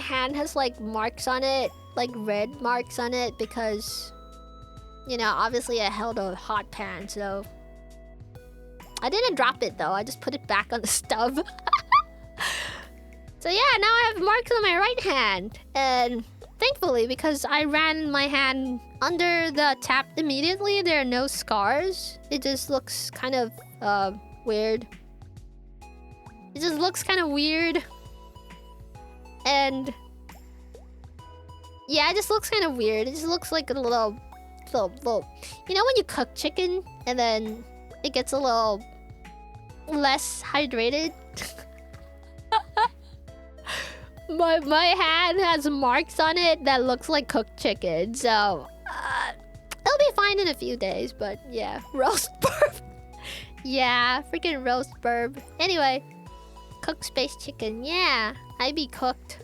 hand has like marks on it, like red marks on it, because you know, obviously I held a hot pan, so I didn't drop it though. I just put it back on the stove. So yeah, now I have marks on my right hand, and thankfully, because I ran my hand under the tap immediately, there are no scars. It just looks kind of weird. It just looks kind of weird. And yeah, it just looks kind of weird. It just looks like a little. You know when you cook chicken and then it gets a little less hydrated? My hand has marks on it that looks like cooked chicken, so it'll be fine in a few days. But yeah, roast burp. Yeah, freaking roast burp. Anyway, cooked space chicken. Yeah, I be cooked.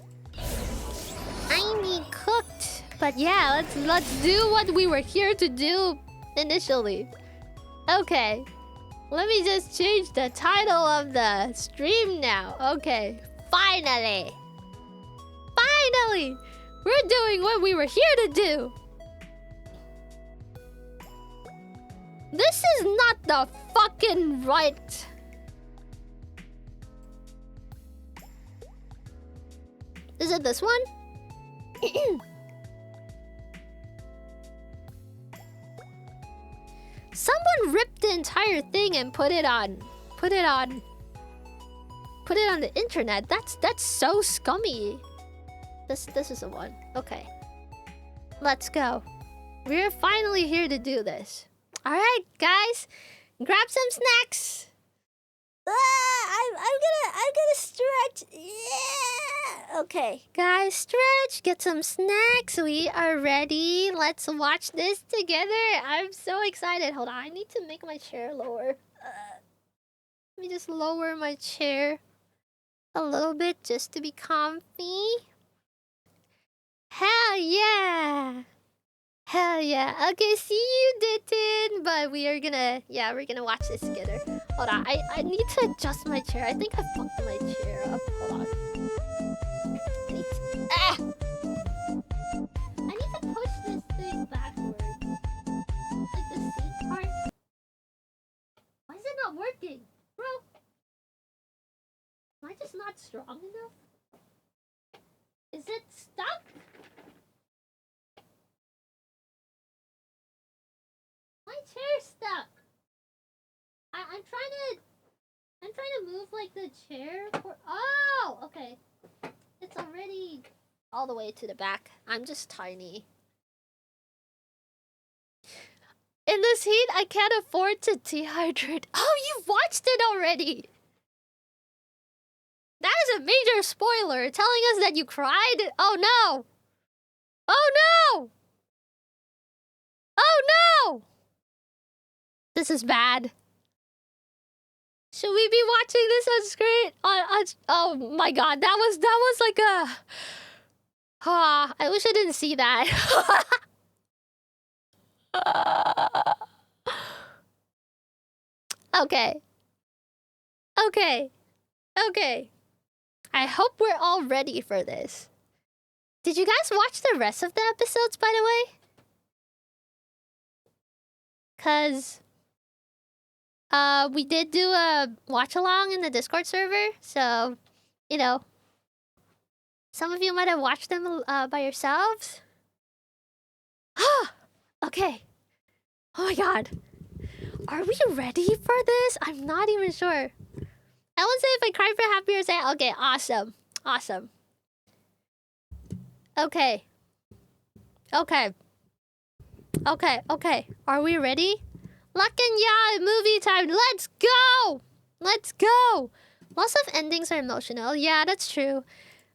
I be cooked. But yeah, let's do what we were here to do initially. Okay, let me just change the title of the stream now. Okay, finally. Finally! We're doing what we were here to do! This is not the fucking right... Is it this one? Someone ripped the entire thing and put it on the internet. That's so scummy. This is the one. Okay. Let's go. We're finally here to do this. Alright, guys. Grab some snacks. I'm gonna stretch. Yeah. Okay. Guys, stretch. Get some snacks. We are ready. Let's watch this together. I'm so excited. Hold on. I need to make my chair lower. Let me just lower my chair a little bit just to be comfy. Hell yeah! Hell yeah. Okay, see you, Dittin. But we're gonna watch this together. Hold on, I need to adjust my chair. I think I fucked my chair up. Hold on. I need to push this thing backwards. Like the seat part. Why is it not working? Bro? Am I just not strong enough? Is it stuck? My chair's stuck. I'm trying to move like the chair for. Oh, okay. It's already all the way to the back. I'm just tiny. In this heat, I can't afford to dehydrate. Oh, you've watched it already. That is a major spoiler, telling us that you cried. Oh no. Oh no. Oh no. This is bad. Should we be watching this on screen? Oh my god, that was like a... I wish I didn't see that. Okay. I hope we're all ready for this. Did you guys watch the rest of the episodes, by the way? 'Cause... we did do a watch-along in the Discord server, so, you know, some of you might have watched them by yourselves. Okay. Oh my god. Are we ready for this? I'm not even sure. I won't say if I cry for happy or sad. Okay, awesome. Awesome. Okay. Are we ready? Luck and yeah, movie time. Let's go! Lots of endings are emotional. Yeah, that's true.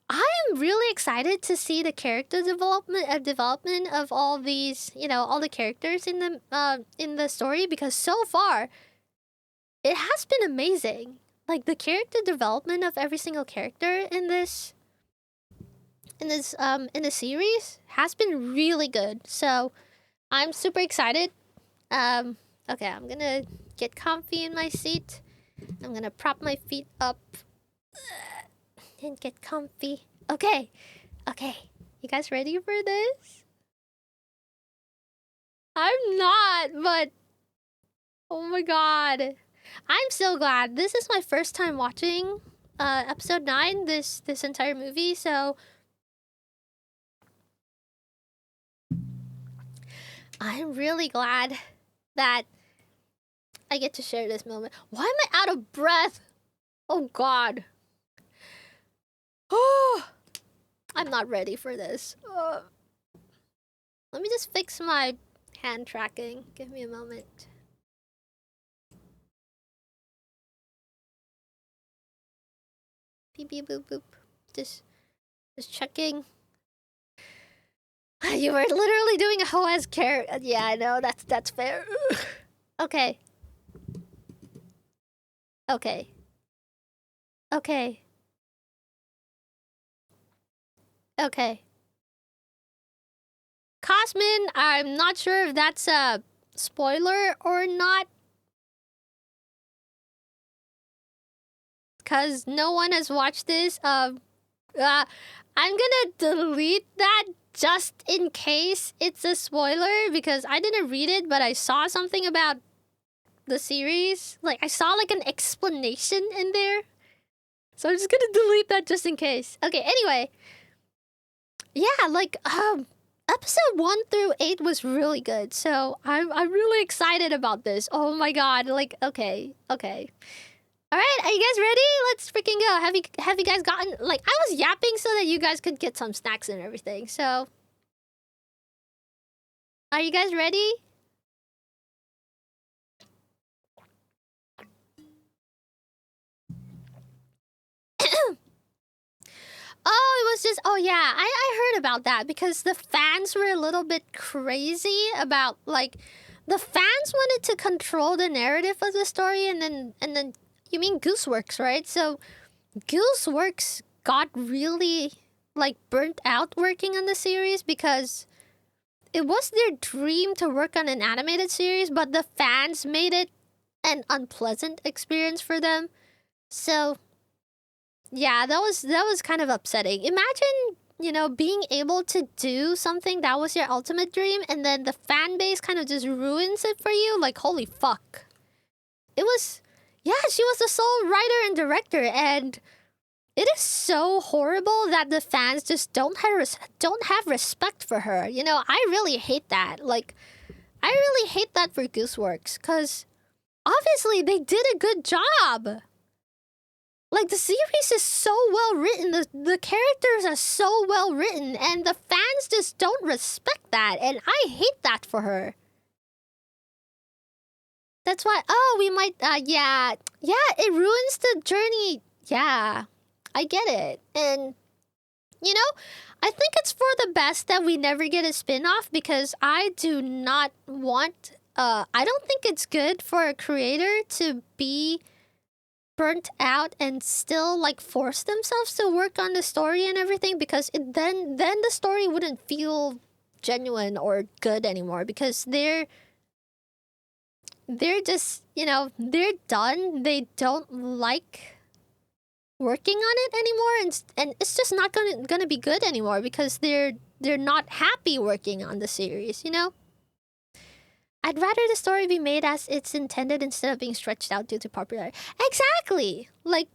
I am really excited to see the character development of all these, you know, all the characters in the story, because so far it has been amazing. Like the character development of every single character in this series has been really good. So I'm super excited. Okay, I'm gonna get comfy in my seat. I'm gonna prop my feet up and get comfy. Okay, Okay, you guys ready for this? I'm not, but oh my god. I'm so glad. This is my first time watching episode 9, this entire movie, so I'm really glad that I get to share this moment. Why am I out of breath? Oh god. Oh, I'm not ready for this. Let me just fix my hand tracking. Give me a moment. Beep beep boop boop. Just checking. You were literally doing a whole ass character. Yeah, I know. That's fair. Okay. Okay. Okay. Okay. Cosmin, I'm not sure if that's a spoiler or not. Because no one has watched this. I'm gonna delete that just in case it's a spoiler. Because I didn't read it, but I saw something about the series. Like, I saw like an explanation in there. So I'm just gonna delete that just in case. Okay, anyway. Yeah, like, episode 1 through 8 was really good. So I'm really excited about this. Oh my god, like, okay. Alright, are you guys ready? Let's freaking go. Have you guys gotten, like, I was yapping so that you guys could get some snacks and everything, so. Are you guys ready? Oh, it was just, oh yeah, I heard about that because the fans were a little bit crazy about, like, the fans wanted to control the narrative of the story, and then you mean Gooseworks, right? So Gooseworks got really, like, burnt out working on the series because it was their dream to work on an animated series, but the fans made it an unpleasant experience for them. So yeah, that was kind of upsetting. Imagine, you know, being able to do something that was your ultimate dream, and then the fan base kind of just ruins it for you. Like, holy fuck. It was, yeah, she was the sole writer and director, and it is so horrible that the fans just don't have respect for her. You know, I really hate that. Like, I really hate that for Gooseworks, because obviously they did a good job. Like, the series is so well written, the characters are so well written, and the fans just don't respect that, and I hate that for her. That's why, oh, we might, yeah, it ruins the journey. Yeah, I get it. And, you know, I think it's for the best that we never get a spin-off, because I do not want, I don't think it's good for a creator to be burnt out and still, like, force themselves to work on the story and everything, because then the story wouldn't feel genuine or good anymore, because they're just, you know, they're done. They don't like working on it anymore, and it's just not gonna be good anymore, because they're not happy working on the series, you know? I'd rather the story be made as it's intended instead of being stretched out due to popularity. Exactly! Like,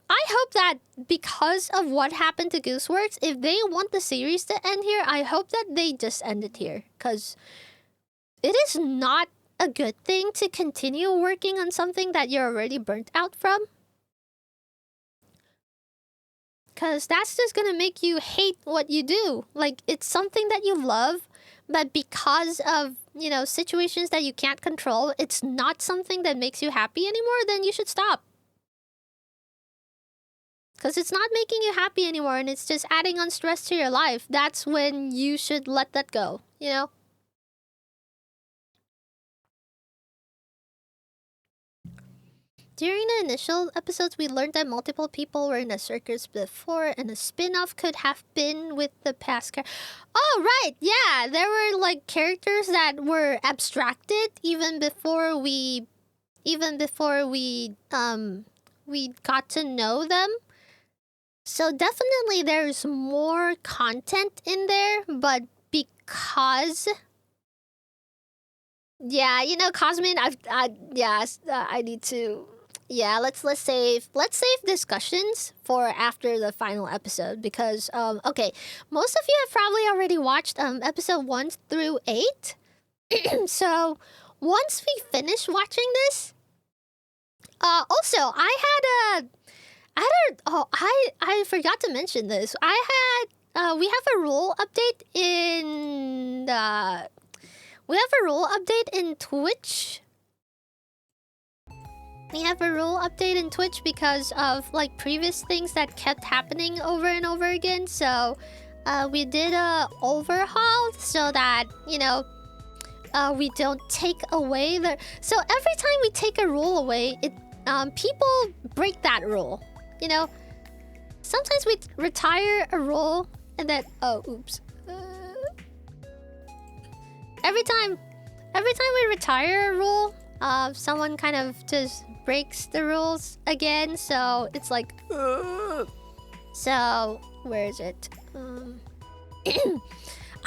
I hope that because of what happened to Gooseworks, if they want the series to end here, I hope that they just end it here. Because it is not a good thing to continue working on something that you're already burnt out from. Because that's just gonna make you hate what you do. Like, it's something that you love, but because of, you know, situations that you can't control, it's not something that makes you happy anymore, then you should stop. Because it's not making you happy anymore, and it's just adding on stress to your life. That's when you should let that go, you know? During the initial episodes, we learned that multiple people were in a circus before, and a spin-off could have been with the past Oh, right! Yeah, there were, like, characters that were abstracted even before we got to know them. So definitely there's more content in there, but because... Yeah, you know, Cosmin, I need to... Yeah, let's save discussions for after the final episode because okay, most of you have probably already watched episode 1 through 8. So once we finish watching this, also I forgot to mention this. We have a role update in Twitch. We have a rule update in Twitch because of like previous things that kept happening over and over again. So we did a overhaul so that, you know, we don't take away the... So every time we take a rule away, people break that rule. You know, sometimes we retire a rule and then... Oh, oops. Every time we retire a rule, someone kind of just breaks the rules again, so it's like... So, where is it? I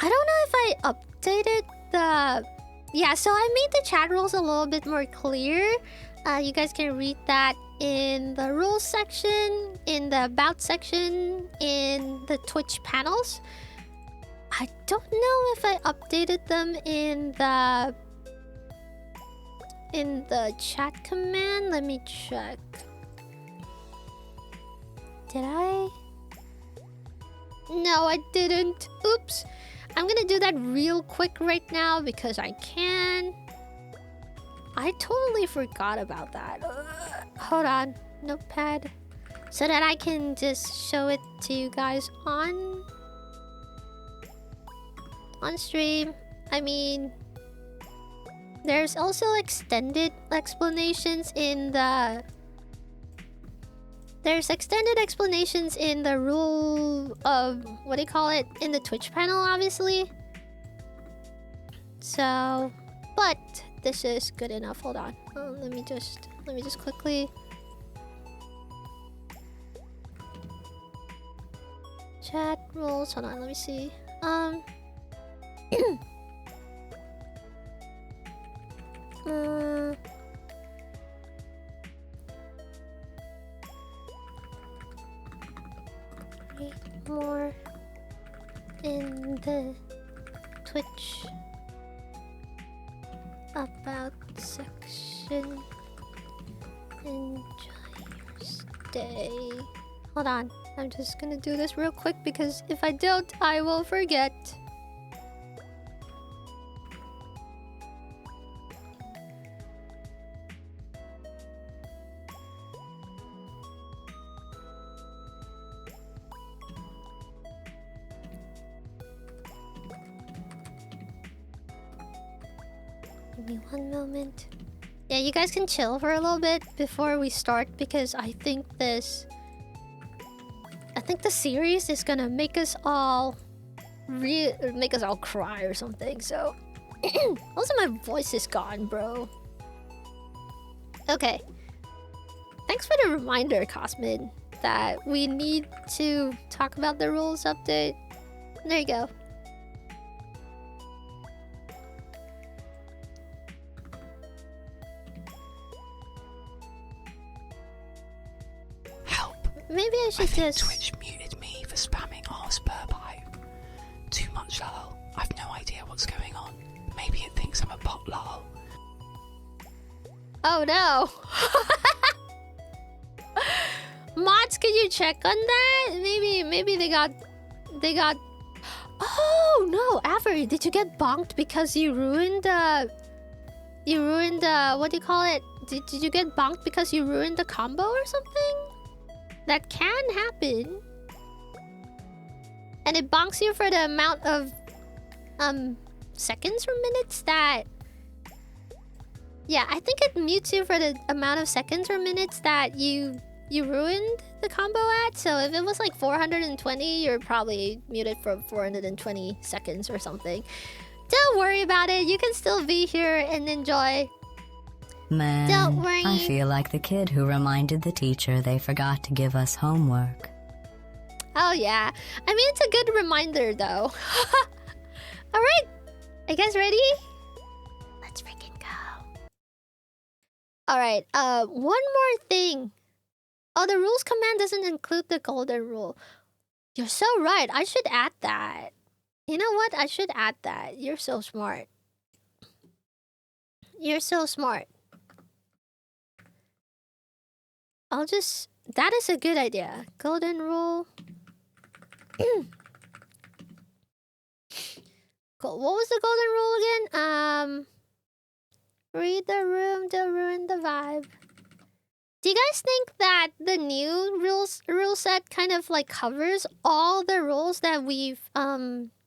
don't know if I updated the... Yeah, so I made the chat rules a little bit more clear. You guys can read that in the rules section, in the about section, in the Twitch panels. I don't know if I updated them in the chat command. Let me check. Did I? No, I didn't. Oops. I'm gonna do that real quick right now because I can. I totally forgot about that. Hold on. Notepad. So that I can just show it to you guys on stream. I mean... There's also extended explanations in the... There's extended explanations in the rule of... What do you call it? In the Twitch panel, obviously. So... But this is good enough. Hold on. Let me just quickly... Chat rules. Hold on, let me see. Read more in the Twitch about section. Enjoy your stay. Hold on, I'm just gonna do this real quick because if I don't, I will forget. Give me one moment. Yeah, you guys can chill for a little bit before we start because I think the series is gonna make us all cry or something. So also my voice is gone, bro. Okay. Thanks for the reminder, Cosmin, that we need to talk about the rules update. There you go. Maybe I should just... Twitch muted me for spamming Arsperpie. Too much lol. I've no idea what's going on. Maybe it thinks I'm a bot lol. Oh no. Mods, can you check on that? Maybe they got... Oh no, Avery, did you get bonked because you ruined what do you call it? Did you get bonked because you ruined the combo or something? That can happen. And it bonks you for the amount of seconds or minutes that... Yeah, I think it mutes you for the amount of seconds or minutes that you ruined the combo at. So if it was like 420, you're probably muted for 420 seconds or something. Don't worry about it. You can still be here and enjoy. Man, don't worry. I feel like the kid who reminded the teacher they forgot to give us homework. Oh yeah. I mean, it's a good reminder though. Alright. Are you guys ready? Let's freaking go. Alright, one more thing. Oh, the rules command doesn't include the golden rule. You're so right. I should add that. You know what? I should add that. You're so smart. You're so smart. I'll just... That is a good idea. Golden rule. What was the golden rule again? Read the room, don't ruin the vibe. Do you guys think that the new rule set kind of like covers all the rules that we've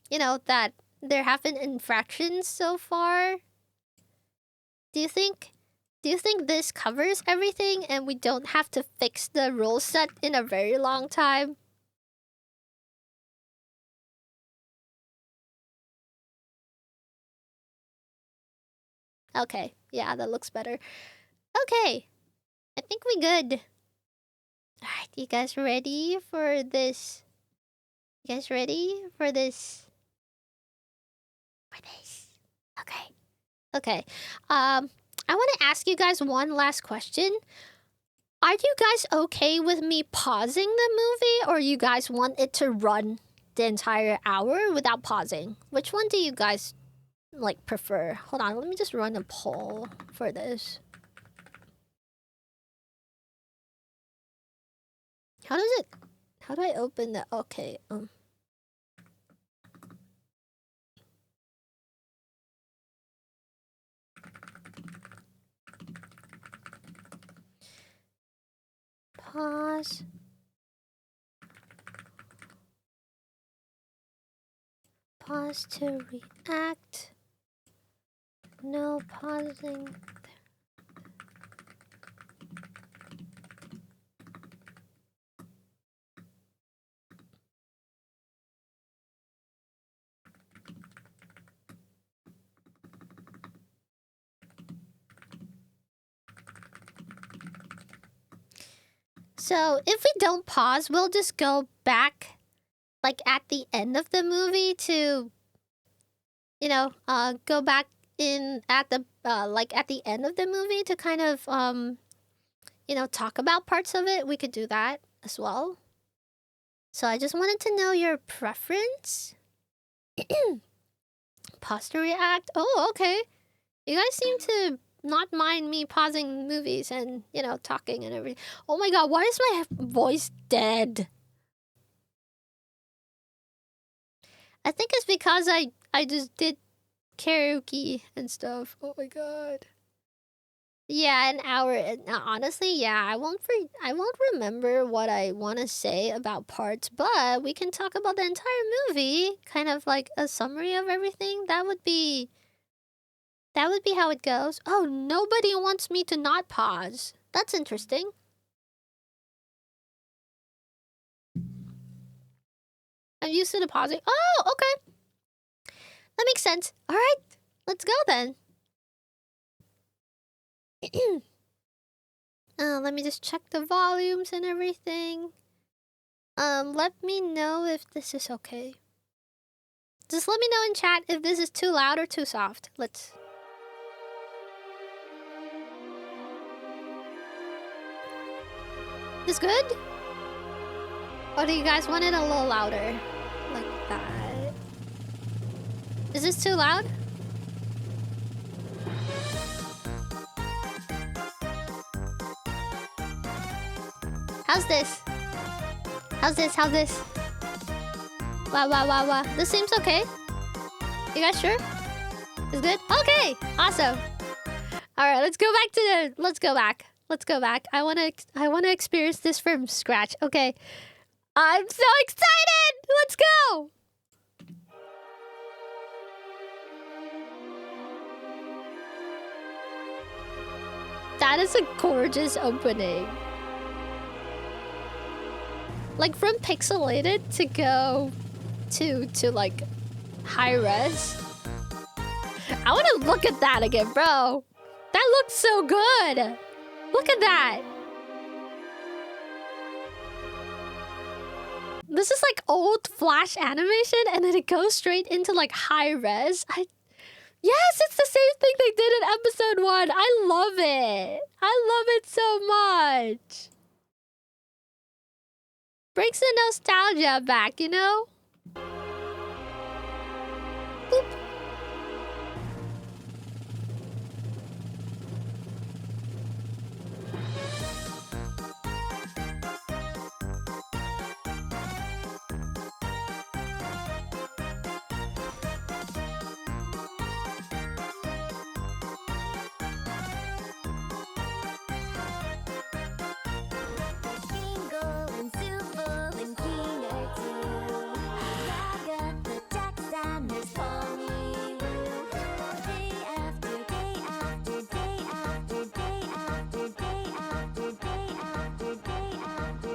you know, that there have been infractions so far? Do you think this covers everything and we don't have to fix the rule set in a very long time? Okay, yeah, that looks better. Okay, I think we good. Alright, you guys ready for this? You guys ready for this? Okay. Okay. I want to ask you guys one last question. Are you guys okay with me pausing the movie, or you guys want it to run the entire hour without pausing? Which one do you guys like prefer? Hold on, let me just run a poll for this. How do I open that? Okay, pause. Pause to react. No pausing. So if we don't pause, we'll just go back, like at the end of the movie to, you know, go back in at the like at the end of the movie to kind of you know, talk about parts of it. We could do that as well. So I just wanted to know your preference. Pause to react. Oh, okay. You guys seem to not mind me pausing movies and, you know, talking and everything. Oh my god, why is my voice dead? I think it's because I just did karaoke and stuff. Oh my god. Yeah, an hour. Honestly, yeah, I won't remember what I want to say about parts, but we can talk about the entire movie, kind of like a summary of everything. That would be how it goes. Oh, nobody wants me to not pause. That's interesting. I'm used to the pausing. Oh, okay. That makes sense. All right, let's go then. Let me just check the volumes and everything. Let me know if this is okay. Just let me know in chat if this is too loud or too soft. Let's... This good? Or do you guys want it a little louder? Like that. Is this too loud? How's this? How's this? How's this? Wow. This seems okay. You guys sure? It's good? Okay! Awesome. Alright, let's go back to the... Let's go back. I wanna experience this from scratch. Okay. I'm so excited! Let's go! That is a gorgeous opening. Like from pixelated to go to like high res. I want to look at that again, bro. That looks so good. Look at that. this is like old Flash animation, and then it goes straight into like high res. Yes, it's the same thing they did in episode 1. I love it. I love it so much. Brings the nostalgia back, you know? Boop.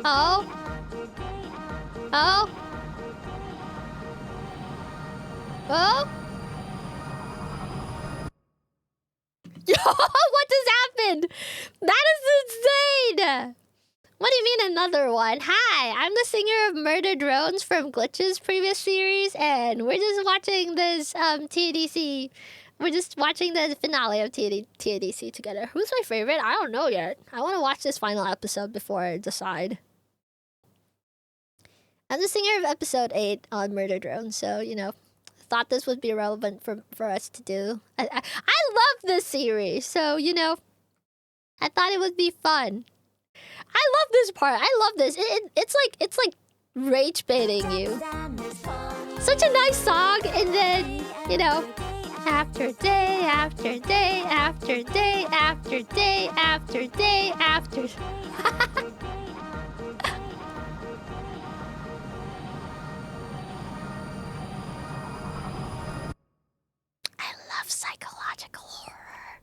Oh. Oh. Oh. Yo, what just happened? That is insane. What do you mean another one? Hi, I'm the singer of Murder Drones from Glitch's previous series, and we're just watching this TDC. We're just watching the finale of TDC together. Who's my favorite? I don't know yet. I want to watch this final episode before I decide. I'm the singer of episode 8 on Murder Drone, so, you know, thought this would be relevant for us to do. I love this series, so, you know, I thought it would be fun. I love this part. I love this. It's like rage baiting you. Such a nice song, and then, you know, after day after day after day after day after day after. Psychological horror.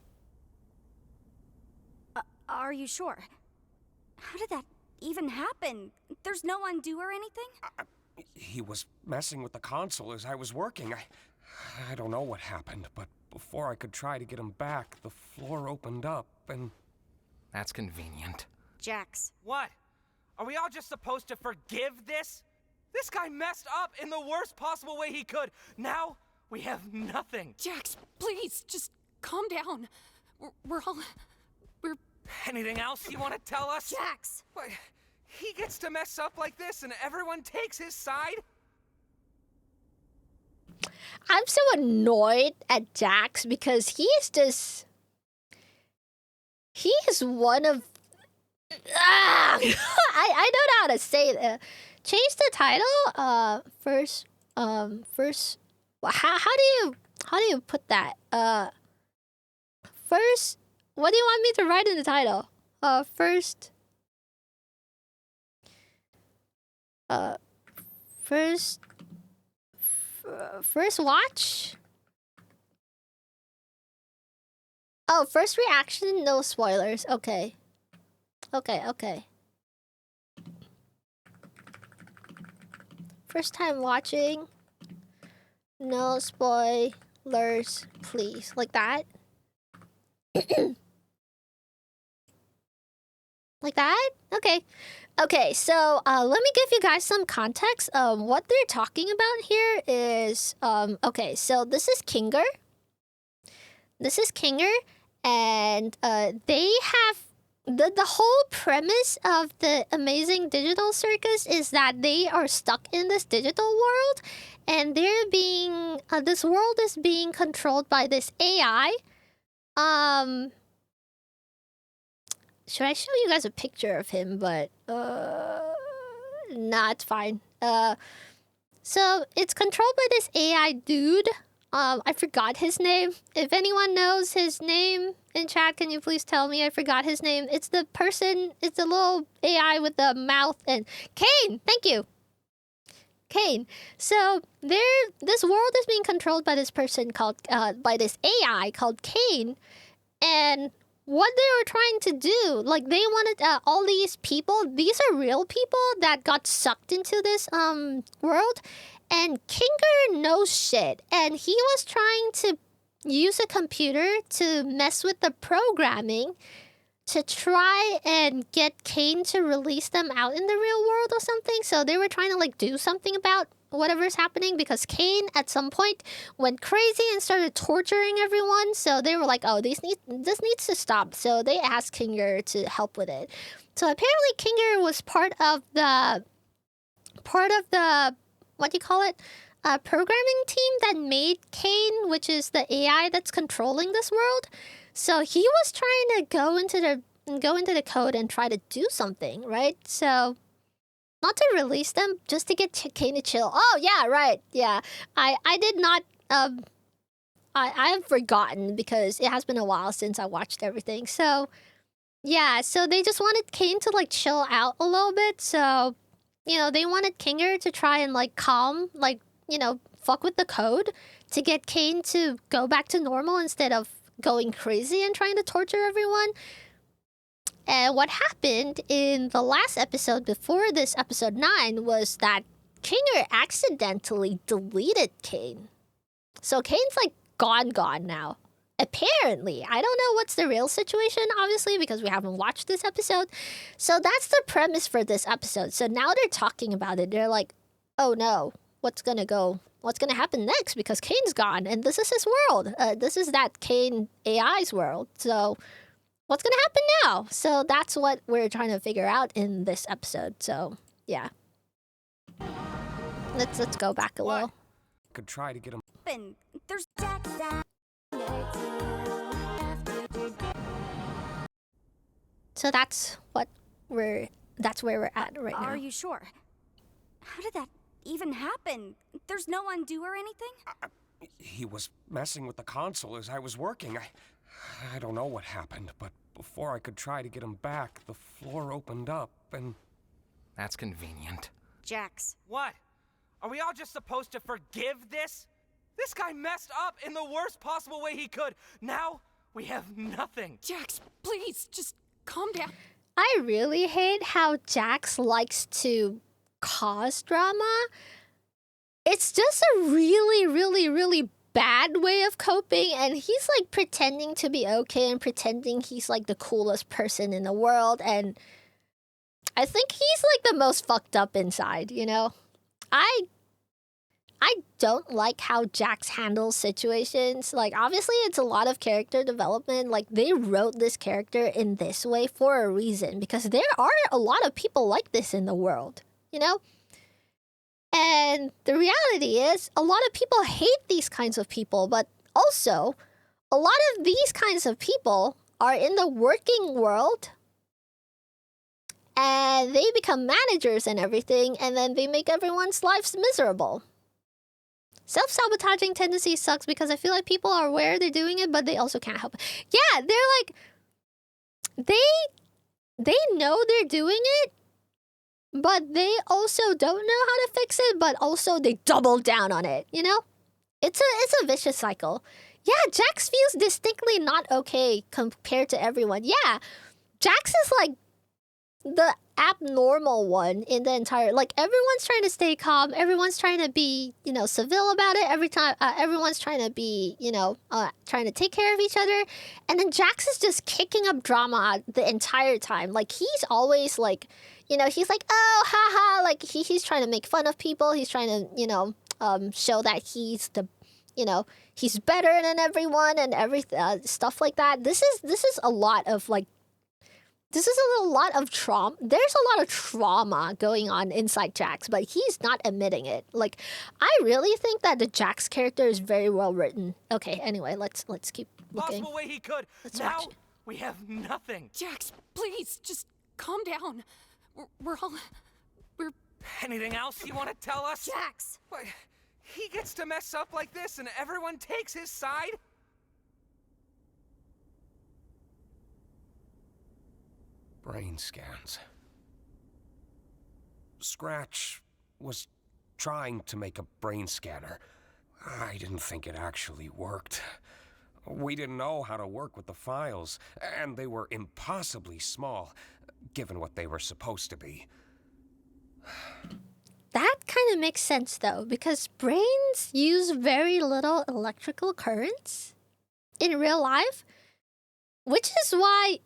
Are you sure? How did that even happen? There's no undo or anything? He was messing with the console as I was working. I don't know what happened, but before I could try to get him back, the floor opened up and... That's convenient. Jax. What? Are we all just supposed to forgive this? This guy messed up in the worst possible way he could. Now... we have nothing. Jax, please, just calm down. We're Anything else you want to tell us? Jax! What? He gets to mess up like this and everyone takes his side? I'm so annoyed at Jax because he is one of... I don't know how to say it. Change the title? First... How do you put that? First, what do you want me to write in the title? First watch? Oh, first reaction, no spoilers. Okay. First time watching. No spoilers, please. Like that? Like that? Okay, so let me give you guys some context. What they're talking about here is... okay, so this is Kinger. And they have... The whole premise of the amazing digital circus is that they are stuck in this digital world, and they're being this world is being controlled by this AI. Should I show you guys a picture of him? But nah, it's fine. So it's controlled by this AI dude. I forgot his name. If anyone knows his name in chat, can you please tell me? I forgot his name. It's the little AI with the mouth and... Kane! Thank you! Kane. So, this world is being controlled by this person called... by this AI called Kane. And what they were trying to do... Like, they wanted all these people... These are real people that got sucked into this world. And Kinger knows shit. And he was trying to use a computer to mess with the programming to try and get Kane to release them out in the real world or something. So they were trying to like do something about whatever's happening because Kane at some point went crazy and started torturing everyone. So they were like, oh, this needs to stop. So they asked Kinger to help with it. So apparently Kinger was part of the what do you call it? Programming team that made Kane, which is the AI that's controlling this world. So he was trying to go into the code and try to do something, right? So not to release them, just to get Kane to chill. Oh yeah, right. Yeah, I did not. I have forgotten because it has been a while since I watched everything. So yeah, so they just wanted Kane to like chill out a little bit. So they wanted Kinger to try and like calm, like fuck with the code to get Kane to go back to normal instead of going crazy and trying to torture everyone. And what happened in the last episode before this episode 9 was that Kinger accidentally deleted Kane. So Kane's like gone now. Apparently. I don't know what's the real situation, obviously, because we haven't watched this episode. So that's the premise for this episode. So now they're talking about it. They're like, oh no, what's gonna happen next? Because Kane's gone and this is his world. This is that Kane AI's world. So what's gonna happen now? So that's what we're trying to figure out in this episode. So yeah. Let's go back a little. Could try to get him. There's Jack. So that's where we're at right now. Are you sure? How did that even happen? There's no undo or anything? He was messing with the console as I was working. I don't know what happened, but before I could try to get him back, the floor opened up and... That's convenient. Jax. What? Are we all just supposed to forgive this? This guy messed up in the worst possible way he could. Now we have nothing. Jax, please, just calm down. I really hate how Jax likes to cause drama. It's just a really, really, really bad way of coping, and he's like pretending to be okay and pretending he's like the coolest person in the world, and I think he's like the most fucked up inside, I don't like how Jax handles situations. Like, obviously, it's a lot of character development. Like, they wrote this character in this way for a reason. Because there are a lot of people like this in the world, And the reality is, a lot of people hate these kinds of people. But also, a lot of these kinds of people are in the working world. And they become managers and everything. And then they make everyone's lives miserable. Self-sabotaging tendency sucks because I feel like people are aware they're doing it, but they also can't help it. Yeah, they're like... They know they're doing it, but they also don't know how to fix it, but also they double down on it, It's a vicious cycle. Yeah, Jax feels distinctly not okay compared to everyone. Yeah, Jax is like the abnormal one in the entire, like, everyone's trying to stay calm, everyone's trying to be civil about it every time, everyone's trying to be trying to take care of each other, and then Jax is just kicking up drama the entire time. Like, he's always like, he's like, oh haha, like he's trying to make fun of people, he's trying to show that he's the he's better than everyone and everything, stuff like that. This is a lot of like, this is a lot of trauma. There's a lot of trauma going on inside Jax, but he's not admitting it. Like, I really think that the Jax character is very well written. Okay, anyway, let's keep looking. Possible way he could. Now we have nothing. Jax, please, just calm down. We're Anything else you want to tell us? Jax! What? He gets to mess up like this and everyone takes his side? Brain scans. Scratch was trying to make a brain scanner. I didn't think it actually worked. We didn't know how to work with the files, and they were impossibly small, given what they were supposed to be. That kind of makes sense, though, because brains use very little electrical currents in real life, which is why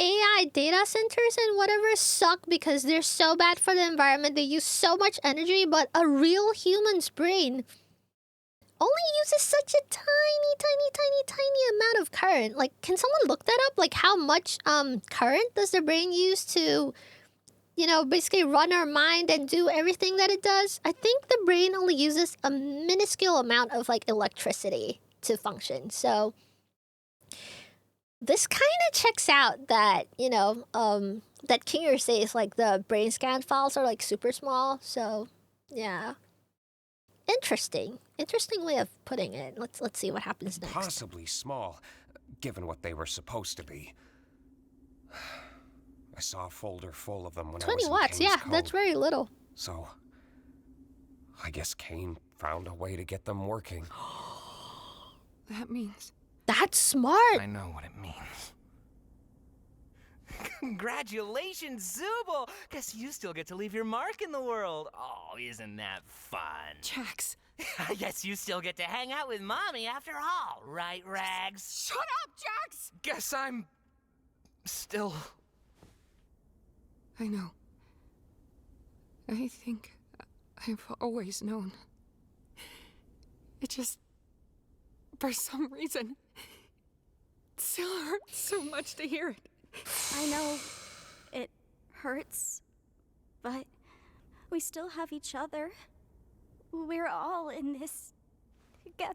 AI data centers and whatever suck because they're so bad for the environment. They use so much energy, but a real human's brain only uses such a tiny amount of current. Like, can someone look that up? Like, how much current does the brain use to, you know, basically run our mind and do everything that it does? I think the brain only uses a minuscule amount of, like, electricity to function. So this kind of checks out that, you know, that Kinger says, like, the brain scan files are, like, super small. So, yeah. Interesting way of putting it. Let's see what happens next. Possibly small, given what they were supposed to be. I saw a folder full of them when I was 20 in watts, Kane's yeah, code. that's very little. So, I guess Kane found a way to get them working. That means... That's smart. I know what it means. Congratulations, Zooble! Guess you still get to leave your mark in the world. Oh, isn't that fun? Jax. I guess you still get to hang out with Mommy after all, right, Rags? Shut up, Jax! Guess I'm... still... I know. I think I've always known. It just... for some reason... it still hurts so much to hear it. I know it hurts, but we still have each other. We're all in this together.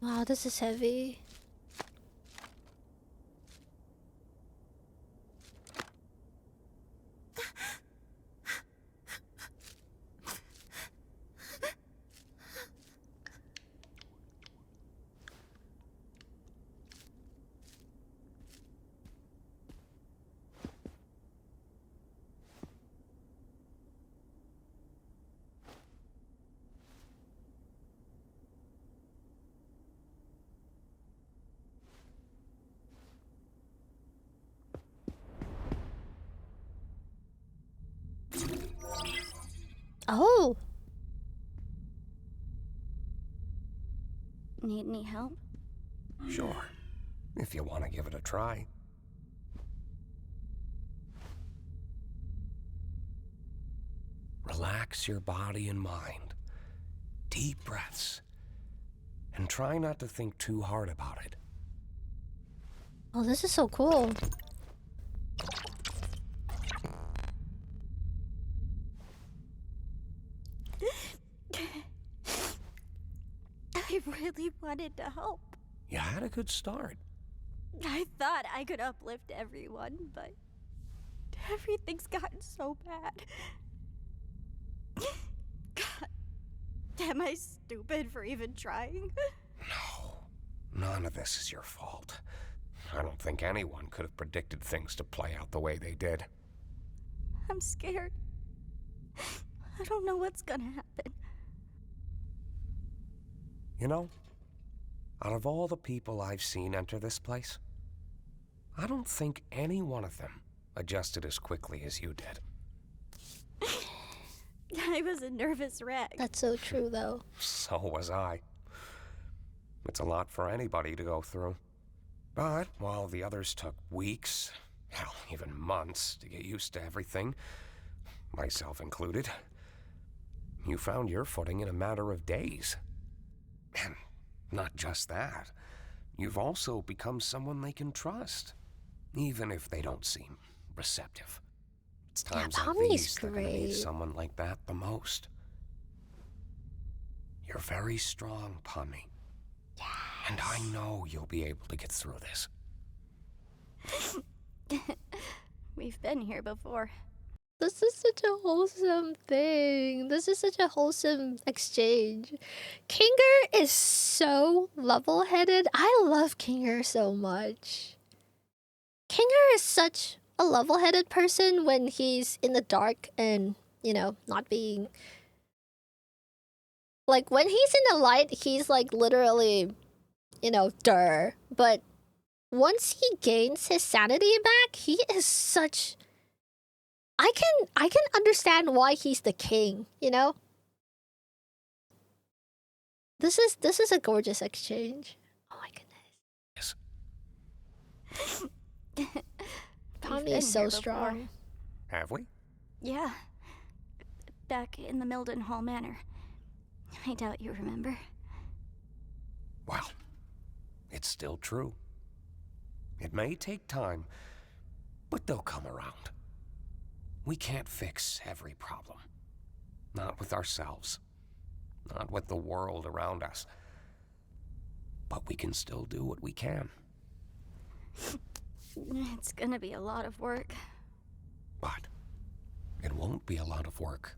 Wow, this is heavy. Oh, Need any help? Sure, if you want to give it a try. Relax your body and mind. Deep breaths. And try not to think too hard about it. oh, this is so cool. I really wanted to help. You had a good start. I thought I could uplift everyone, but everything's gotten so bad. God, am I stupid for even trying? No, none of this is your fault. I don't think anyone could have predicted things to play out the way they did. I'm scared. I don't know what's gonna happen. You know, out of all the people I've seen enter this place, I don't think any one of them adjusted as quickly as you did. I was a nervous wreck. That's so true, though. So was I. It's a lot for anybody to go through. But while the others took weeks, hell, even months to get used to everything, myself included, you found your footing in a matter of days. And not just that, you've also become someone they can trust, even if they don't seem receptive. It's times like Pommy's these they're gonna need great. someone like that the most. You're very strong, Pommy. Yes. And I know you'll be able to get through this. We've been here before. This is such a wholesome thing. This is such a wholesome exchange. Kinger is so level-headed. I love Kinger so much. Kinger is such a level-headed person when he's in the dark and, you know, not being... Like, when he's in the light, he's, like, literally, you know, durr. But once he gains his sanity back, he is such... I can understand why he's the king, you know? This is a gorgeous exchange. Oh my goodness. Yes. Tommy been is so here before. strong. Have we? Yeah. Back in the Milden Hall Manor. I doubt you remember. Well, it's still true. It may take time, but they'll come around. We can't fix every problem. Not with ourselves. Not with the world around us. But we can still do what we can. It's gonna be a lot of work. But it won't be a lot of work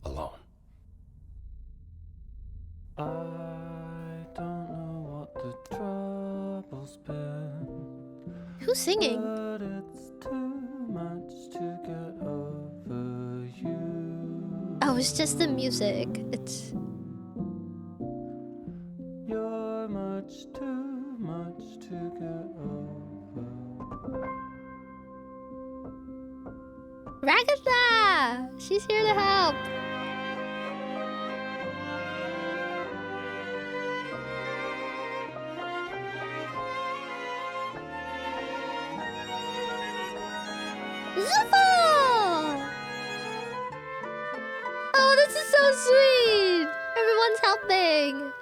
alone. I don't know what the trouble's been, Who's singing? but it's too much to get over you. Oh, it's just the music. It's You're too much to get over. Ragatha! She's here to help. Zephy! Oh, this is so sweet! Everyone's helping.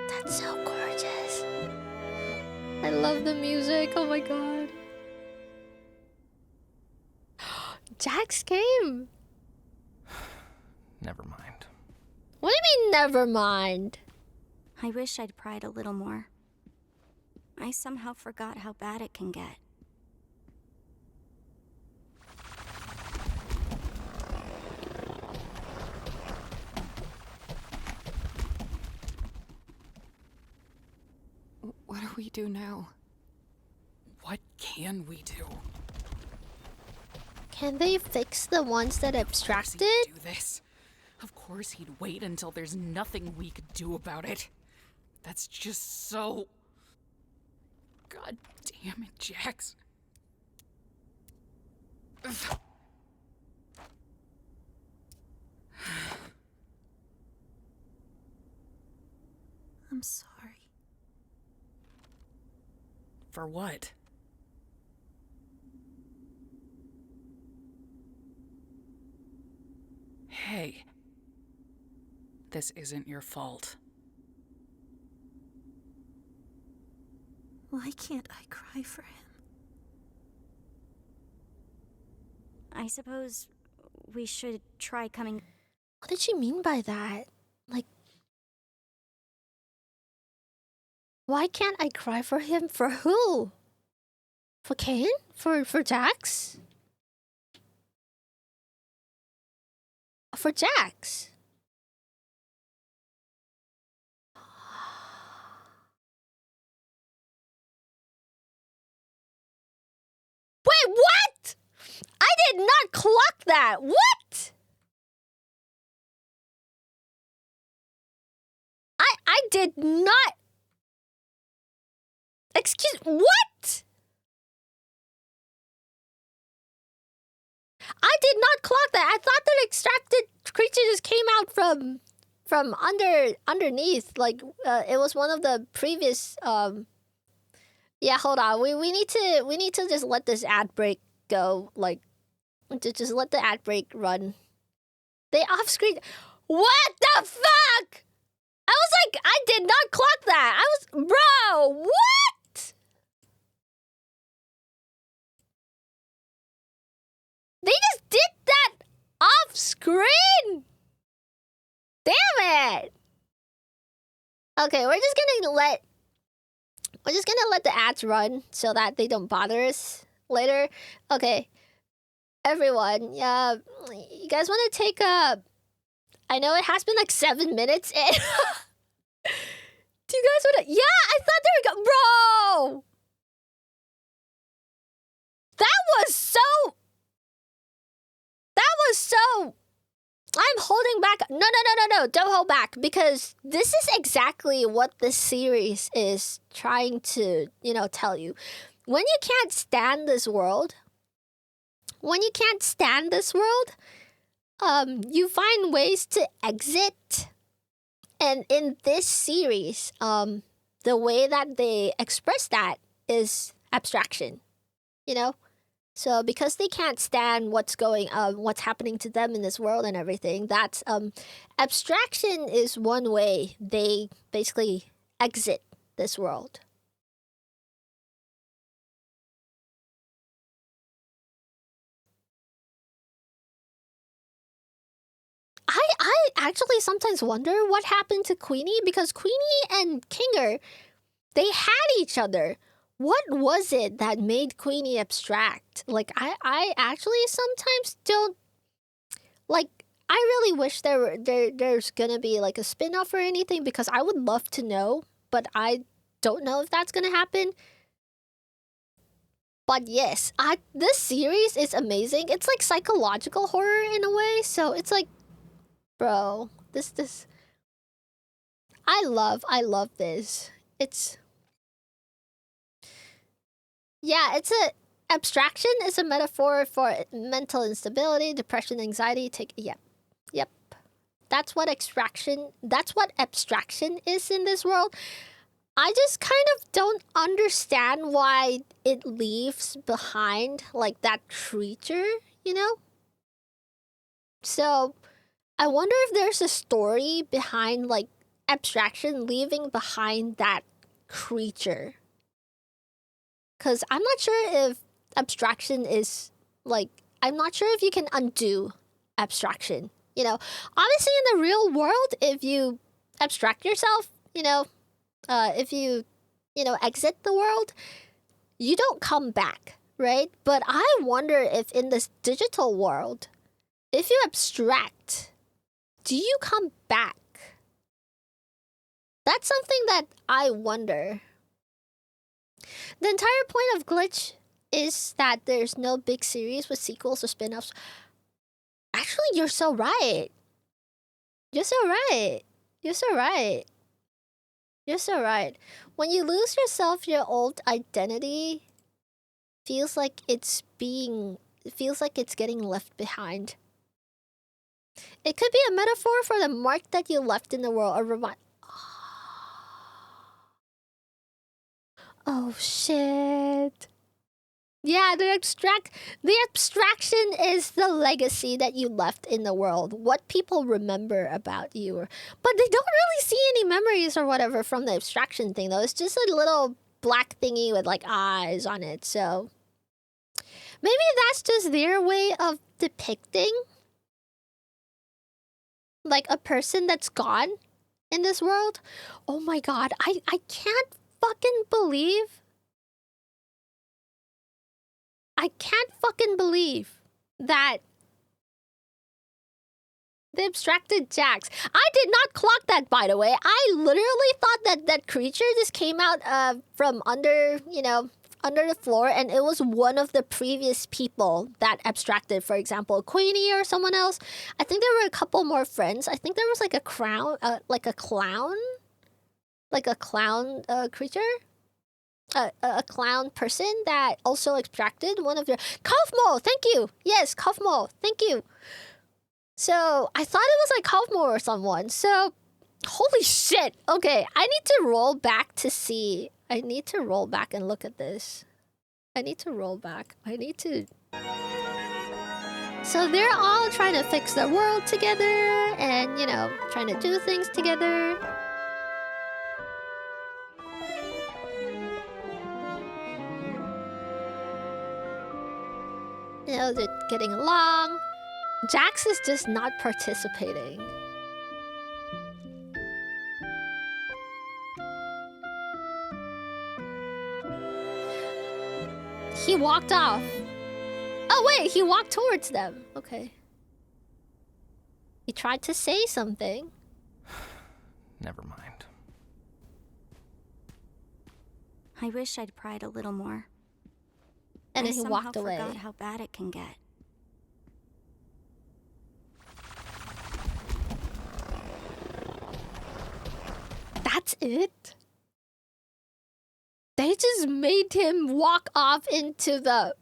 That's so gorgeous. I love the music. Oh my god. Jax came. Never mind. What do you mean, never mind? I wish I'd pried a little more. I somehow forgot how bad it can get. What do we do now? What can we do? Can they fix the ones that Of course abstracted? he'd do this. Of course he'd wait until there's nothing we could do about it. That's just so... God damn it, Jax. Ugh. I'm sorry. For what? Hey. This isn't your fault. Why can't I cry for him? I suppose we should try coming. What did she mean by that? Like, why can't I cry for him? For who? For Kane? For Jax? For Jax? Wait, what? I did not clock that. What? I did not. Excuse, what? I did not clock that. I thought that extracted creature just came out from underneath. Like it was one of the previous. Yeah, hold on. We need to just let this ad break go. Like, just let the ad break run. They off screen. What the fuck? I was like, I did not clock that. I was, bro. What? They just did that off screen. Damn it. Okay, we're just gonna let the ads run so that they don't bother us later. Okay, everyone, you guys want to take a? I know it has been like 7 minutes. Do you guys want to? Yeah, I thought there we go, bro. That was so. I'm holding back. No. Don't hold back, because this is exactly what this series is trying to, tell you. When you can't stand this world, you find ways to exit. And in this series, the way that they express that is abstraction, So because they can't stand what's happening to them in this world and everything, that's abstraction is one way they basically exit this world. I actually sometimes wonder what happened to Queenie, because Queenie and Kinger, they had each other. What was it that made Queenie abstract? Like, I actually sometimes don't... Like, I really wish there's gonna be, like, a spin-off or anything, because I would love to know, but I don't know if that's gonna happen. But yes, this series is amazing. It's like psychological horror in a way, so it's like... Bro, this... I love this. It's... Yeah, abstraction is a metaphor for mental instability, depression, anxiety. Yep. That's what abstraction is in this world. I just kind of don't understand why it leaves behind, like, that creature, So, I wonder if there's a story behind, like, abstraction leaving behind that creature. Because I'm not sure if abstraction is, like... I'm not sure if you can undo abstraction, Obviously, in the real world, if you abstract yourself, if you, exit the world, you don't come back, right? But I wonder if in this digital world, if you abstract, do you come back? That's something that I wonder. The entire point of Glitch is that there's no big series with sequels or spin-offs. Actually, you're so right. You're so right. When you lose yourself, your old identity feels like it's getting left behind. It could be a metaphor for the mark that you left in the world, or remind... Oh shit. Yeah, the abstraction is the legacy that you left in the world. What people remember about you. But they don't really see any memories or whatever from the abstraction thing, though. It's just a little black thingy with, like, eyes on it, so... Maybe that's just their way of depicting, like, a person that's gone in this world. Oh my god, I can't fucking believe... that they abstracted Jax. I did not clock that, by the way. I literally thought that creature just came out from under the floor, and it was one of the previous people that abstracted, for example, Queenie or someone else. I think there were a couple more friends. I think there was like a clown creature. A clown person that also extracted one of your... Kaufmo, thank you! Yes, Kaufmo, thank you! So, I thought it was like Kaufmo or someone, so... Holy shit! Okay, I need to roll back to see... I need to roll back and look at this. So they're all trying to fix their world together, and, trying to do things together. They're getting along. Jax is just not participating. He walked off. Oh wait, he walked towards them. Okay. He tried to say something. Never mind. I wish I'd pried a little more. And then he walked away. I forgot how bad it can get. That's it? They just made him walk off into the...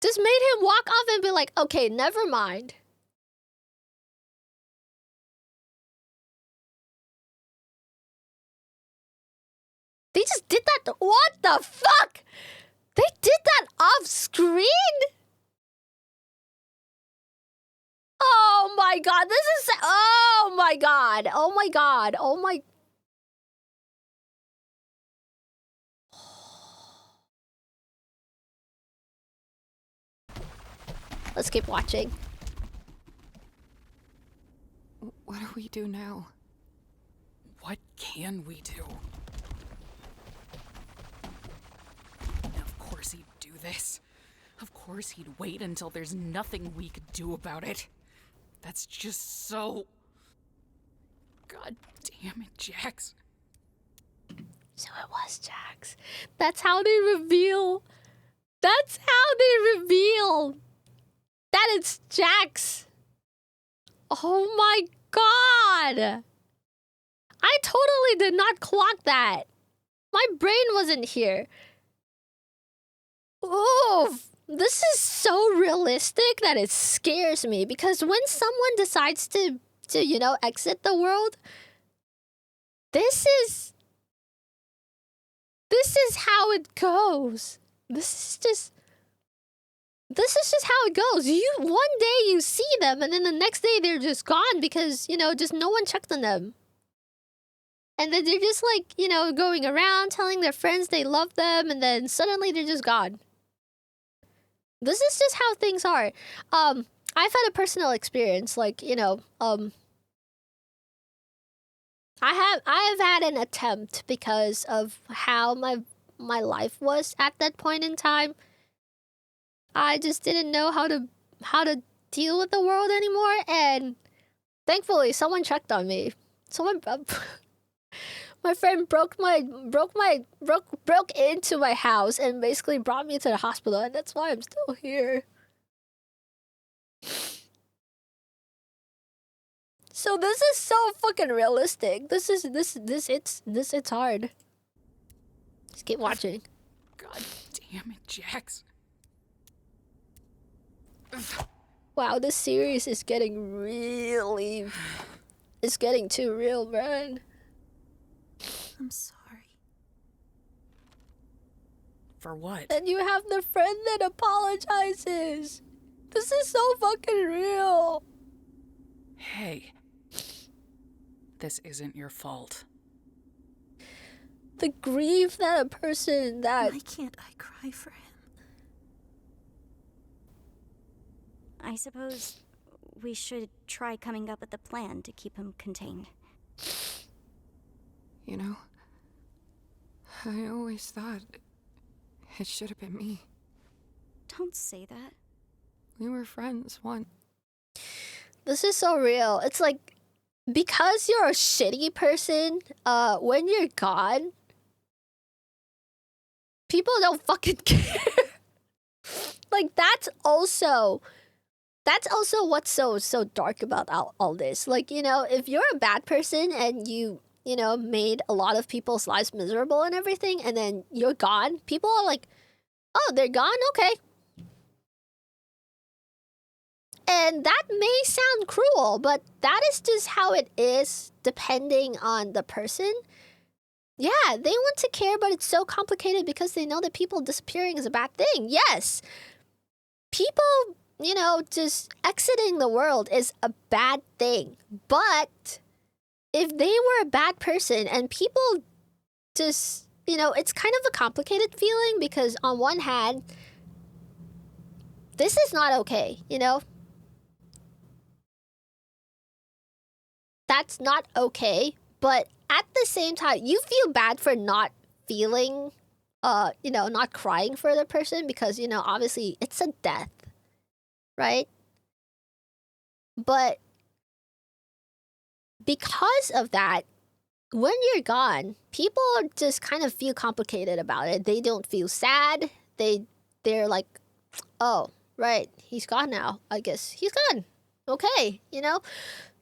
Just made him walk off and be like, okay, never mind. They just did that. What the fuck? They did that off screen? Oh my god, this is... Oh my god. Oh my god. Oh my... Let's keep watching. What do we do now? What can we do? Of course he'd do this. Of course he'd wait until there's nothing we could do about it. That's just so... God damn it, Jax. So it was Jax. That's how they reveal. That's how they reveal that it's Jax. Oh my god. I totally did not clock that. My brain wasn't here. Oof. This is so realistic that it scares me, because when someone decides to you know, exit the world, this is how it goes. This is just how it goes. One day you see them and then the next day they're just gone because, you know, just no one checked on them. And then they're just like, you know, going around telling their friends they love them, and then suddenly they're just gone. This is just how things are. I've had a personal experience, like, you know, I have had an attempt because of how my life was at that point in time. I just didn't know how to deal with the world anymore, and thankfully someone checked on me. Someone my friend broke into my house and basically brought me to the hospital, and that's why I'm still here. So this is so fucking realistic. It's hard. Just keep watching. God damn it, Jax. Wow, this series is getting really... It's getting too real, man. I'm sorry. For what? And you have the friend that apologizes. This is so fucking real. Hey. This isn't your fault. The grief that a person that... Why can't I cry for him? I suppose we should try coming up with a plan to keep him contained. You know, I always thought it should have been me. Don't say that. We were friends once. This is so real. It's like, because you're a shitty person, when you're gone, people don't fucking care. Like, that's also what's so dark about all this. Like, you know, if you're a bad person and you know, made a lot of people's lives miserable and everything, and then you're gone, people are like, oh, they're gone? Okay. And that may sound cruel, but that is just how it is, depending on the person. Yeah, they want to care, but it's so complicated because they know that people disappearing is a bad thing. Yes, people, you know, just exiting the world is a bad thing. But if they were a bad person and people just, you know, it's kind of a complicated feeling, because on one hand, this is not okay, you know? That's not okay, but at the same time, you feel bad for not feeling, you know, not crying for the person, because, you know, obviously it's a death, right? But because of that, when you're gone, people just kind of feel complicated about it. They don't feel sad. They're like, oh, right, he's gone now. I guess he's gone. Okay, you know?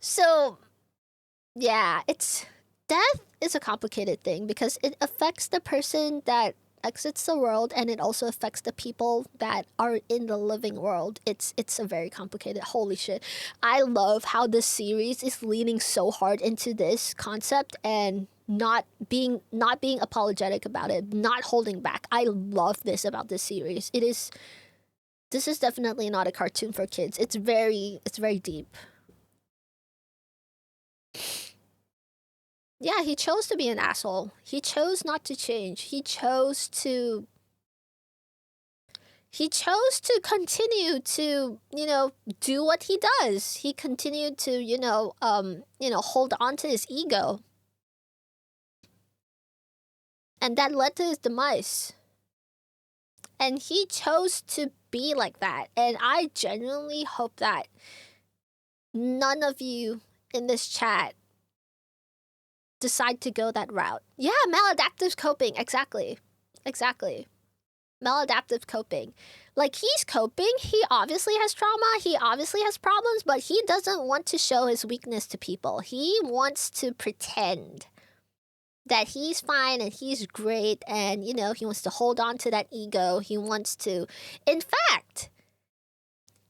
So... yeah, it's death is a complicated thing because it affects the person that exits the world, and it also affects the people that are in the living world. It's a very complicated. Holy shit. I love how this series is leaning so hard into this concept and not being apologetic about it, not holding back. I love this about this series. This is definitely not a cartoon for kids. It's very deep. Yeah, he chose to be an asshole. He chose not to change. He chose to continue to, do what he does. He continued to, hold on to his ego. And that led to his demise. And he chose to be like that. And I genuinely hope that none of you in this chat decide to go that route. Yeah, maladaptive coping. Exactly. Maladaptive coping. Like, he's coping. He obviously has trauma. He obviously has problems, but he doesn't want to show his weakness to people. He wants to pretend that he's fine and he's great, and, he wants to hold on to that ego. He wants to... In fact,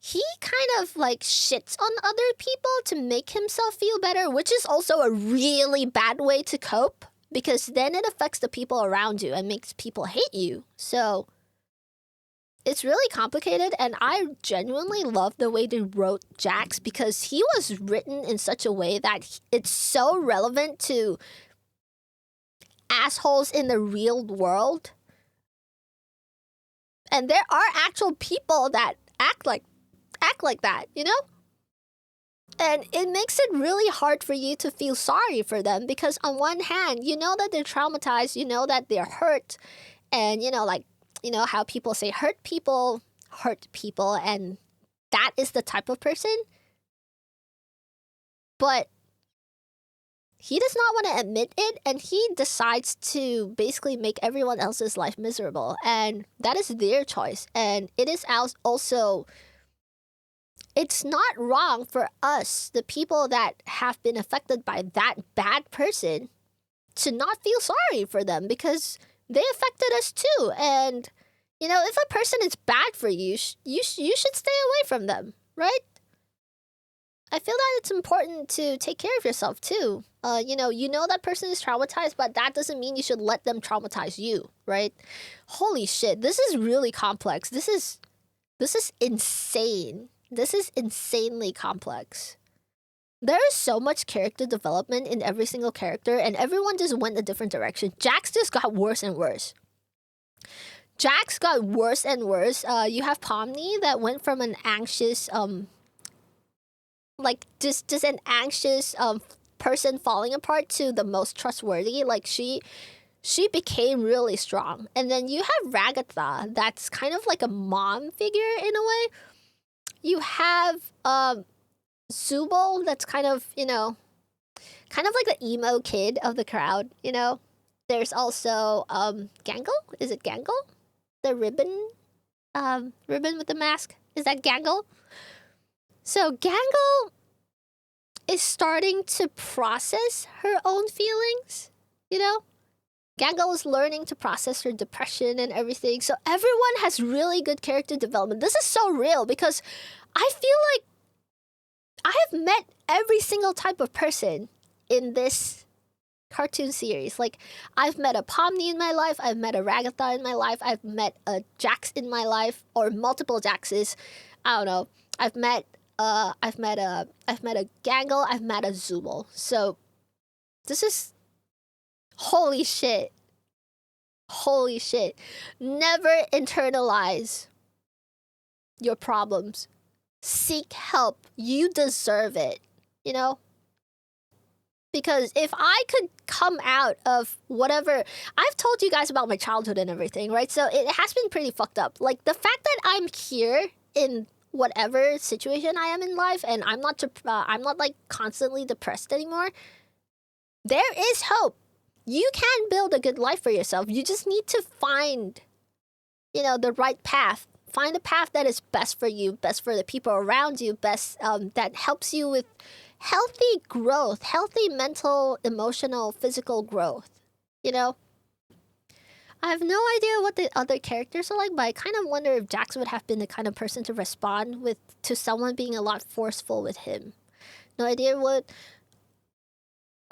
he kind of, shits on other people to make himself feel better, which is also a really bad way to cope, because then it affects the people around you and makes people hate you. So it's really complicated, and I genuinely love the way they wrote Jax, because he was written in such a way that it's so relevant to assholes in the real world. And there are actual people that act like that, And it makes it really hard for you to feel sorry for them, because on one hand, you know that they're traumatized, you know that they're hurt, and how people say hurt people, and that is the type of person. But he does not want to admit it, and he decides to basically make everyone else's life miserable, and that is their choice. And it is also... It's not wrong for us, the people that have been affected by that bad person, to not feel sorry for them, because they affected us too. And, if a person is bad for you, you should stay away from them, right? I feel that it's important to take care of yourself too. You know that person is traumatized, but that doesn't mean you should let them traumatize you, right? Holy shit, this is really complex. This is insane. This is insanely complex. There is so much character development in every single character, and everyone just went a different direction. Jax just got worse and worse. You have Pomni that went from an anxious, just an anxious person falling apart to the most trustworthy. Like, she became really strong. And then you have Ragatha, that's kind of like a mom figure in a way. You have Zubul, that's kind of like the emo kid of the crowd, There's also Gangle. Is it Gangle? The ribbon with the mask. Is that Gangle? So Gangle is starting to process her own feelings, Gangle is learning to process her depression and everything. So everyone has really good character development. This is so real, because I feel like I have met every single type of person in this cartoon series. Like, I've met a Pomni in my life, I've met a Ragatha in my life, I've met a Jax in my life, or multiple Jaxes. I don't know. I've met a Gangle, I've met a Zubul. So this is... Holy shit. Never internalize your problems. Seek help. You deserve it, Because if I could come out of whatever... I've told you guys about my childhood and everything, right? So it has been pretty fucked up. Like, the fact that I'm here in whatever situation I am in life, and I'm not constantly depressed anymore, there is hope. You can build a good life for yourself. You just need to find, the right path. Find a path that is best for you, best for the people around you, best that helps you with healthy growth, healthy mental, emotional, physical growth. You know? I have no idea what the other characters are like, but I kind of wonder if Jax would have been the kind of person to respond to someone being a lot forceful with him. No idea what.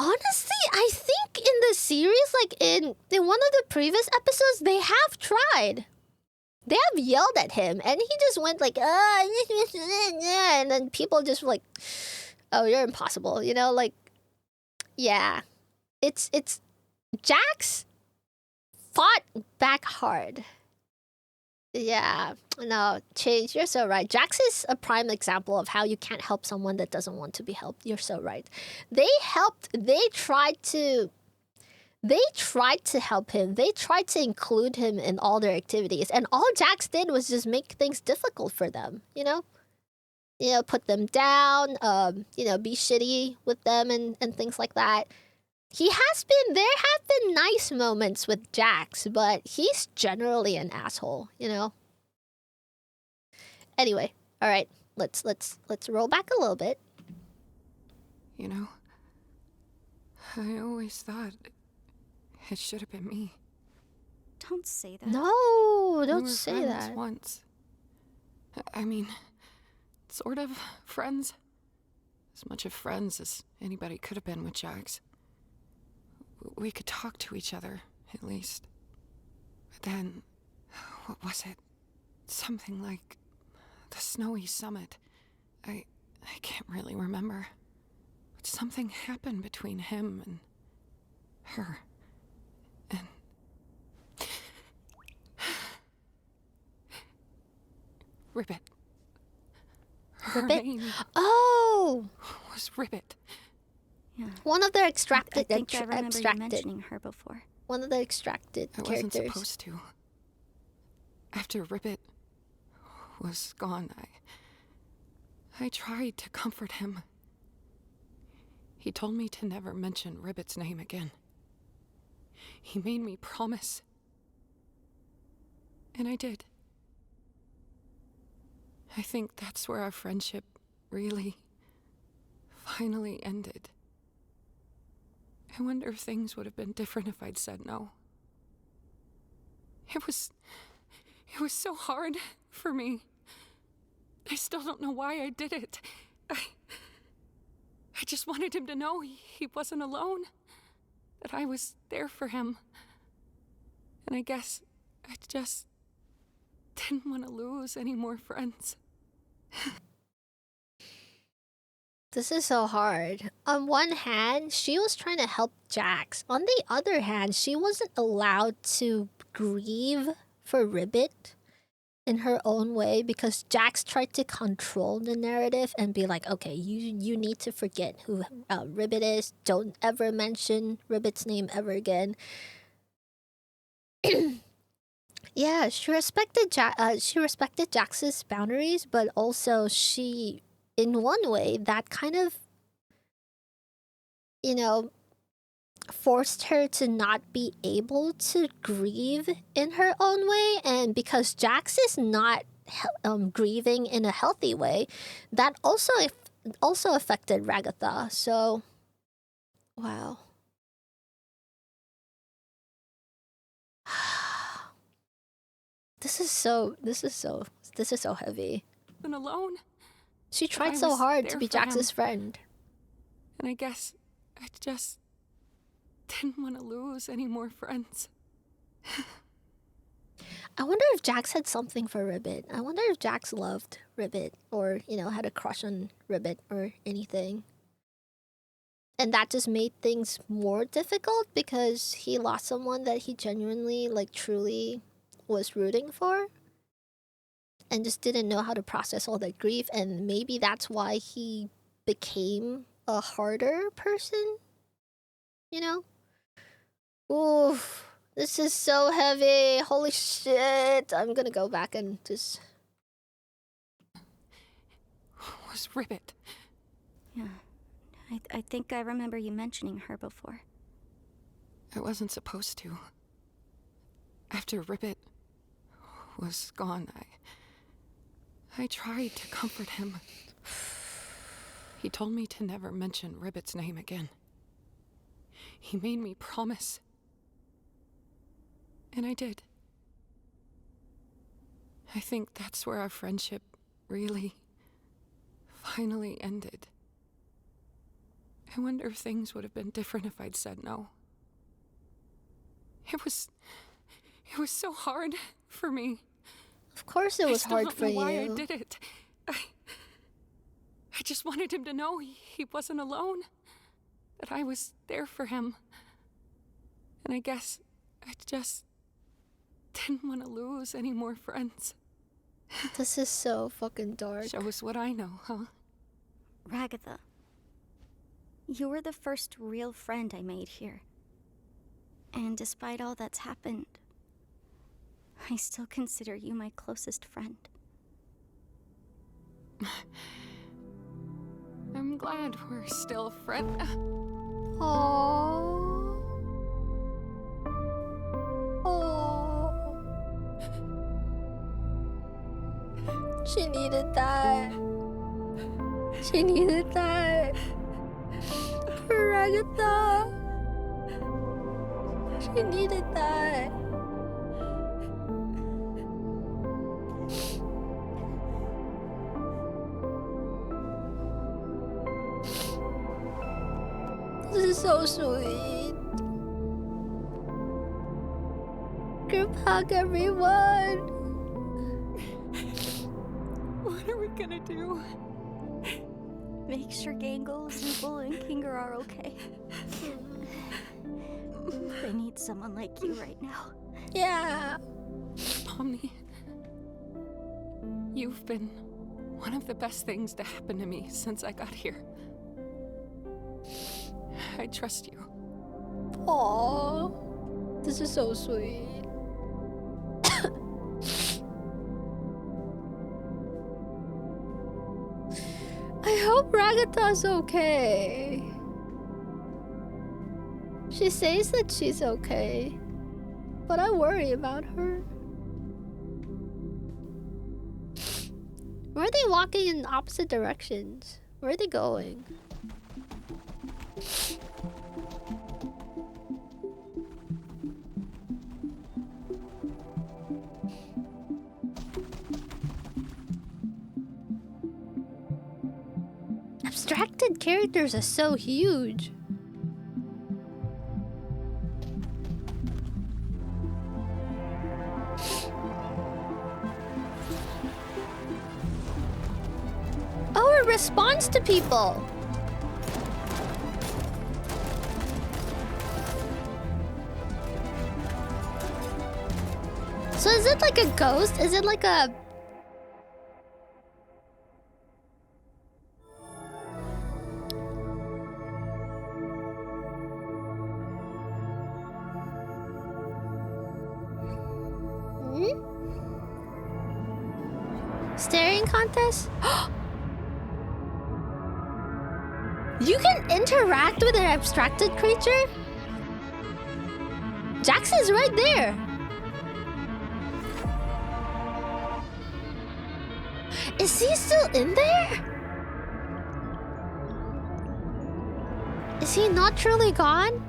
Honestly, I think in the series, like in one of the previous episodes, they have tried. They have yelled at him, and he just went like, and then people just were like, oh, you're impossible, you know, like, yeah, it's Jax fought back hard. Yeah, no, Chase, you're so right. Jax is a prime example of how you can't help someone that doesn't want to be helped. You're so right. They tried to help him. They tried to include him in all their activities. And all Jax did was just make things difficult for them, you know? You know, put them down, you know, be shitty with them and things like that. There have been nice moments with Jax, but he's generally an asshole, you know? Anyway, all right, let's roll back a little bit. You know, I always thought it should have been me. Don't say that. No, We don't were say friends that. once. I mean, sort of friends. As much of friends as anybody could have been with Jax. We could talk to each other, at least. But then, what was it? Something like the snowy summit. I can't really remember. But something happened between him and her. And Ribbit. Her Ribbit? name Oh, was Ribbit. Yeah. one of the I think I remember you extracted. mentioning her before. One of the extracted I wasn't characters. supposed to. After Ribbit was gone, I tried to comfort him. He told me to never mention Ribbit's name again. He made me promise. And I did. I think that's where our friendship really, finally ended. I wonder if things would have been different if I'd said no. It was so hard for me. I still don't know why I did it. I just wanted him to know he wasn't alone. That I was there for him. And I guess I just didn't want to lose any more friends. This is so hard. On one hand, she was trying to help Jax. On the other hand, she wasn't allowed to grieve for Ribbit in her own way because Jax tried to control the narrative and be like, okay, you need to forget who Ribbit is. Don't ever mention Ribbit's name ever again. Yeah, she respected Jax's boundaries, but also she, in one way, that kind of, you know, forced her to not be able to grieve in her own way. And because Jax is not grieving in a healthy way, that also affected Ragatha. So, wow. This is so heavy. Been alone. She tried I so was hard to there be for him. Jax's friend. And I guess I just didn't want to lose any more friends. I wonder if Jax had something for Ribbit. I wonder if Jax loved Ribbit or, you know, had a crush on Ribbit or anything. And that just made things more difficult because he lost someone that he genuinely, like, truly was rooting for. And just didn't know how to process all that grief. And maybe that's why he became a harder person. You know? Oof. This is so heavy. Holy shit. I'm gonna go back and just... Was Ribbit. Yeah. I think I remember you mentioning her before. I wasn't supposed to. After Ribbit was gone, I tried to comfort him. He told me to never mention Ribbit's name again. He made me promise. And I did. I think that's where our friendship really, finally ended. I wonder if things would have been different if I'd said no. It was so hard for me. Of course it was hard for I still don't know why I you. did it. I just wanted him to know he wasn't alone. That I was there for him. And I guess I just didn't want to lose any more friends. This is so fucking dark. Shows what I know, huh? Ragatha, you were the first real friend I made here. And despite all that's happened, I still consider you my closest friend. I'm glad we're still friends. Aww. Aww. She needed that. She needed that. For Ragatha. She needed that. This is so sweet. Group hug, everyone. What are we gonna do? Make sure Gangle, Zooble, and Kinger are okay. They need someone like you right now. Yeah. Mommy, you've been one of the best things to happen to me since I got here. I trust you. Aww. This is so sweet. I hope Ragatha's okay. She says that she's okay, but I worry about her. Where are they walking in opposite directions? Where are they going? Abstracted characters are so huge. Oh, it responds to people. So is it like a ghost? Is it like a... Staring contest? You can interact with an abstracted creature? Jackson's right there. Is he still in there? Is he not truly gone?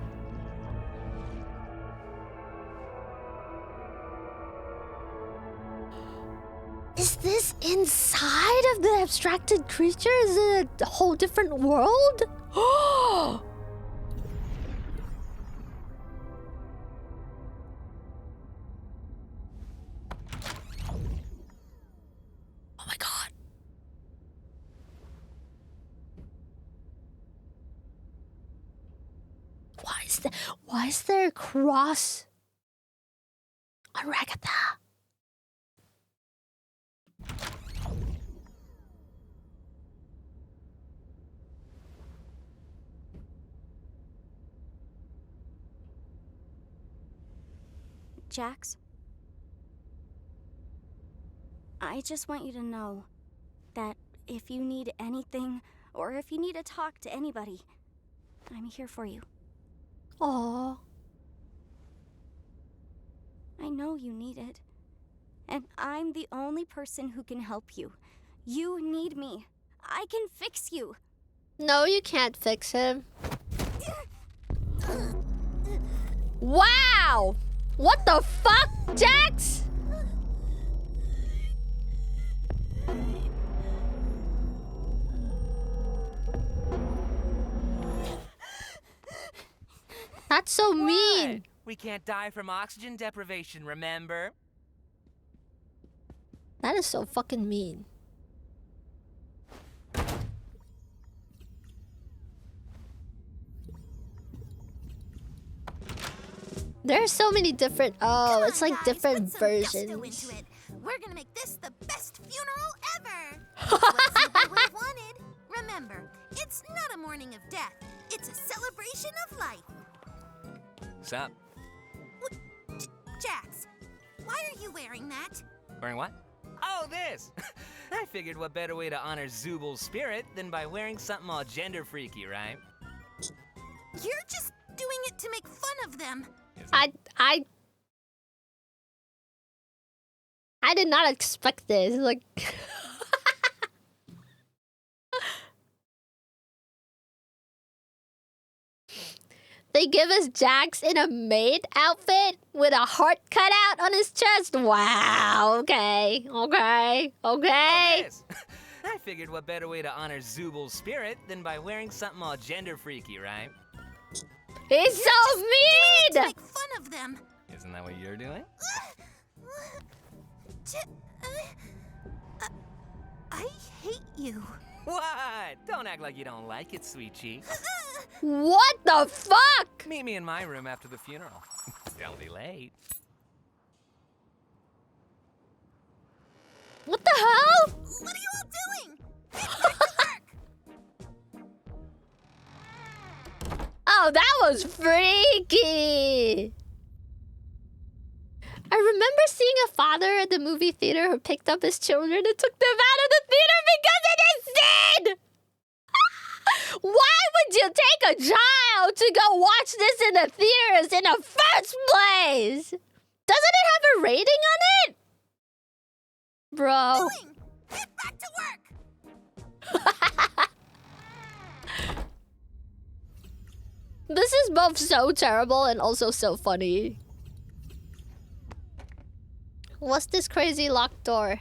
Is this inside of the abstracted creature? Is it a whole different world? Oh! Oh my god. Why is there a cross on Ragatha? Jax, I just want you to know that if you need anything or if you need to talk to anybody, I'm here for you. Aww. I know you need it. And I'm the only person who can help you. You need me. I can fix you. No, you can't fix him. Wow! What the fuck, Jax? That's so mean. We can't die from oxygen deprivation, remember? That is so fucking mean. There's so many different. Oh, it's like different versions. We're gonna make this the best funeral ever. It's what Zephy would have wanted. Remember, it's not a mourning of death. It's a celebration of life. Sup? Jax, why are you wearing that? Wearing what? Oh, this! I figured what better way to honor Zubal's spirit than by wearing something all gender freaky, right? You're just doing it to make fun of them. I did not expect this. Like they give us Jax in a maid outfit with a heart cut out on his chest. Wow. Okay. Okay. Okay. Yes. I figured what better way to honor Zubal's spirit than by wearing something all gender freaky, right? He's so mean. To make fun of them. Isn't that what you're doing? I hate you. What? Don't act like you don't like it, sweet cheek. What the fuck? Meet me in my room after the funeral. Don't be late. What the hell? What are you all doing? Get back to work. Oh, that was freaky. I remember seeing a father at the movie theater who picked up his children and took them out of the theater because it is sin! Why would you take a child to go watch this in the theaters in the first place? Doesn't it have a rating on it? Bro. Get back to work! This is both so terrible and also so funny. What's this crazy locked door?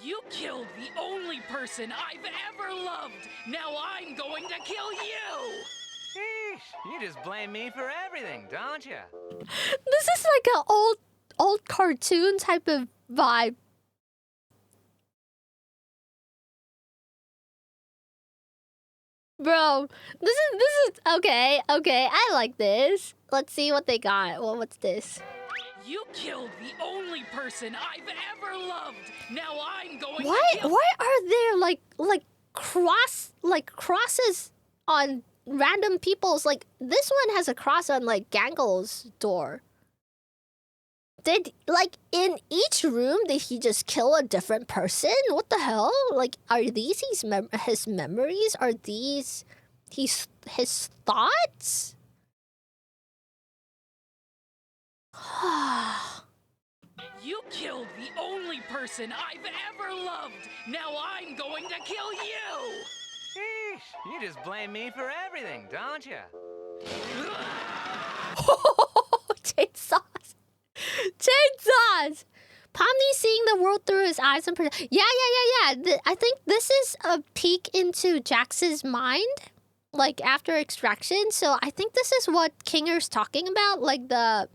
You killed the only person I've ever loved. Now I'm going to kill you. Sheesh, you just blame me for everything, don't you? This is like an old cartoon type of vibe. Bro, this is okay. I like this. Let's see what they got. Well, what's this? You killed the only person I've ever loved. Now I'm going Why to kill. why are there crosses on random people's, like this one has a cross on like Gangle's door. Did, like, in each room, did he just kill a different person? What the hell? Like, are these his memories? Are these his thoughts? You killed the only person I've ever loved. Now I'm going to kill you. Sheesh, you just blame me for everything, don't you? Chainsaws. Chainsaws! Pomni seeing the world through his eyes and... Yeah. I think this is a peek into Jax's mind, like, after extraction. So I think this is what Kinger's talking about, like the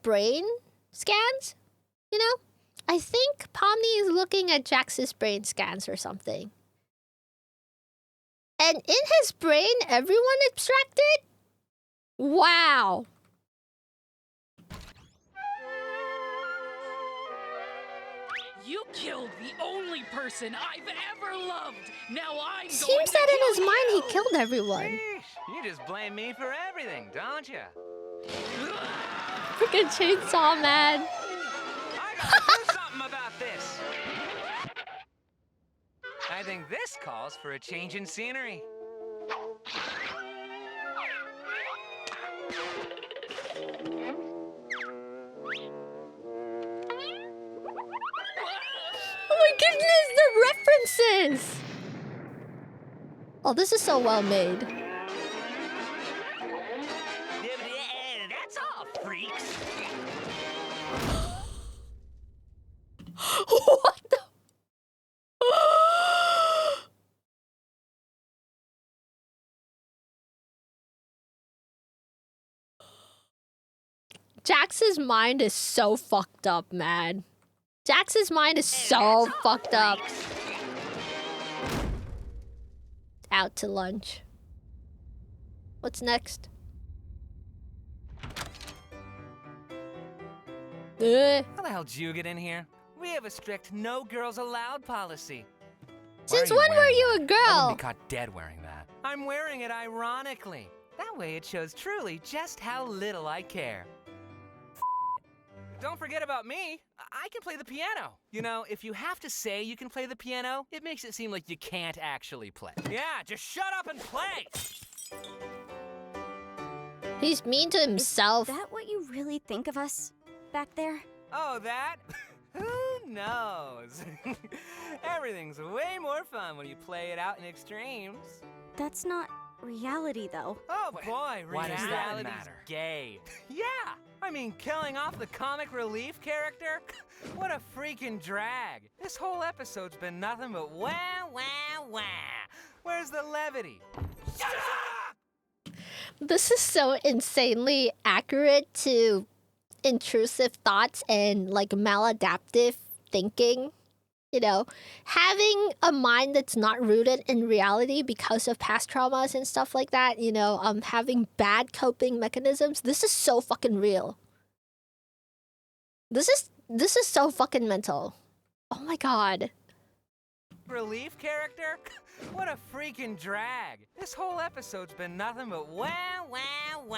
brain scans, you know? I think Pomni is looking at Jax's brain scans or something. And in his brain, everyone abstracted? Wow. You killed the only person I've ever loved. Now I'm Seems going to that in his kill mind you. he killed everyone. Sheesh, you just blame me for everything, don't you? Freaking chainsaw man. I gotta do something about this. I think this calls for a change in scenery. goodness, the references! Oh, this is so well made. That's all, freaks. What the? Jax's mind is so fucked up, man. Jax's mind is so fucked up. Out to lunch. What's next? How the hell did you get in here? We have a strict no girls allowed policy. Since when were you a I wouldn't girl? be caught dead wearing that. I'm wearing it ironically. That way it shows truly just how little I care. Don't forget about me. I can play the piano. You know, if you have to say you can play the piano, it makes it seem like you can't actually play. Yeah, just shut up and play! He's mean to himself. Is that what you really think of us back there? Oh, that? Who knows? Everything's way more fun when you play it out in extremes. That's not reality, though. Oh boy, Why does that reality's matter? gay. Yeah, I mean, killing off the comic relief character? What a freaking drag. This whole episode's been nothing but wah, wah, wah. Where's the levity? Shut up! This is so insanely accurate to intrusive thoughts and like maladaptive thinking. You know, having a mind that's not rooted in reality because of past traumas and stuff like that, you know, having bad coping mechanisms. This is so fucking real. This is so fucking mental. Oh my god. Relief character? What a freaking drag. This whole episode's been nothing but wah, wah, wah.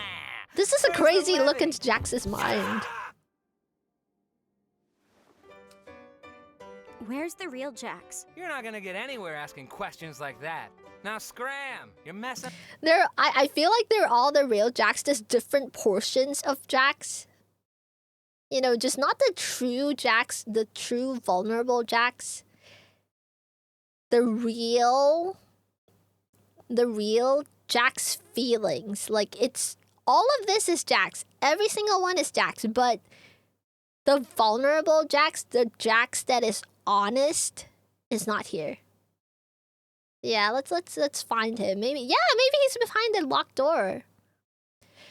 This is a Where's the crazy look levity? into Jax's mind. Where's the real Jax? You're not gonna get anywhere asking questions like that. Now scram! You're messing. I feel like they're all the real Jax, just different portions of Jax. You know, just not the true Jax, the true vulnerable Jax. The real Jax feelings. Like, it's all of this is Jax. Every single one is Jax, but the vulnerable Jax, the Jax that is honest, is not here. Yeah, let's find him. Maybe he's behind the locked door.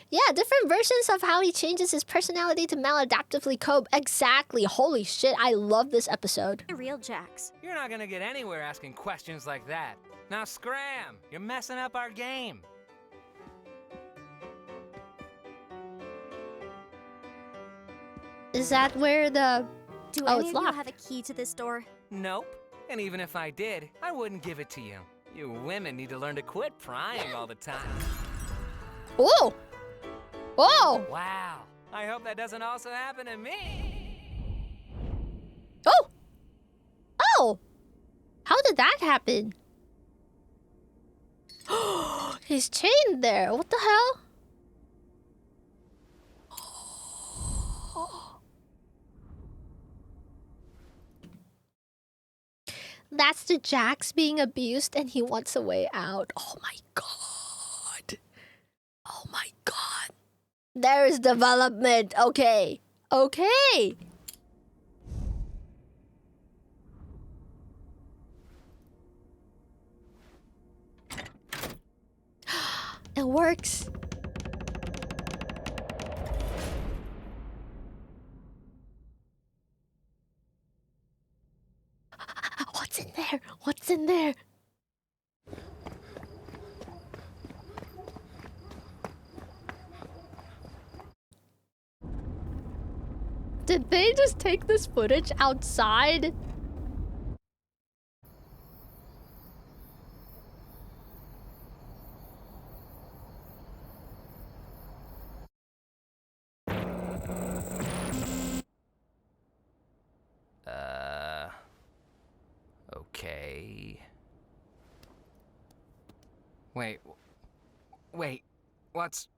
Yeah, different versions of how he changes his personality to maladaptively cope. Exactly. Holy shit, I love this episode. The real Jax. You're not gonna get anywhere asking questions like that. Now scram! You're messing up our game. Is that where the... Do Oh, any it's of you locked. have a key to this door? Nope. And even if I did, I wouldn't give it to you. You women need to learn to quit prying all the time. Oh! Oh! Wow. I hope that doesn't also happen to me. Oh! Oh! How did that happen? He's chained there. What the hell? That's the Jax being abused and he wants a way out. Oh my god. Oh my god. There is development. Okay. Okay. It works. What's in there? What's in there? Did they just take this footage outside? Okay. Wait, what's...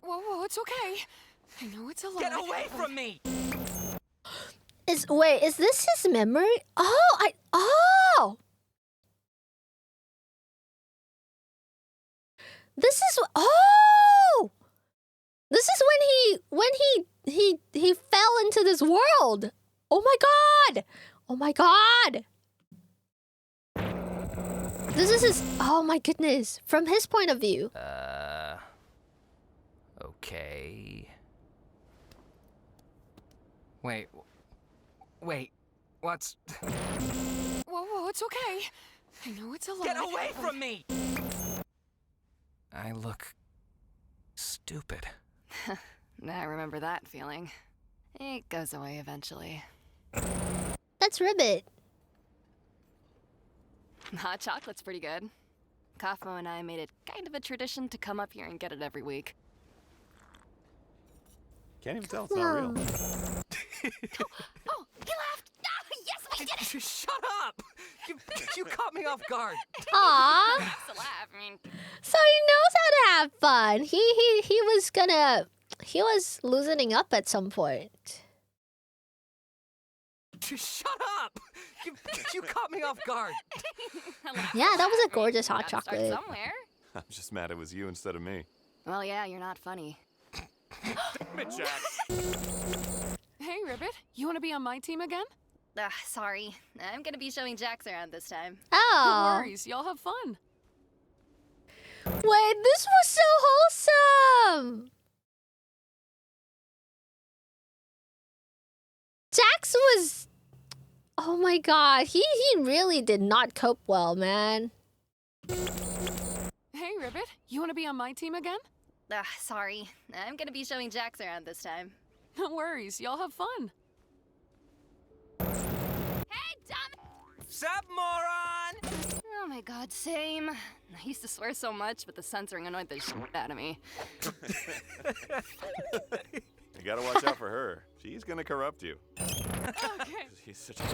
Whoa, it's okay. I know it's a lie. Get away from me! Wait, is this his memory? Oh! This is this is when he fell into this world. Oh my god! Oh my god! This is his. Oh my goodness! From his point of view. Okay. Wait, what's... Whoa, it's okay. I know it's a lot. Get away from me! I look... stupid. I remember that feeling. It goes away eventually. That's Ribbit. Hot chocolate's pretty good. Kafmo and I made it kind of a tradition to come up here and get it every week. Can't even tell it's not real. Oh, he laughed! Ah, yes, we did it! Shut up! You caught me off guard. Aww. That's a laugh. I mean, So he knows how to have fun. He was loosening up at some point. Shut up! You caught me off guard. Yeah, that was a gorgeous hot gotta start chocolate. somewhere. I'm just mad it was you instead of me. Well, yeah, you're not funny. Damn it, Jack. Hey, Ribbit, you want to be on my team again? Sorry. I'm gonna be showing Jax around this time. No Oh. worries, y'all have fun. Wait, this was so wholesome. Jax was. Oh my god, he really did not cope well, man. Hey, Ribbit, you want to be on my team again? Sorry. I'm gonna be showing Jax around this time. No worries, y'all have fun. Hey, dumb! Sup, moron? Oh my god, same. I used to swear so much, but the censoring annoyed the shit out of me. You gotta watch out for her. She's gonna corrupt you. Okay. She's such a...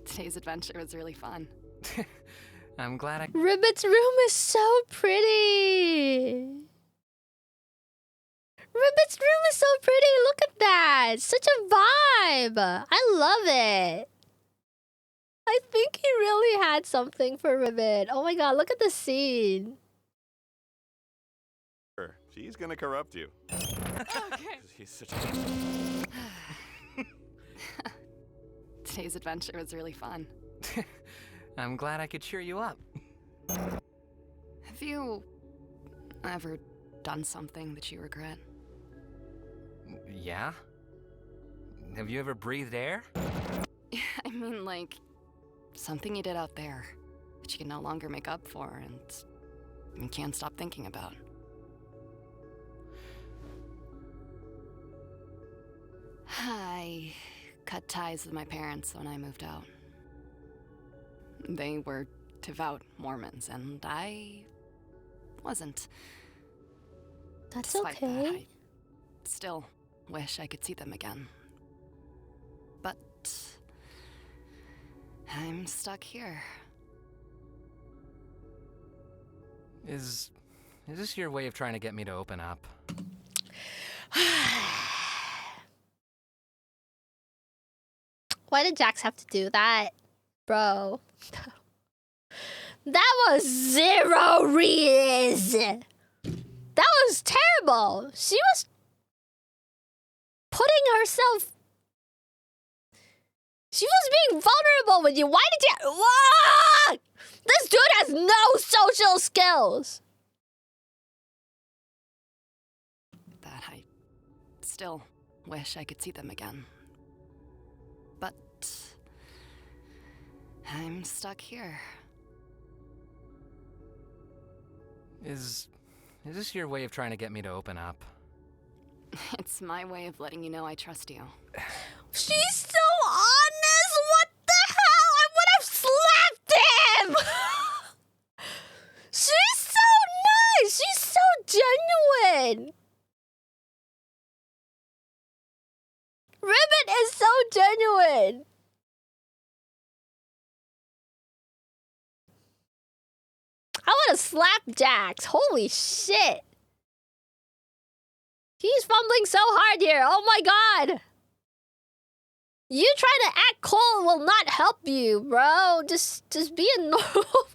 Today's adventure was really fun. I'm glad I... Ribbit's room is so pretty. Ribbit's room is so pretty. Look at that. Such a vibe. I love it. I think he really had something for Ribbit. Oh my god, look at the scene. She's gonna corrupt you. Okay. She's such a... Today's adventure was really fun. I'm glad I could cheer you up. Have you ever done something that you regret? Yeah? Have you ever breathed air? I mean, like, something you did out there that you can no longer make up for and can't stop thinking about. I cut ties with my parents when I moved out. They were devout Mormons, and I wasn't. That's Despite that, okay. I still wish I could see them again. But I'm stuck here. Is this your way of trying to get me to open up? Why did Jax have to do that? Bro. That was zero reason. That was terrible. She was putting herself. She was being vulnerable with you. Why did you? Whoa! This dude has no social skills. That I still wish I could see them again. But I'm stuck here. Is this your way of trying to get me to open up? It's my way of letting you know I trust you. She's so honest. What the hell? I would have slapped him. She's so nice. She's so genuine. Ribbit is so genuine. I would have slapped Jax. Holy shit. He's fumbling so hard here. Oh my god. You trying to act cold will not help you, bro. Just be a normal.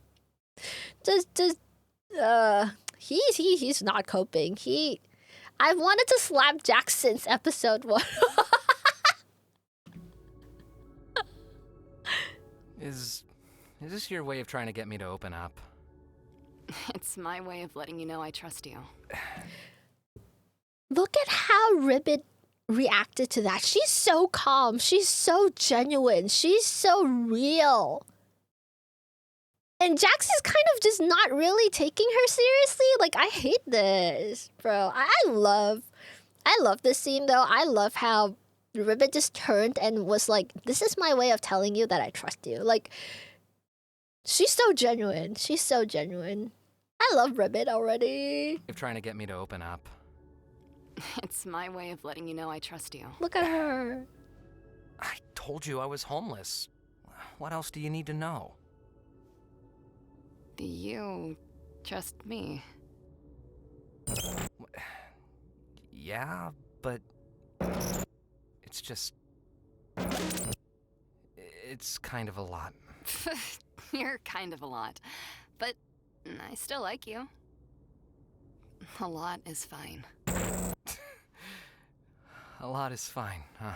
He's not coping. I've wanted to slap Jack since episode 1. Is this your way of trying to get me to open up? It's my way of letting you know I trust you. Look at how Ribbit reacted to that. She's so calm. She's so genuine. She's so real. And Jax is kind of just not really taking her seriously. Like, I hate this, bro. I love this scene, though. I love how Ribbit just turned and was like, this is my way of telling you that I trust you. Like, she's so genuine. She's so genuine. I love Ribbit already. You're trying to get me to open up. It's my way of letting you know I trust you. Look at her. I told you I was homeless. What else do you need to know? Do you trust me? Yeah, but it's just... It's kind of a lot. You're kind of a lot, but I still like you. A lot is fine. A lot is fine, huh?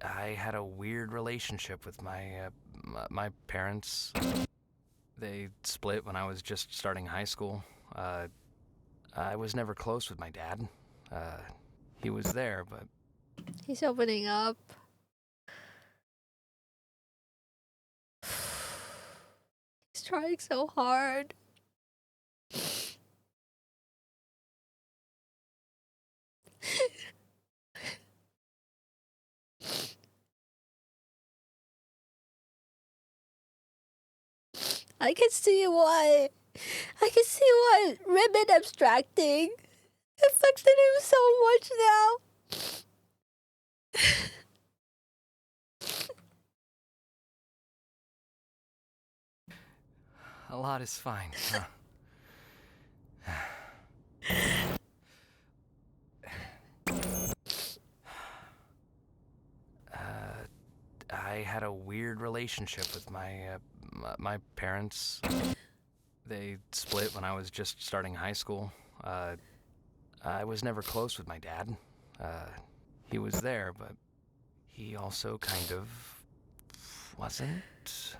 I had a weird relationship with my parents. They split when I was just starting high school. I was never close with my dad. He was there, but... He's opening up. He's trying so hard. I can see why. I can see why Ribbon abstracting affected him so much now. A lot is fine, huh? I had a weird relationship with my parents. They split when I was just starting high school. I was never close with my dad. He was there, but he also kind of wasn't.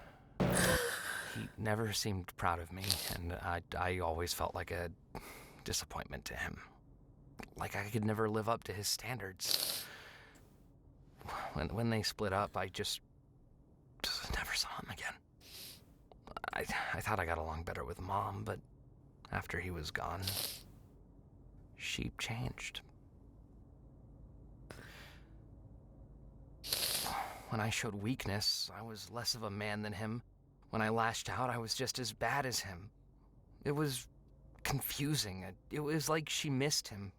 He never seemed proud of me, and I always felt like a disappointment to him. Like I could never live up to his standards. When they split up, I just never saw him again. I thought I got along better with Mom, but after he was gone, she changed. When I showed weakness, I was less of a man than him. When I lashed out, I was just as bad as him. It was confusing. It was like she missed him,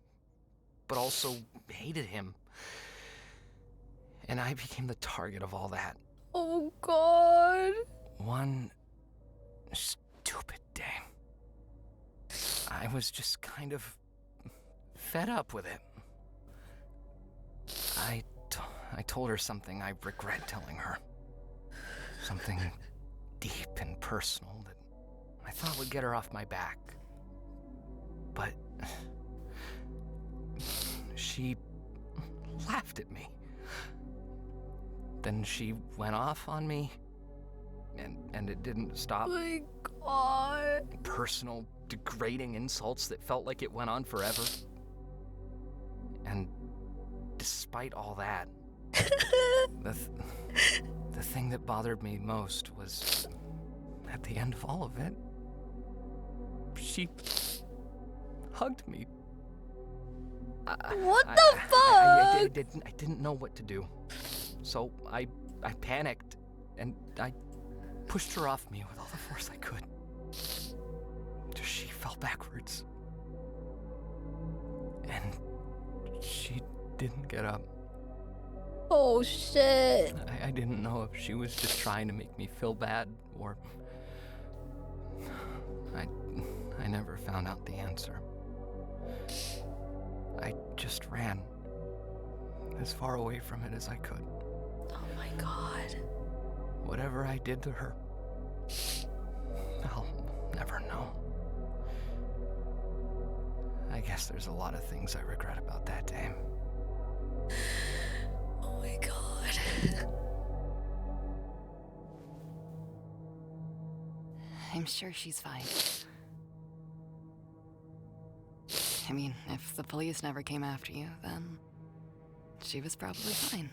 but also hated him. And I became the target of all that. Oh, God. One stupid day, I was just kind of fed up with it. I told her something I regret telling her. Something deep and personal that I thought would get her off my back. But she laughed at me. Then she went off on me, and it didn't stop. Oh my God. Personal, degrading insults that felt like it went on forever. And despite all that, the thing that bothered me most was, at the end of all of it, she hugged me. What the fuck? I didn't know what to do. So I panicked, and I pushed her off me with all the force I could. She fell backwards. And she didn't get up. Oh shit. I didn't know if she was just trying to make me feel bad or... I never found out the answer. I just ran as far away from it as I could. Oh my god. Whatever I did to her, I'll never know. I guess there's a lot of things I regret about that day. Oh my god. I'm sure she's fine. I mean, if the police never came after you, then she was probably fine.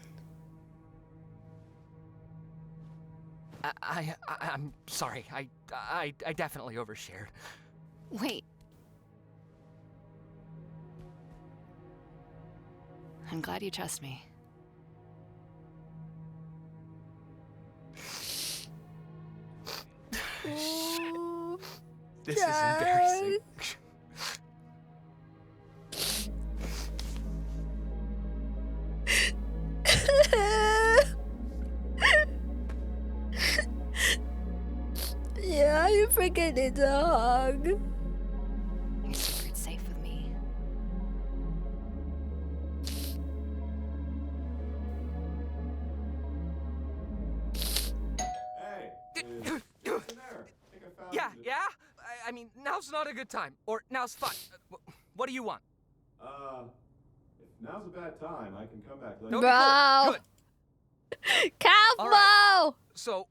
I'm sorry. I definitely overshared. Wait. I'm glad you trust me. This is embarrassing. Yeah, you freaking need a hug. Your secret's safe with me. Hey, is in there? I think I found Yeah? I mean, now's not a good time. Or now's fine. What do you want? If now's a bad time, I can come back later. No, Bro. Good. Calvo! All right. So,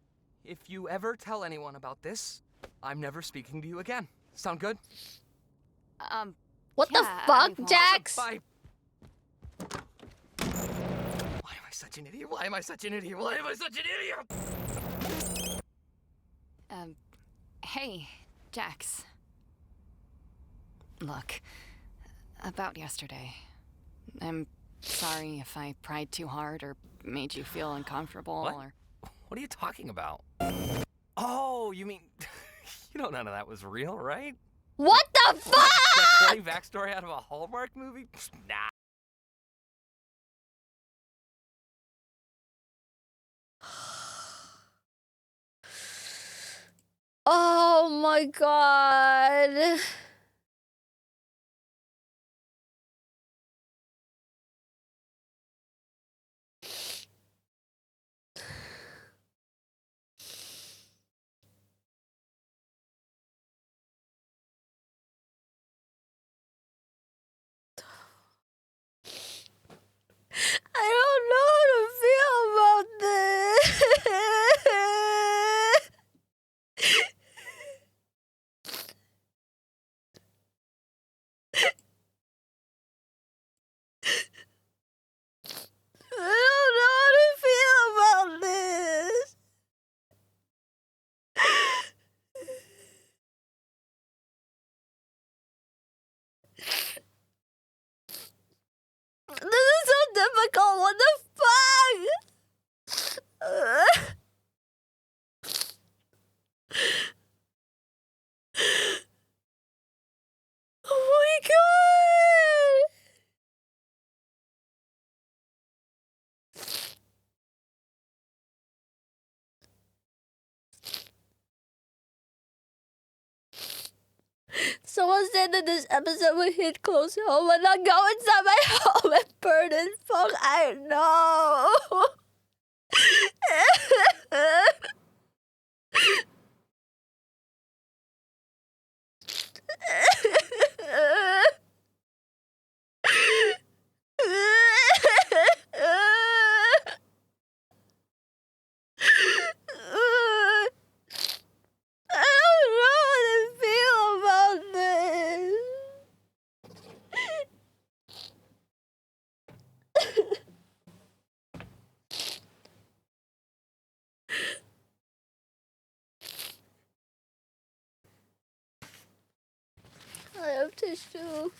if you ever tell anyone about this, I'm never speaking to you again. Sound good? What Yeah, the I fuck, won't. Jax? Bye. Why am I such an idiot? Why am I such an idiot? Why am I such an idiot? Hey, Jax. Look, about yesterday. I'm sorry if I pried too hard or made you feel uncomfortable What? or... What are you talking about? Oh, you mean... you know none of that was real, right? What the fuck? That corny backstory out of a Hallmark movie? Nah. Oh my god. I don't know how to feel about this. I don't know how to feel about this. This is so difficult. What the fuck? Oh my god. Someone said that this episode would hit close to home and not go inside my home and burn it. Fuck, I know. I don't know how to feel about this. I have tissue.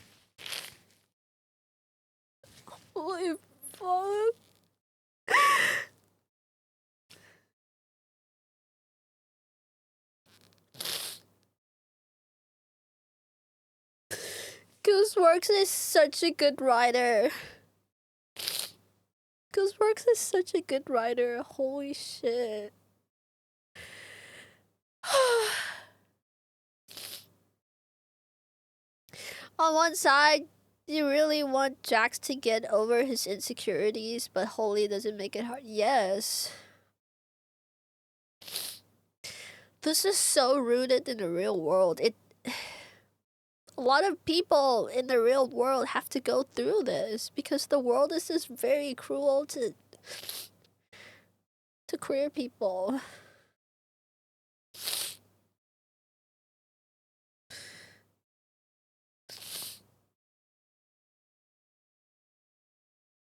Holy fuck. Gooseworks is such a good writer. Because Works is such a good writer. Holy shit. On one side, you really want Jax to get over his insecurities, but Holy doesn't make it hard. Yes. This is so rooted in the real world. A lot of people in the real world have to go through this because the world is just very cruel to queer people.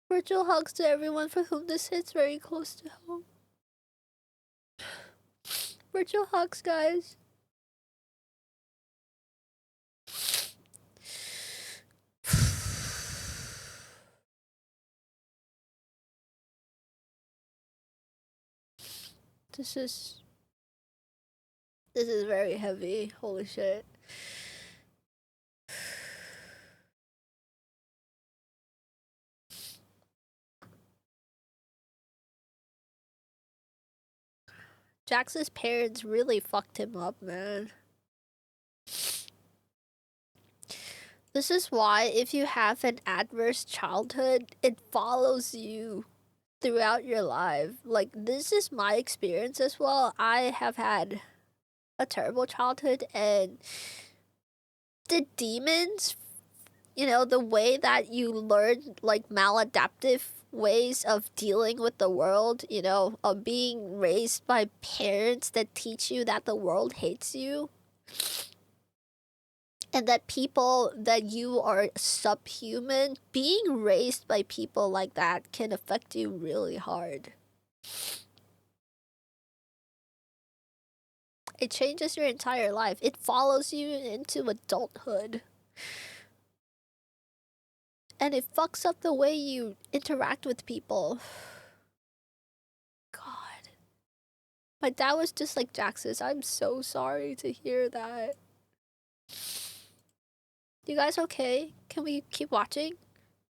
Virtual hugs to everyone for whom this hits very close to home. Virtual hugs, guys. This is very heavy. Holy shit. Jax's parents really fucked him up, man. This is why if you have an adverse childhood, it follows you throughout your life. Like, this is my experience as well. I have had a terrible childhood, and the demons, you know, the way that you learn like maladaptive ways of dealing with the world, you know, of being raised by parents that teach you that the world hates you and that people, that you are subhuman. Being raised by people like that can affect you really hard. It changes your entire life. It follows you into adulthood. And it fucks up the way you interact with people. God. My dad was just like Jax's. I'm so sorry to hear that. You guys okay? Can we keep watching?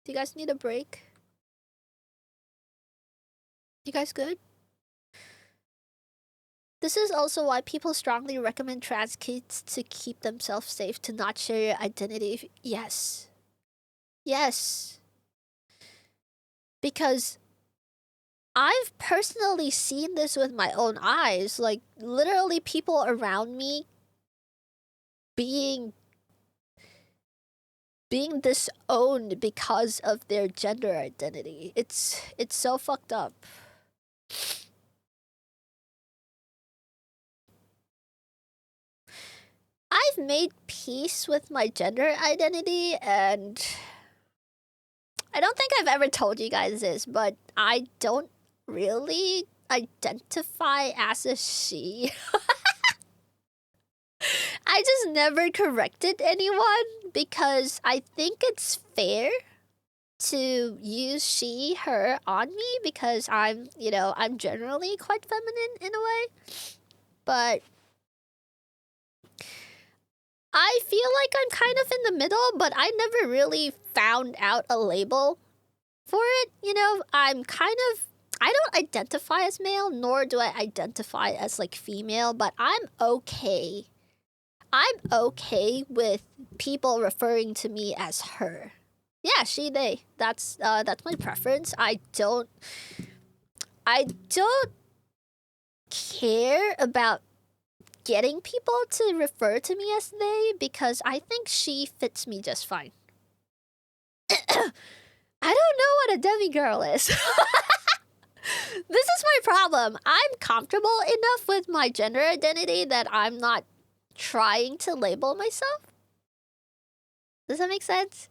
Do you guys need a break? You guys good? This is also why people strongly recommend trans kids to keep themselves safe, to not share your identity. Yes. Yes. Because I've personally seen this with my own eyes. Like, literally people around me being disowned because of their gender identity. It's so fucked up. I've made peace with my gender identity, and I don't think I've ever told you guys this, but I don't really identify as a she. I just never corrected anyone because I think it's fair to use she, her on me because I'm, you know, I'm generally quite feminine in a way. But I feel like I'm kind of in the middle, but I never really found out a label for it. You know, I don't identify as male, nor do I identify as like female, but I'm okay. I'm okay with people referring to me as her. Yeah, she, they. That's my preference. I don't care about getting people to refer to me as they because I think she fits me just fine. I don't know what a demigirl is. This is my problem. I'm comfortable enough with my gender identity that I'm not trying to label myself. Does that make sense?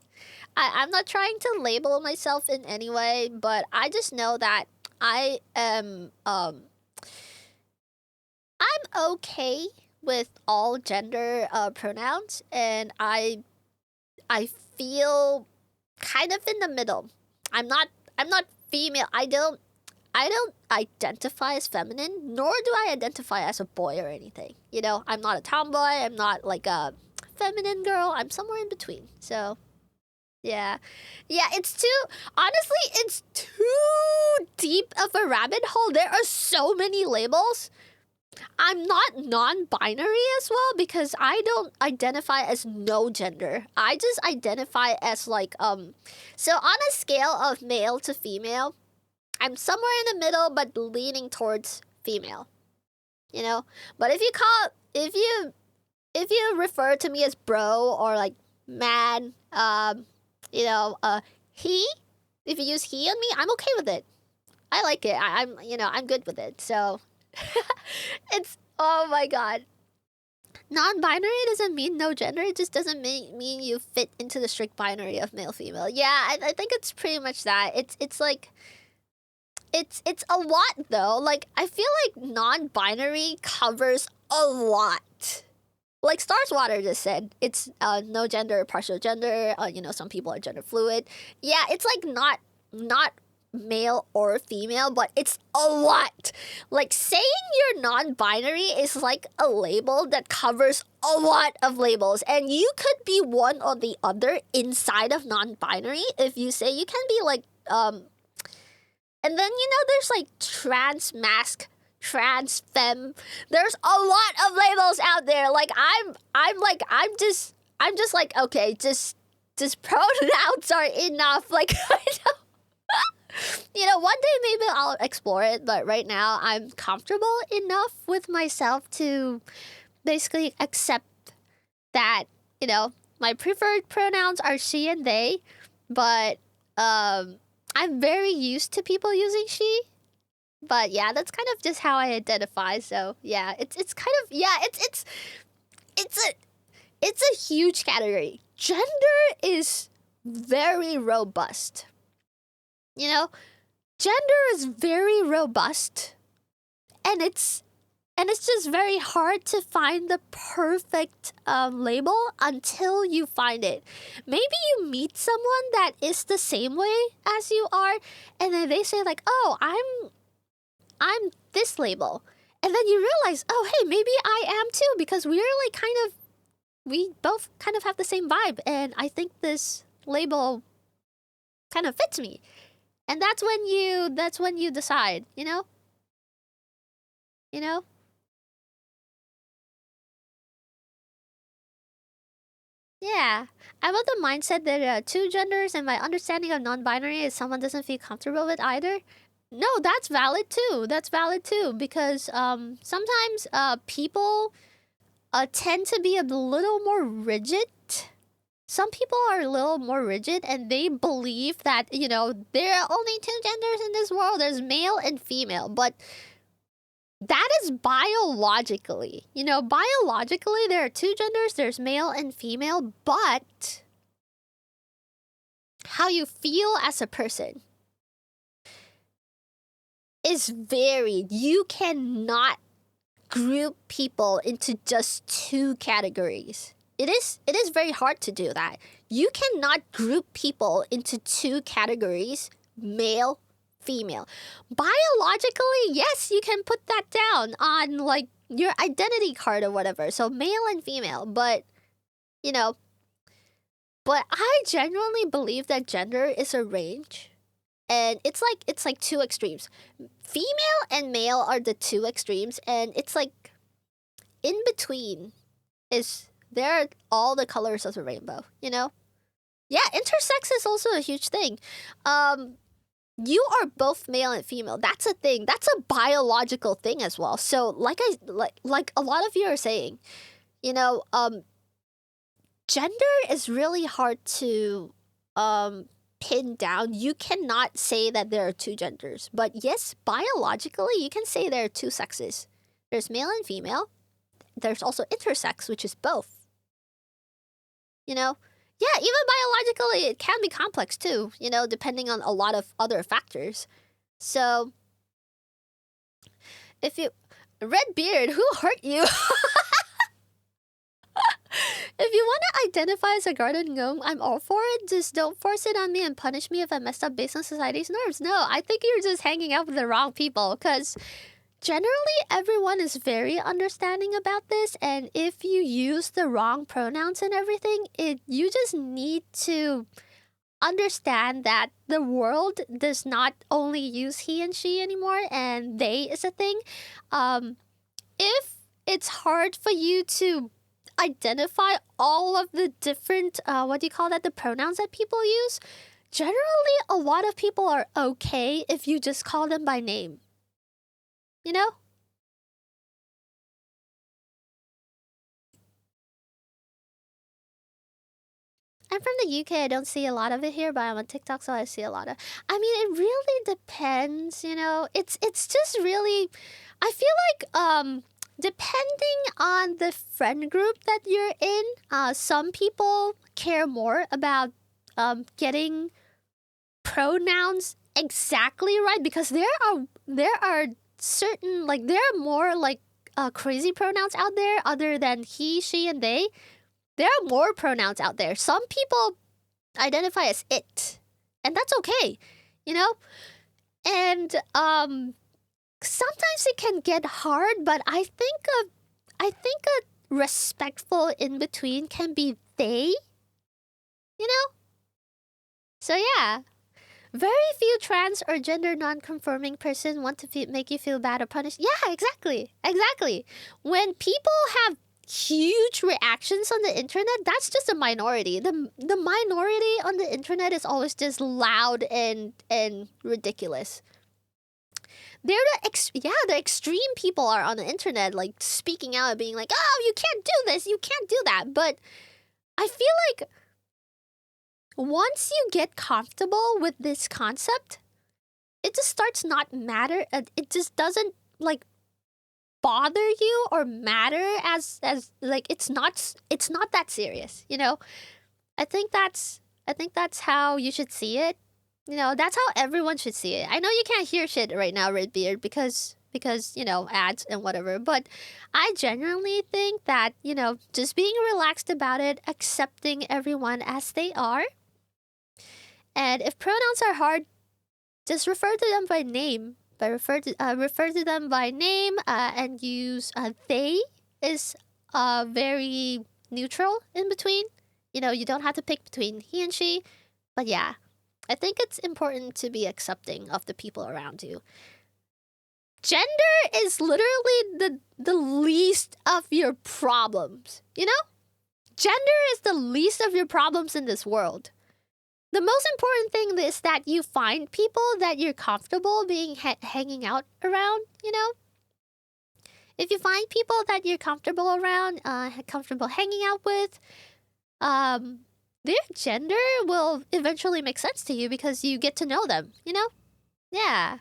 I'm not trying to label myself in any way, but I just know that I am I'm okay with all gender pronouns, and I feel kind of in the middle. I'm not female. I don't identify as feminine, nor do I identify as a boy or anything. You know, I'm not a tomboy. I'm not like a feminine girl. I'm somewhere in between. So Yeah. Yeah, it's too deep of a rabbit hole. There are so many labels. I'm not non-binary as well because I don't identify as no gender. I just identify as like so on a scale of male to female, I'm somewhere in the middle but leaning towards female. You know? But if you refer to me as bro or like man, he, if you use he on me, I'm okay with it. I like it. I'm good with it. So it's, oh my god. Non-binary doesn't mean no gender. It just doesn't mean you fit into the strict binary of male female. Yeah, I think it's pretty much that. It's like it's a lot though. Like I feel like non-binary covers a lot. Like Starswater just said, it's no gender, partial gender. Some people are gender fluid. Yeah, it's like not male or female, but it's a lot. Like saying you're non-binary is like a label that covers a lot of labels, and you could be one or the other inside of non-binary. If you say you can be like and then there's like trans masc, trans femme. There's a lot of labels out there. Like I'm just like, okay, just pronouns are enough. Like I know. One day maybe I'll explore it, but right now I'm comfortable enough with myself to basically accept that, my preferred pronouns are she and they, but I'm very used to people using she. But yeah, that's kind of just how I identify. So yeah, it's kind of, yeah, it's a huge category. Gender is very robust. Gender is very robust, and it's just very hard to find the perfect label until you find it. Maybe you meet someone that is the same way as you are, and then they say like, "Oh, I'm this label," and then you realize, "Oh, hey, maybe I am too," because we both kind of have the same vibe, and I think this label kind of fits me. And that's when you decide, Yeah. I'm of the mindset that there are two genders, and my understanding of non-binary is someone doesn't feel comfortable with either. No, that's valid too. Because sometimes people tend to be a little more rigid. Some people are a little more rigid, and they believe that, there are only two genders in this world. There's male and female. But that is biologically. Biologically, there are two genders. There's male and female. But how you feel as a person is varied. You cannot group people into just two categories. It is very hard to do that. You cannot group people into two categories, male, female. Biologically, yes, you can put that down on like your identity card or whatever. So male and female, but but I genuinely believe that gender is a range. And it's like two extremes. Female and male are the two extremes, and it's like in between is there are all the colors of the rainbow, Yeah, intersex is also a huge thing. You are both male and female. That's a thing. That's a biological thing as well. So like a lot of you are saying, gender is really hard to pin down. You cannot say that there are two genders. But yes, biologically, you can say there are two sexes. There's male and female. There's also intersex, which is both. Yeah, even biologically, it can be complex too, depending on a lot of other factors. So, if you... Redbeard, who hurt you? If you want to identify as a garden gnome, I'm all for it. Just don't force it on me and punish me if I messed up based on society's norms. No, I think you're just hanging out with the wrong people, because generally everyone is very understanding about this, and if you use the wrong pronouns and everything, you just need to understand that the world does not only use he and she anymore, and they is a thing. If it's hard for you to identify all of the different what do you call that, the pronouns that people use, generally a lot of people are okay if you just call them by name, you know. I'm from the UK. I don't see a lot of it here, but I'm on TikTok, so I see a lot of. I mean, it really depends, you know. It's just really, I feel like depending on the friend group that you're in, some people care more about getting pronouns exactly right, because there are certain, like, there are more like crazy pronouns out there other than he, she, and they. There are more pronouns out there. Some people identify as it, and that's okay, you know? And sometimes it can get hard, but I think a respectful in between can be they, you know? So yeah. Very few trans or gender non-conforming person want to make you feel bad or punished. Yeah, exactly. Exactly. When people have huge reactions on the internet, that's just a minority. The minority on the internet is always just loud and ridiculous. They're the extreme people are on the internet, like speaking out and being like, "Oh, you can't do this, you can't do that." But I feel like once you get comfortable with this concept, it just starts not matter. It just doesn't like bother you or matter as like it's not that serious, you know. I think that's how you should see it, you know. That's how everyone should see it. I know you can't hear shit right now, Redbeard, because you know, ads and whatever, but I genuinely think that, you know, just being relaxed about it, accepting everyone as they are, and if pronouns are hard, just refer to them by name. Refer to them by name, and use they is very neutral in between. You know, you don't have to pick between he and she. But yeah, I think it's important to be accepting of the people around you. Gender is literally the least of your problems, you know? Gender is the least of your problems in this world. The most important thing is that you find people that you're comfortable being hanging out around, you know? If you find people that you're comfortable around, comfortable hanging out with, their gender will eventually make sense to you because you get to know them, you know? Yeah.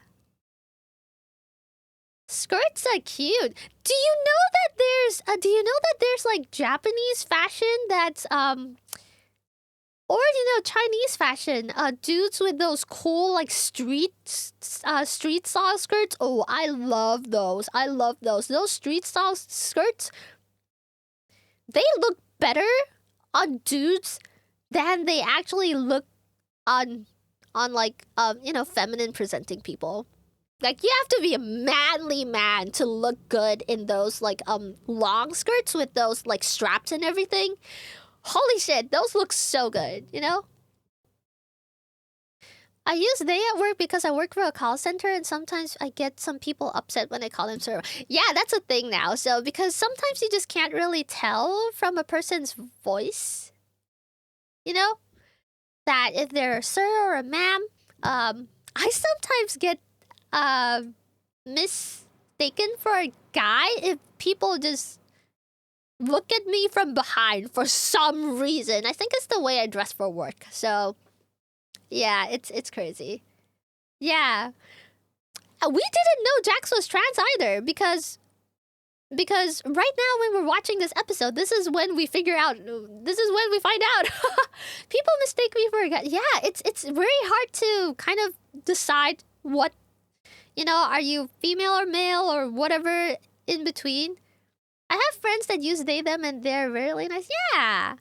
Skirts are cute. Do you know that there's like Japanese fashion that's or, you know, Chinese fashion, dudes with those cool, like, street style skirts. Oh, I love those. I love those. Those street style skirts, they look better on dudes than they actually look on like, you know, feminine presenting people. Like, you have to be a manly man to look good in those, like, long skirts with those, like, straps and everything. Holy shit, those look so good, you know? I use they at work because I work for a call center, and sometimes I get some people upset when I call them sir. Yeah, that's a thing now. So, because sometimes you just can't really tell from a person's voice, you know, that if they're a sir or a ma'am. I sometimes get mistaken for a guy if people just look at me from behind for some reason. I think it's the way I dress for work. So, yeah, it's crazy. Yeah. We didn't know Jax was trans either because right now when we're watching this episode, this is when we find out. People mistake me for a guy. Yeah, it's very hard to kind of decide what, you know, are you female or male or whatever in between. I have friends that use they, them, and they're really nice. Yeah.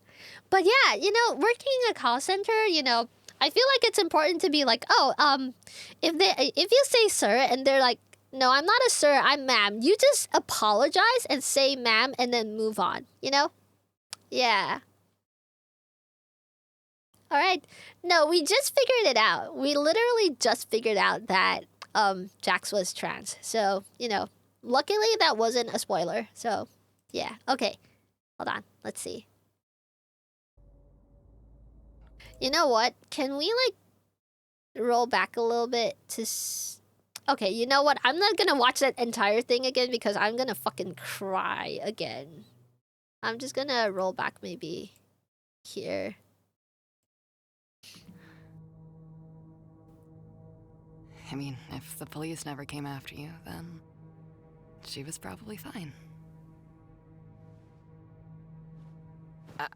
But yeah, you know, working in a call center, you know, I feel like it's important to be like, oh, if you say sir and they're like, no, I'm not a sir, I'm ma'am, you just apologize and say ma'am and then move on, you know? Yeah. All right. No, we just figured it out. We literally just figured out that Jax was trans. So, you know, luckily that wasn't a spoiler. So, yeah. Okay. Hold on. Let's see. You know what? Can we, like, roll back a little bit to... Okay, you know what? I'm not gonna watch that entire thing again because I'm gonna fucking cry again. I'm just gonna roll back maybe here. I mean, if the police never came after you, then she was probably fine.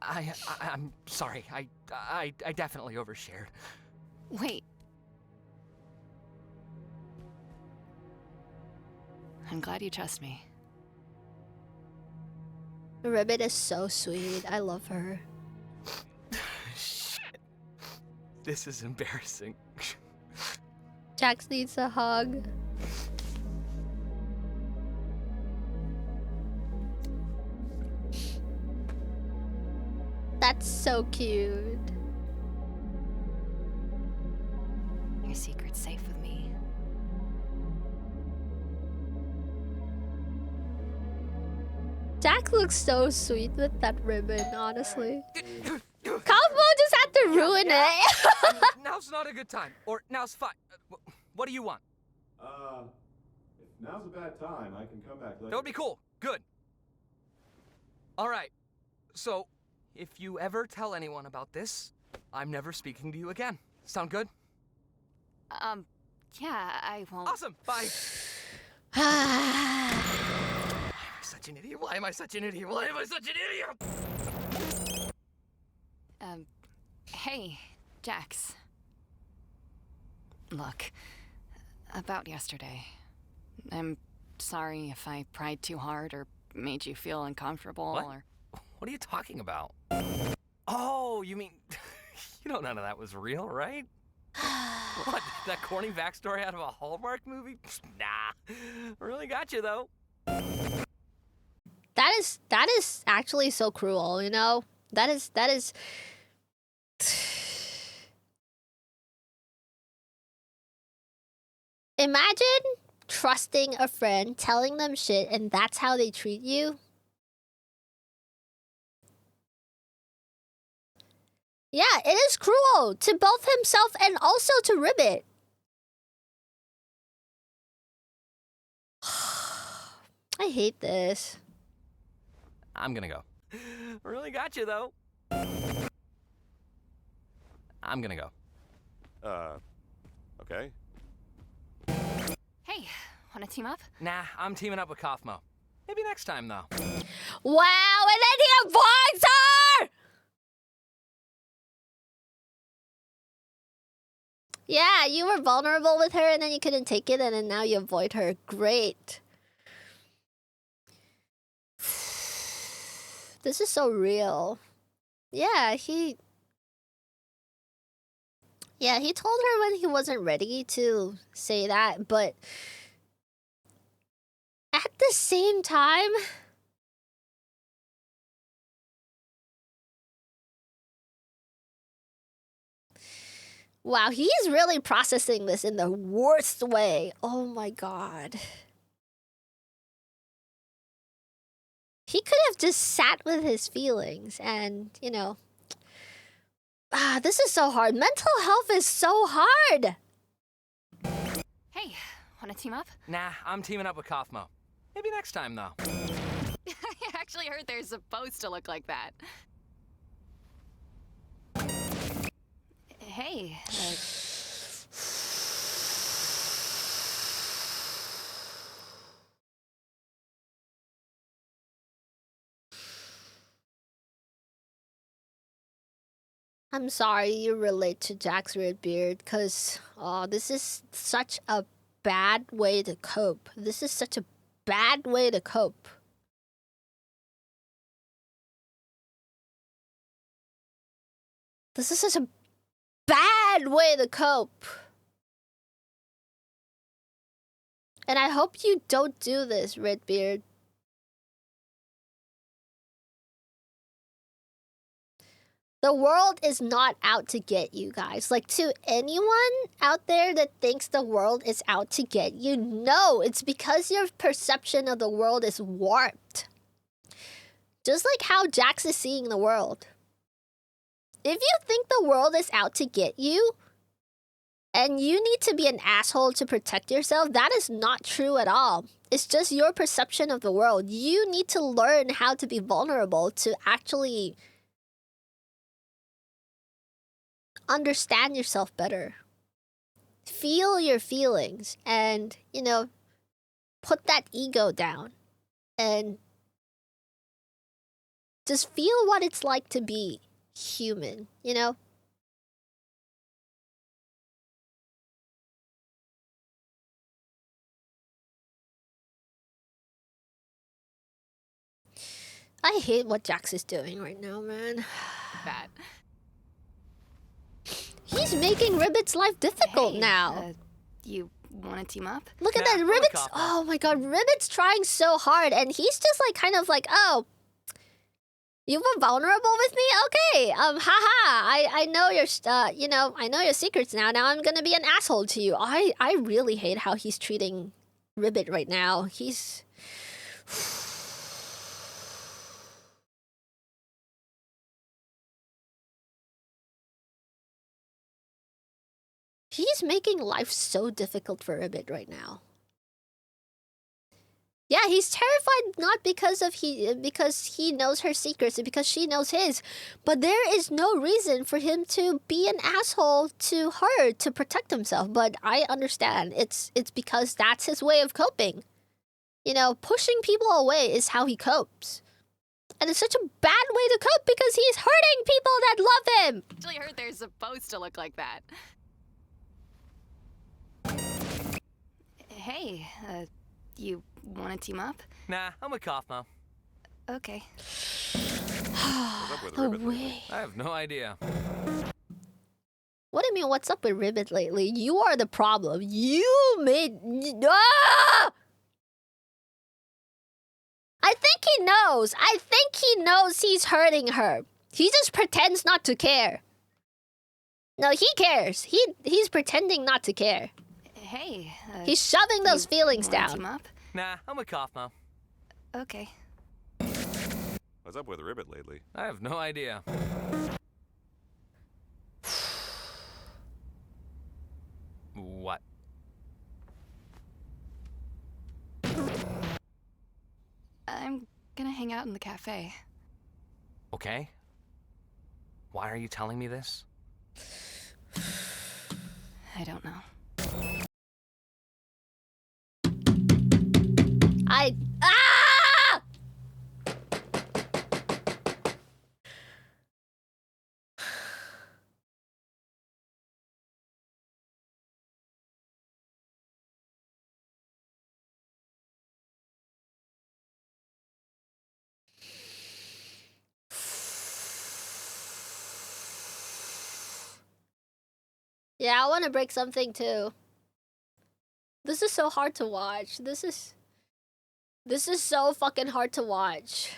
I'm sorry. I definitely overshared. Wait. I'm glad you trust me. Ribbit is so sweet. I love her. Shit. This is embarrassing. Jax needs a hug. That's so cute. Your secret's safe with me. Jax looks so sweet with that ribbon, honestly. Cosmo just had to ruin it. Now's not a good time. Or now's fine. What do you want? If now's a bad time, I can come back later. That would be cool. Good. All right. So, if you ever tell anyone about this, I'm never speaking to you again. Sound good? Yeah, I won't. Awesome. Bye. Why am I such an idiot? Why am I such an idiot? Why am I such an idiot? Hey, Jax. Look, about yesterday. I'm sorry if I pried too hard or made you feel uncomfortable or... What are you talking about? Oh, you mean... you know none of that was real, right? What, that corny backstory out of a Hallmark movie? Nah. Really got you, though. That is actually so cruel, you know? That is... Imagine trusting a friend, telling them shit, and that's how they treat you. Yeah, it is cruel to both himself and also to Ribbit. I hate this. I'm gonna go. Really got you, though. I'm gonna go. Okay. Hey, wanna team up? Nah, I'm teaming up with Kaufmo. Maybe next time, though. Wow, and then he avoids her! Yeah, you were vulnerable with her and then you couldn't take it and then now you avoid her. Great. This is so real. Yeah, he told her when he wasn't ready to say that, but at the same time, wow, he's really processing this in the worst way. Oh my god. He could have just sat with his feelings and, you know... this is so hard. Mental health is so hard. Hey, wanna team up? Nah, I'm teaming up with Kaufmo. Maybe next time, though. I actually heard they're supposed to look like that. Hey, I'm sorry you relate to Jack's red beard, because this is such a bad way to cope. This is such a bad way to cope. This is such a bad way to cope. And I hope you don't do this, Redbeard. The world is not out to get you guys. Like, to anyone out there that thinks the world is out to get you, no, it's because your perception of the world is warped. Just like how Jax is seeing the world. If you think the world is out to get you, and you need to be an asshole to protect yourself, that is not true at all. It's just your perception of the world. You need to learn how to be vulnerable to actually understand yourself better. Feel your feelings and, put that ego down. And just feel what it's like to be human, I hate what Jax is doing right now, man. That. He's making Ribbit's life difficult now. You want to team up? Look at Nah, that, I'm a Ribbit's. cop. Oh my god, Ribbit's trying so hard, and he's just like kind of like, oh, you were vulnerable with me? Okay, haha. I know your I know your secrets now. Now I'm gonna be an asshole to you. I really hate how he's treating Ribbit right now. He's. He's making life so difficult for Ribbit right now. Yeah, he's terrified not because he knows her secrets and because she knows his, but there is no reason for him to be an asshole to her to protect himself. But I understand it's because that's his way of coping. Pushing people away is how he copes. And it's such a bad way to cope because he's hurting people that love him. Actually heard they're supposed to look like that. Hey, you want to team up? Nah, I'm with Kaufmo. Okay. What's up with The Ribbit? way. I have no idea. What do you mean, what's up with Ribbit lately? You are the problem. You made... Ah! I think he knows. I think he knows he's hurting her. He just pretends not to care. No, he cares. He's pretending not to care. Hey, He's shoving those feelings wanna down. team up? Nah, I'm with Kaufmo. Okay. What's up with Ribbit lately? I have no idea. What? I'm gonna hang out in the cafe. Okay. Why are you telling me this? I don't know. Ah! Yeah, I want to break something too. This is so hard to watch. This is so fucking hard to watch.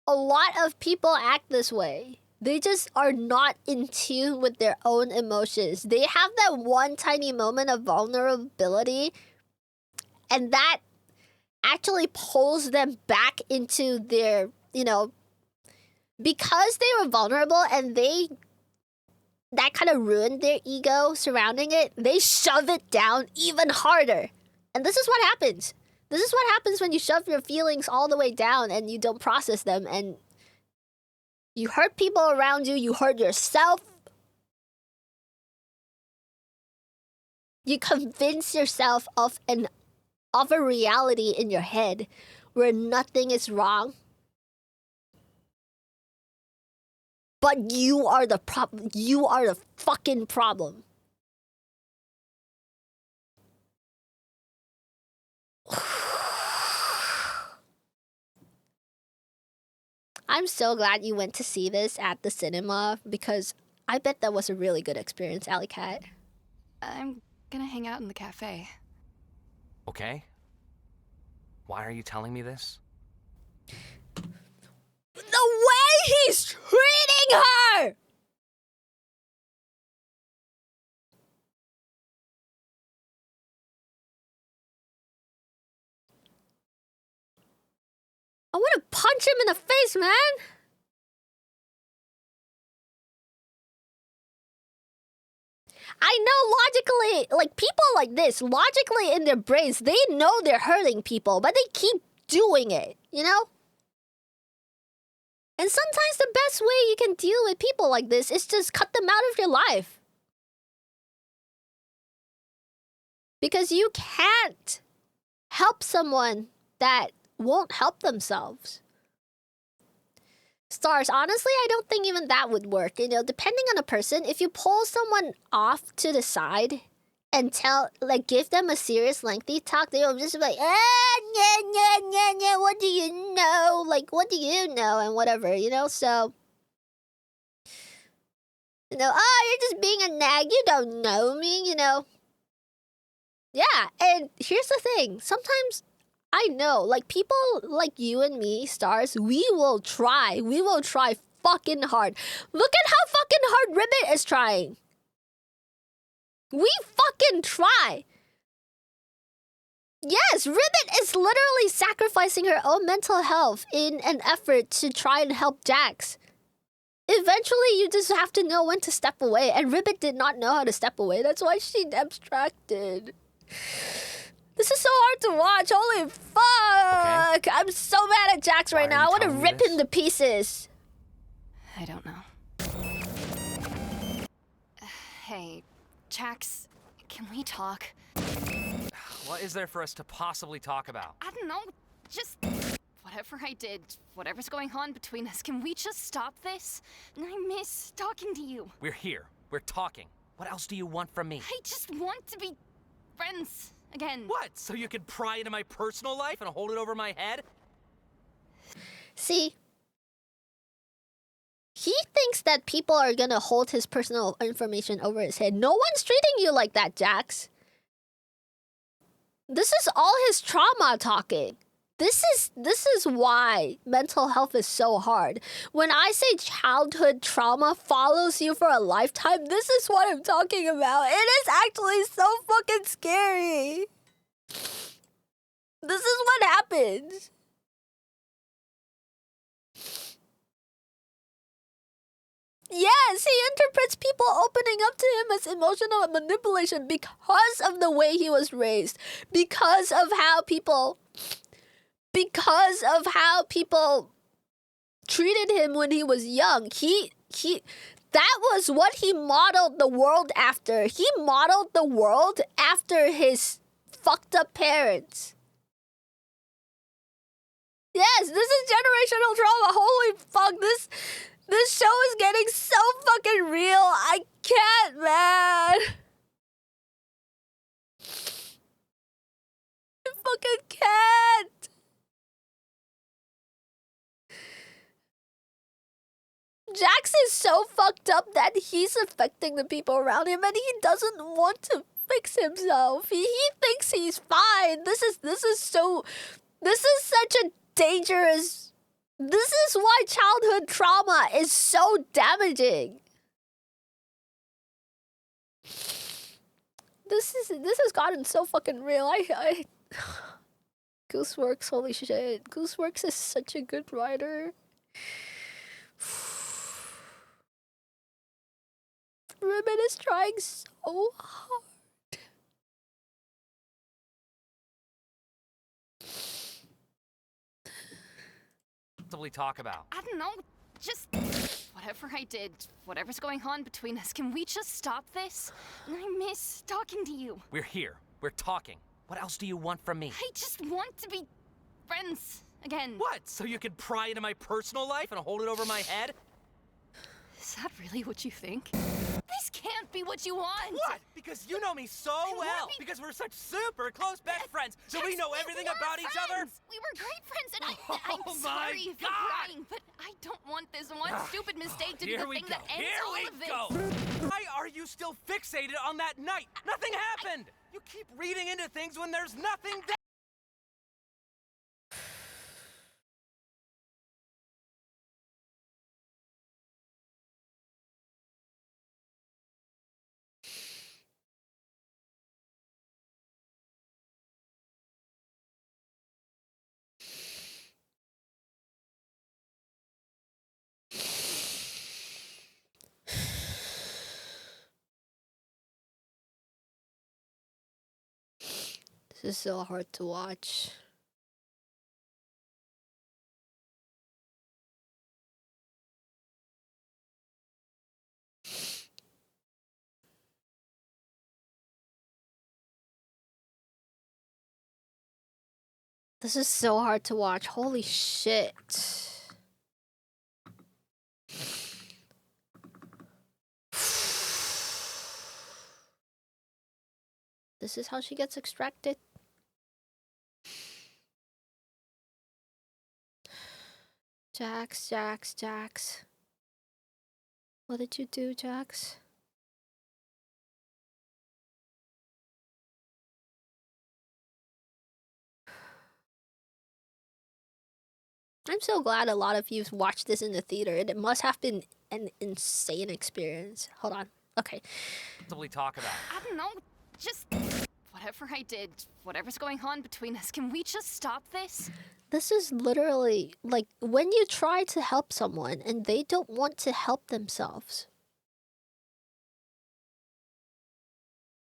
A lot of people act this way. They just are not in tune with their own emotions. They have that one tiny moment of vulnerability, and that actually pulls them back into their, because they were vulnerable and that kind of ruined their ego surrounding it, they shove it down even harder. And this is what happens. This is what happens when you shove your feelings all the way down and you don't process them, and you hurt people around you, you hurt yourself. You convince yourself of a reality in your head where nothing is wrong. But you are the problem. You are the fucking problem. I'm so glad you went to see this at the cinema because I bet that was a really good experience, Alley Cat. I'm gonna hang out in the cafe. Okay. Why are you telling me this? The way he's treating her! I want to punch him in the face, man! I know logically, like, people like this, logically in their brains, they know they're hurting people, but they keep doing it, you know? And sometimes the best way you can deal with people like this is just cut them out of your life. Because you can't help someone that won't help themselves. Stars, honestly, I don't think even that would work. You know, depending on the person, if you pull someone off to the side and give them a serious, lengthy talk, they'll just be like, what do you know? Like, what do you know? And whatever, you know? So, you know, oh, you're just being a nag. You don't know me, you know? Yeah, and here's the thing. Sometimes I know, like, people like you and me, Stars, we will try. We will try fucking hard. Look at how fucking hard Ribbit is trying. We fucking try. Yes, Ribbit is literally sacrificing her own mental health in an effort to try and help Jax. Eventually, you just have to know when to step away, and Ribbit did not know how to step away. That's why she abstracted. This is so hard to watch. Holy fuck. Okay. I'm so mad at Jax right now. I want to rip him to pieces. I don't know. Hey, Jax, can we talk? What is there for us to possibly talk about? I don't know. Just whatever I did, whatever's going on between us, can we just stop this? I miss talking to you. We're here. We're talking. What else do you want from me? I just want to be friends again. What? So you can pry into my personal life and hold it over my head? See, he thinks that people are gonna hold his personal information over his head. No one's treating you like that, Jax. This is all his trauma talking. This is why mental health is so hard. When I say childhood trauma follows you for a lifetime, this is what I'm talking about. It is actually so fucking scary. This is what happens. Yes, he interprets people opening up to him as emotional manipulation because of the way he was raised. Because of how people treated him when he was young. That was what he modeled the world after. He modeled the world after his fucked up parents. Yes, this is generational trauma. Holy fuck, this show is getting so fucking real. I can't, man. I fucking can't. Jax is so fucked up that he's affecting the people around him and he doesn't want to fix himself. He thinks he's fine. This is such a dangerous. This is why childhood trauma is so damaging. This has gotten so fucking real. Gooseworks, holy shit. Gooseworks is such a good writer. Ribbon is trying so hard. Talk about. I don't know. Just whatever I did, whatever's going on between us, can we just stop this? I miss talking to you. We're here. We're talking. What else do you want from me? I just want to be friends again. What? So you can pry into my personal life and hold it over my head? Is that really what you think? This can't be what you want! What? Because you know me so well! Because we're such super close best friends! So we know everything about each other! We were great friends, and I'm sorry if you're crying, but I don't want this one stupid mistake to be the thing that ends all of this! Why are you still fixated on that night? Nothing happened! You keep reading into things when there's nothing there! This is so hard to watch. This is so hard to watch. Holy shit. This is how she gets extracted. Jax. What did you do, Jax? I'm so glad a lot of you watched this in the theater. It must have been an insane experience. Hold on. Okay. What we talk about? I don't know. Just whatever I did, whatever's going on between us, can we just stop this? This is literally like when you try to help someone and they don't want to help themselves.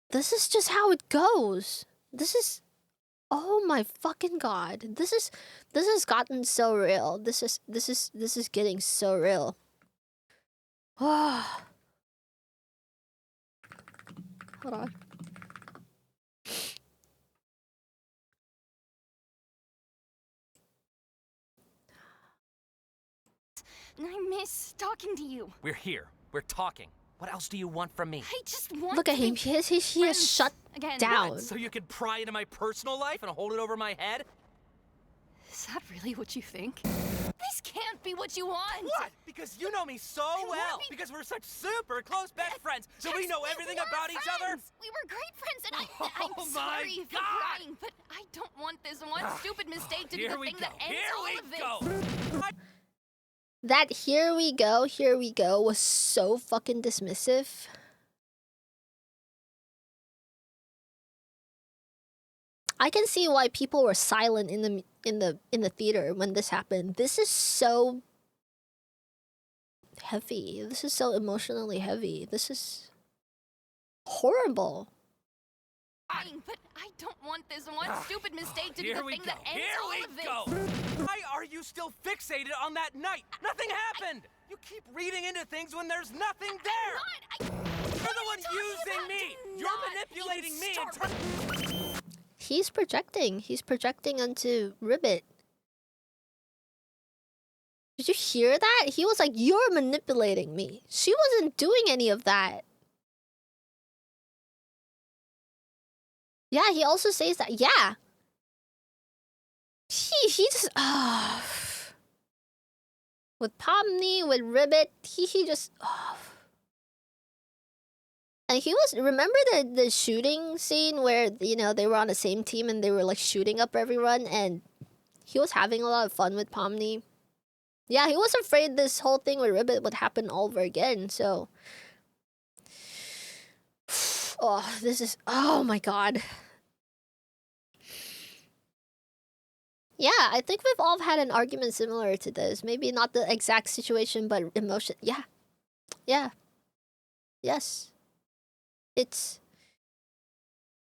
This is just how it goes. This is, oh my fucking god. This has gotten so real. This is getting so real. Hold on. I miss talking to you. We're here. We're talking. What else do you want from me? I just want Look at to him. be He is shut again. down. What? So you can pry into my personal life and hold it over my head? Is that really what you think? This can't be what you want. What? Because you know me so well. Because we're such super close best friends. So we know everything about each other. We were great friends, and Oh I'm my sorry if you're God. crying, but I don't want this one stupid mistake to be Here the we thing go. that ends Here all we of this. go. That here we go was so fucking dismissive. I can see why people were silent in the theater when this happened. This is so heavy. This is so emotionally heavy. This is horrible. But I don't want this one stupid mistake to be Here the we thing go. that ends Here all we of this. go. Why are you still fixated on that night? Nothing happened. You keep reading into things when there's nothing there. You're the one using me. You're manipulating me. He's projecting. He's projecting onto Ribbit. Did you hear that? He was like, "You're manipulating me." She wasn't doing any of that. Yeah, he also says that. Yeah. He just with Pomni, with Ribbit, he just and he was, remember the shooting scene where, you know, they were on the same team and they were like shooting up everyone, and he was having a lot of fun with Pomni. Yeah, he was afraid this whole thing with Ribbit would happen all over again, so this is, oh my god. Yeah, I think we've all had an argument similar to this. Maybe not the exact situation, but emotion. Yeah. Yeah. Yes.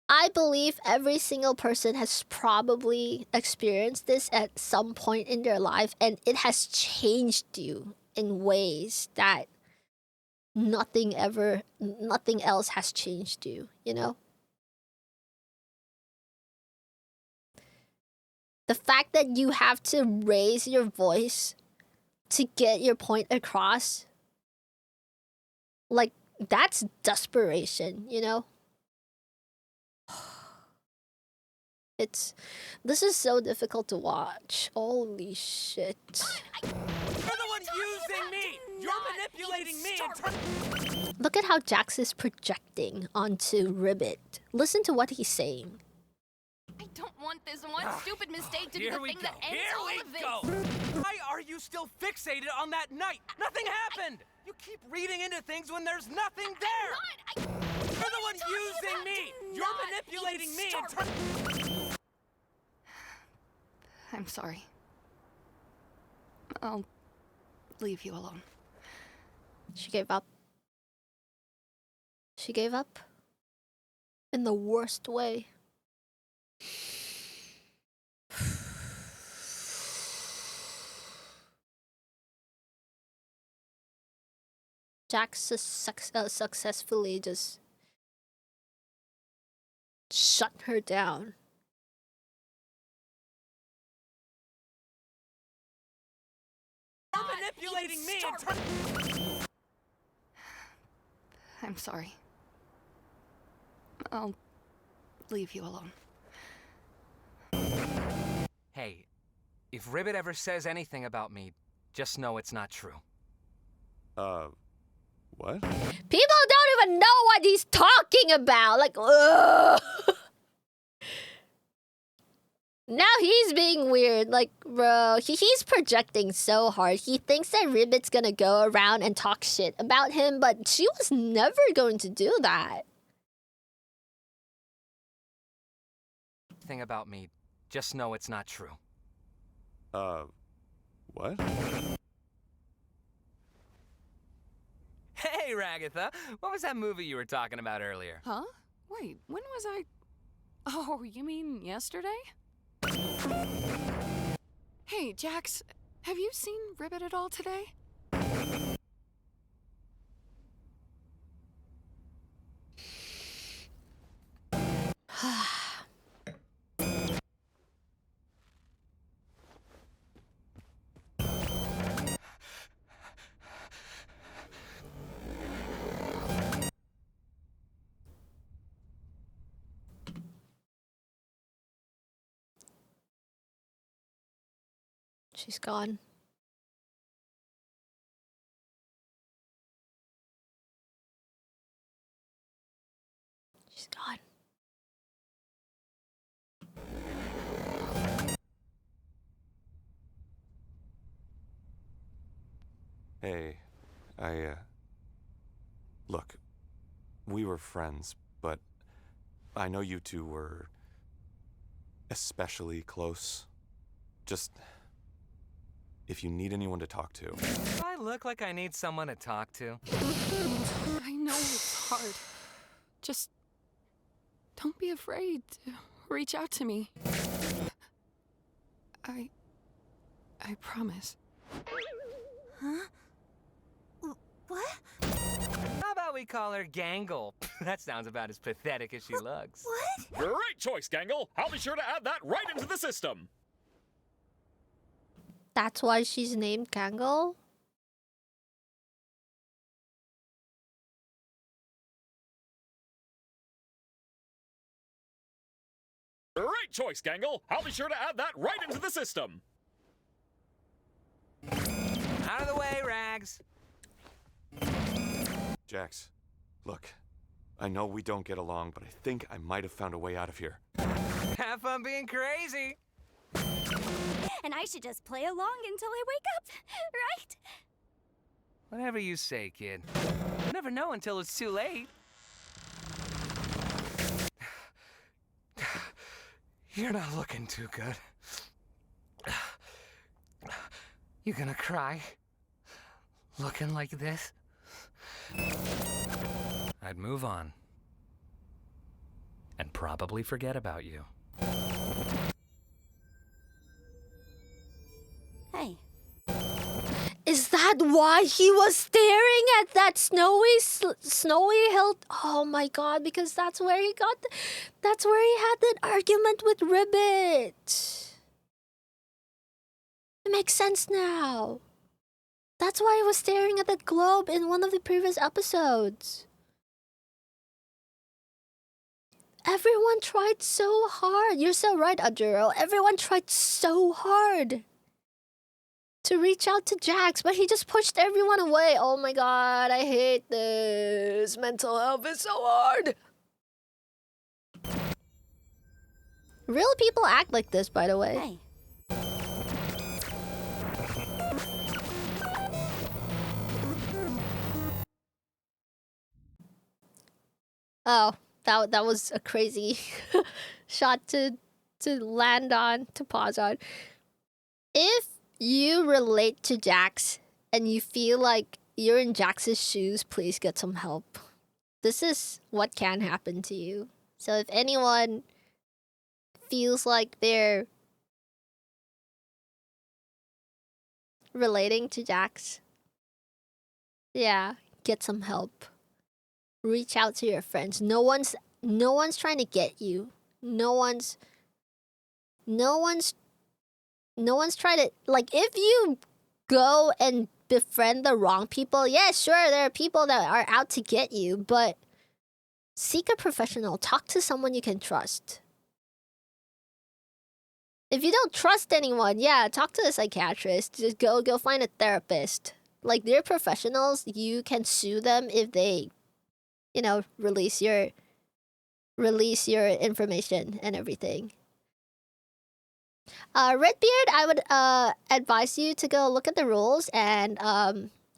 I believe every single person has probably experienced this at some point in their life, and it has changed you in ways that nothing else has changed you, you know? The fact that you have to raise your voice to get your point across, like, that's desperation, you know? This is so difficult to watch. Holy shit. You're the one using me. You're manipulating me. Look at how Jax is projecting onto Ribbit. Listen to what he's saying. I don't want this one stupid mistake to be the thing that ends Here all we of this. go. Why are you still fixated on that night? Nothing happened. You keep reading into things when there's nothing there. You're the one using me. You're manipulating me. I'm sorry. I'll leave you alone. She gave up. She gave up. In the worst way. Jax successfully just shut her down. You're manipulating me and I'm sorry. I'll leave you alone. Hey, if Ribbit ever says anything about me, just know it's not true. What? People don't even know what he's talking about. Like, ugh. Now he's being weird. Like, bro, he's projecting so hard. He thinks that Ribbit's gonna go around and talk shit about him, but she was never going to do that. Thing about me, just know it's not true. What? Hey, Ragatha, what was that movie you were talking about earlier? Huh? Wait, when was I... Oh, you mean yesterday? Hey, Jax, have you seen Ribbit at all today? She's gone. She's gone. Hey, look, we were friends, but I know you two were especially close. Just, if you need anyone to talk to. Do I look like I need someone to talk to? I know it's hard. Just don't be afraid to reach out to me. I promise. Huh? What? How about we call her Gangle? That sounds about as pathetic as she looks. What? Great choice, Gangle. I'll be sure to add that right into the system. That's why she's named Kangle? Great choice, Gangle. I'll be sure to add that right into the system. Out of the way, Rags. Jax, look, I know we don't get along, but I think I might have found a way out of here. Have fun being crazy. And I should just play along until I wake up, right? Whatever you say, kid. You never know until it's too late. You're not looking too good. You gonna cry? Looking like this? I'd move on. And probably forget about you. Hey. Is that why he was staring at that snowy hill? Oh my god, because that's where he got that's where he had that argument with Ribbit. It makes sense now. That's why he was staring at that globe in one of the previous episodes. Everyone tried so hard. You're so right, Aduro. Everyone tried so hard to reach out to Jax, but he just pushed everyone away. Oh my god, I hate this. Mental health is so hard. Real people act like this, by the way. Hey. Oh, that was a crazy shot to land on, to pause on. If you relate to Jax and you feel like you're in Jax's shoes, please get some help. This is what can happen to you. So if anyone feels like they're relating to Jax, yeah, get some help. Reach out to your friends. No one's trying to get you. No one's trying to, like, if you go and befriend the wrong people, yeah, sure, there are people that are out to get you, but seek a professional. Talk to someone you can trust. If you don't trust anyone, yeah, talk to a psychiatrist. Just go find a therapist. Like, they're professionals. You can sue them if they, you know, release your information and everything. Redbeard, I would advise you to go look at the rules, and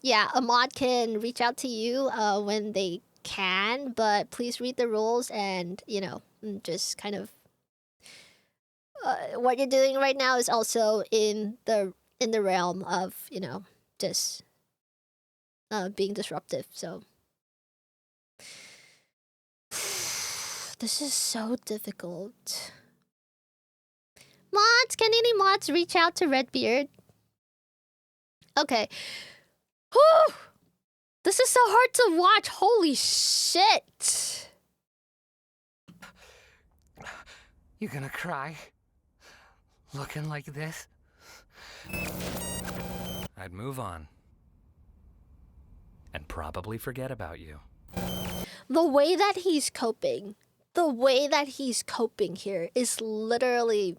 yeah, a mod can reach out to you when they can, but please read the rules and, you know, just kind of what you're doing right now is also in the realm of, you know, just being disruptive. So this is so difficult. Mods, can any mods reach out to Redbeard? Okay. Whew! This is so hard to watch. Holy shit. You gonna cry? Looking like this? I'd move on. And probably forget about you. The way that he's coping here is literally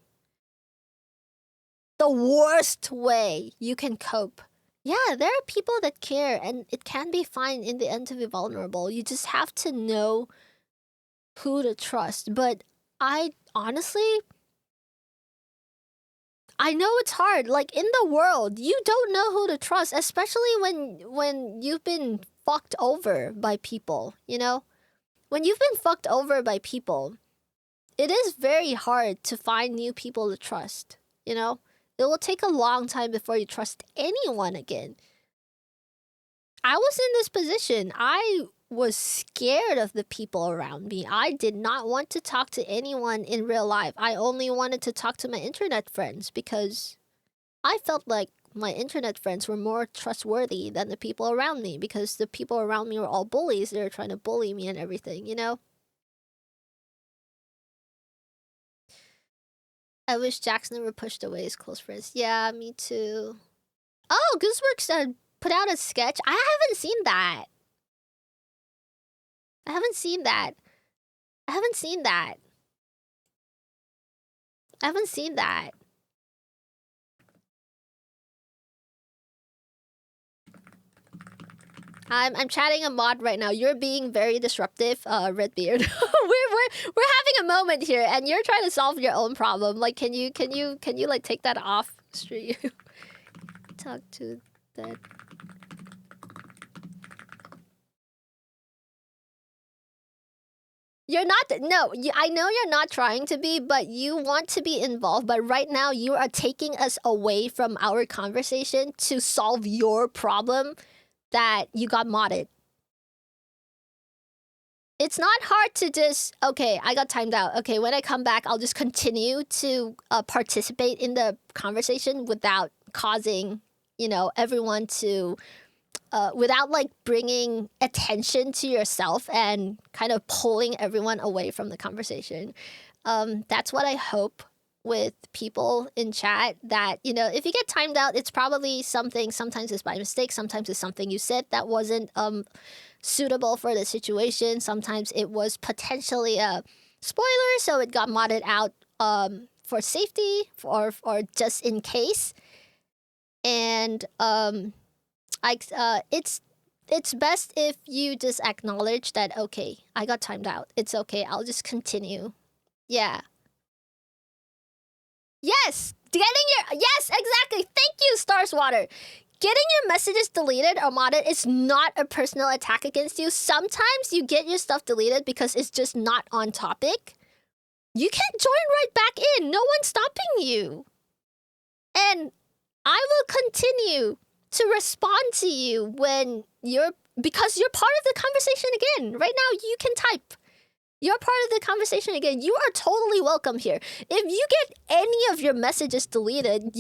the worst way you can cope. Yeah, there are people that care, and it can be fine in the end to be vulnerable. You just have to know who to trust. But I honestly, I know it's hard. Like, in the world, you don't know who to trust, especially when you've been fucked over by people, you know? When you've been fucked over by people, it is very hard to find new people to trust, you know? It will take a long time before you trust anyone again. I was in this position. I was scared of the people around me. I did not want to talk to anyone in real life. I only wanted to talk to my internet friends because I felt like my internet friends were more trustworthy than the people around me, because the people around me were all bullies. They were trying to bully me and everything, you know? I wish Jax never pushed away his close friends. Yeah, me too. Oh, Gooseworks put out a sketch. I haven't seen that. I haven't seen that. I'm chatting a mod right now. You're being very disruptive, Redbeard. we're having a moment here, and you're trying to solve your own problem. Like, can you like take that off stream? Talk to that. You're not. No, I know you're not trying to be, but you want to be involved. But right now, you are taking us away from our conversation to solve your problem that you got modded. It's not hard to just, okay, I got timed out. Okay, when I come back, I'll just continue to participate in the conversation without causing, you know, everyone to, without like bringing attention to yourself and kind of pulling everyone away from the conversation. That's what I hope with people in chat, that, you know, if you get timed out, it's probably something, sometimes it's by mistake, sometimes it's something you said that wasn't suitable for the situation, sometimes it was potentially a spoiler, so it got modded out for safety or just in case. And it's best if you just acknowledge that, okay, I got timed out, it's okay, I'll just continue. Yeah. Yes, yes, exactly. Thank you, Starswater. Getting your messages deleted or modded is not a personal attack against you. Sometimes you get your stuff deleted because it's just not on topic. You can join right back in. No one's stopping you. And I will continue to respond to you when because you're part of the conversation again. Right now, you can type. You're part of the conversation again. You are totally welcome here. If you get any of your messages deleted,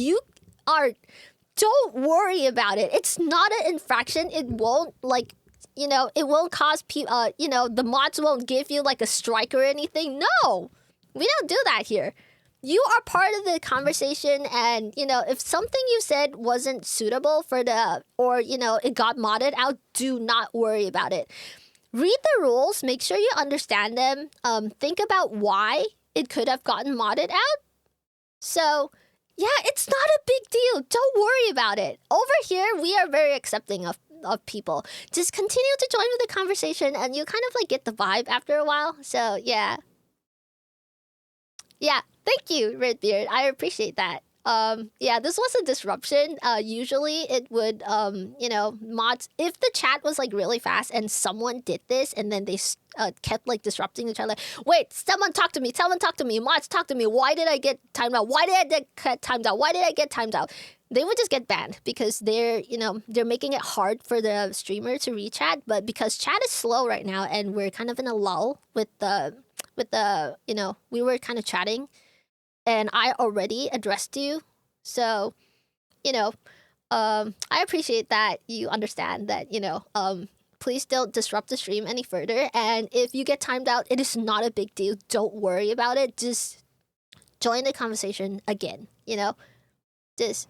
don't worry about it. It's not an infraction. It won't, like, it won't cause the mods won't give you like a strike or anything. No, we don't do that here. You are part of the conversation, and if something you said wasn't suitable for or it got modded out, do not worry about it. Read the rules, make sure you understand them. Think about why it could have gotten modded out. So yeah, it's not a big deal. Don't worry about it. Over here, we are very accepting of people. Just continue to join with the conversation, and you kind of like get the vibe after a while. So yeah. Yeah, thank you, Redbeard. I appreciate that. Yeah, this was a disruption. Usually it would, mods, if the chat was like really fast and someone did this and then they kept like disrupting each other. Wait, someone talk to me. Mods, talk to me. Why did I get timed out? Why did I get timed out? Why did I get timed out? They would just get banned because they're making it hard for the streamer to re-chat. But because chat is slow right now and we're kind of in a lull with the we were kind of chatting and I already addressed you. So, I appreciate that you understand that, please don't disrupt the stream any further. And if you get timed out, it is not a big deal. Don't worry about it. Just join the conversation again, just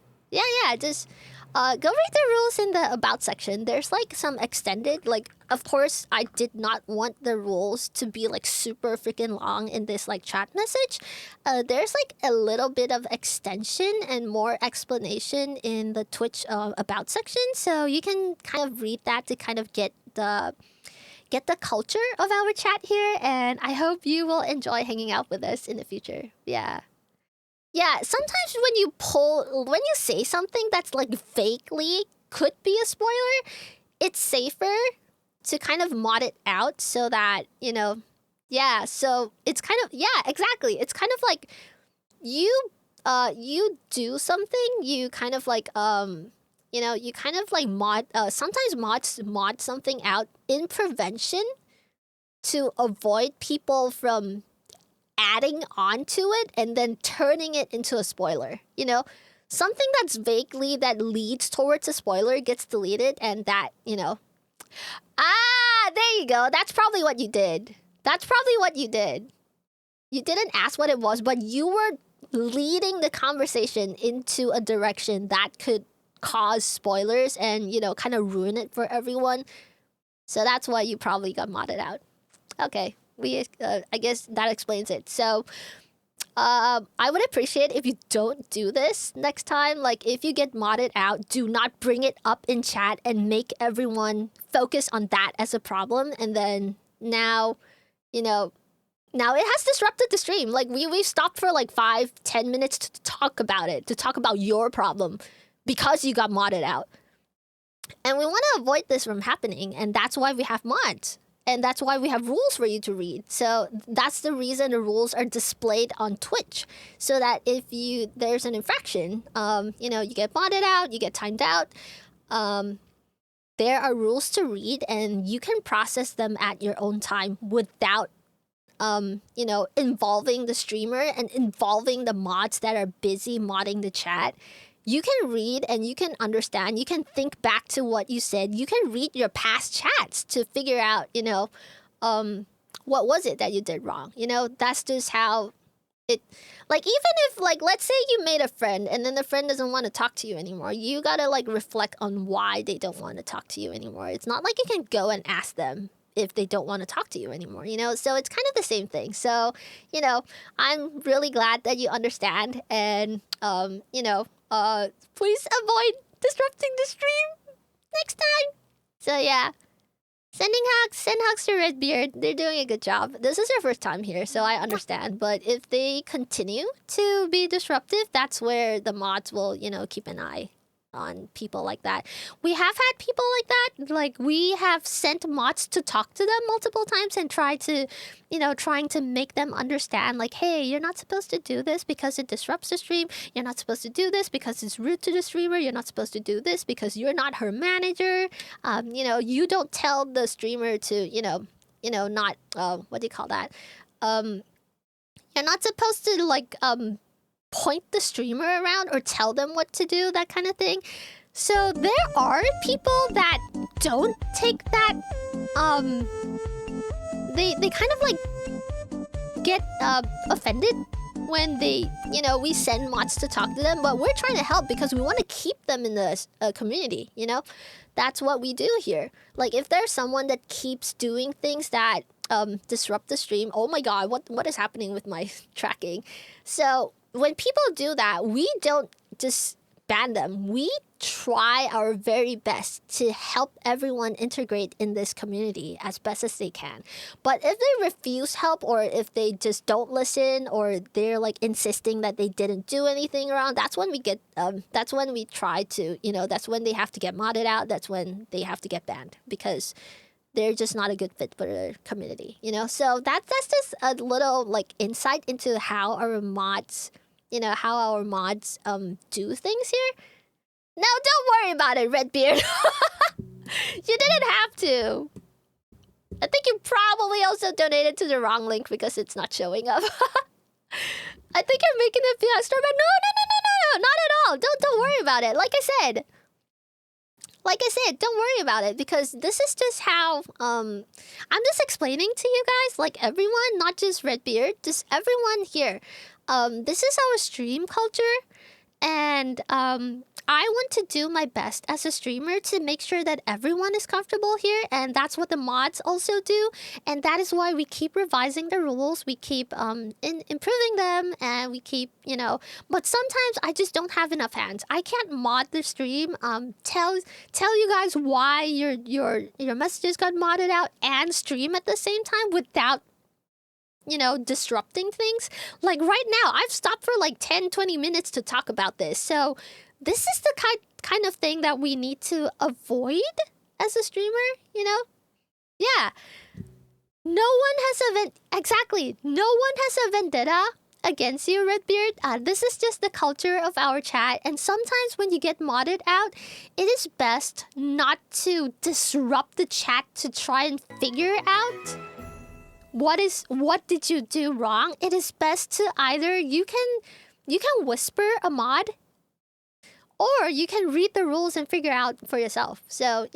go read the rules in the about section. There's like some extended, like, of course, I did not want the rules to be like super freaking long in this like chat message. There's like a little bit of extension and more explanation in the Twitch about section. So you can kind of read that to kind of get the culture of our chat here. And I hope you will enjoy hanging out with us in the future. Yeah. Yeah, sometimes when you say something that's like vaguely could be a spoiler, it's safer to kind of mod it out so that, yeah, so it's kind of, yeah, exactly. It's kind of like you do something, you kind of like, you kind of like sometimes mods mod something out in prevention to avoid people from adding on to it and then turning it into a spoiler. Something that's vaguely that leads towards a spoiler gets deleted, and that, there you go. That's probably what you did. You didn't ask what it was, but you were leading the conversation into a direction that could cause spoilers and, kind of ruin it for everyone. So that's why you probably got modded out. Okay. I guess that explains it. So, I would appreciate if you don't do this next time. Like, if you get modded out, do not bring it up in chat and make everyone focus on that as a problem. And then now it has disrupted the stream. Like, we've stopped for like 5-10 minutes to talk about it, to talk about your problem because you got modded out. And we want to avoid this from happening. And that's why we have mods. And that's why we have rules for you to read. So that's the reason the rules are displayed on Twitch. So that if there's an infraction, you get modded out, you get timed out. There are rules to read, and you can process them at your own time without, involving the streamer and involving the mods that are busy modding the chat. You can read and you can understand. You can think back to what you said. You can read your past chats to figure out, what was it that you did wrong? That's just how it, like, even if, like, let's say you made a friend and then the friend doesn't want to talk to you anymore. You gotta, like, reflect on why they don't want to talk to you anymore. It's not like you can go and ask them if they don't want to talk to you anymore, So it's kind of the same thing. So, I'm really glad that you understand, and, please avoid disrupting the stream next time. So yeah, send hugs to Redbeard. They're doing a good job. This is their first time here, so I understand. But if they continue to be disruptive, that's where the mods will, keep an eye on people like that. We have had people like that. Like, we have sent mods to talk to them multiple times and trying to make them understand, like, hey, you're not supposed to do this because it disrupts the stream. You're not supposed to do this because it's rude to the streamer. You're not supposed to do this because you're not her manager. You don't tell the streamer to, not, what do you call that? You're not supposed to, like, point the streamer around or tell them what to do, that kind of thing. So there are people that don't take that, they kind of like get offended when they, we send mods to talk to them, but we're trying to help because we want to keep them in the community, That's what we do here. Like, if there's someone that keeps doing things that disrupt the stream, oh my god, what is happening with my tracking? So when people do that, we don't just ban them. We try our very best to help everyone integrate in this community as best as they can. But if they refuse help, or if they just don't listen, or they're like insisting that they didn't do anything wrong, that's when we get that's when we try to, that's when they have to get modded out. That's when they have to get banned, because they're just not a good fit for the community, So that's just a little like insight into how our mods do things here. No, don't worry about it, Redbeard. You didn't have to. I think you probably also donated to the wrong link because it's not showing up. I think you're making it feel extra, but no, not at all. Don't worry about it. Like I said, don't worry about it, because this is just how I'm just explaining to you guys, like everyone, not just Redbeard, just everyone here. This is our stream culture, and I want to do my best as a streamer to make sure that everyone is comfortable here, and that's what the mods also do, and that is why we keep revising the rules, we keep improving them, and we keep, but sometimes I just don't have enough hands. I can't mod the stream, tell you guys why your messages got modded out and stream at the same time without disrupting things. Like right now, I've stopped for like 10-20 minutes to talk about this. So this is the kind of thing that we need to avoid as a streamer, Yeah. No one has a vendetta against you, Redbeard. This is just the culture of our chat, and sometimes when you get modded out, it is best not to disrupt the chat to try and figure out what did you do wrong. It is best to either you can whisper a mod, or you can read the rules and figure out for yourself. So,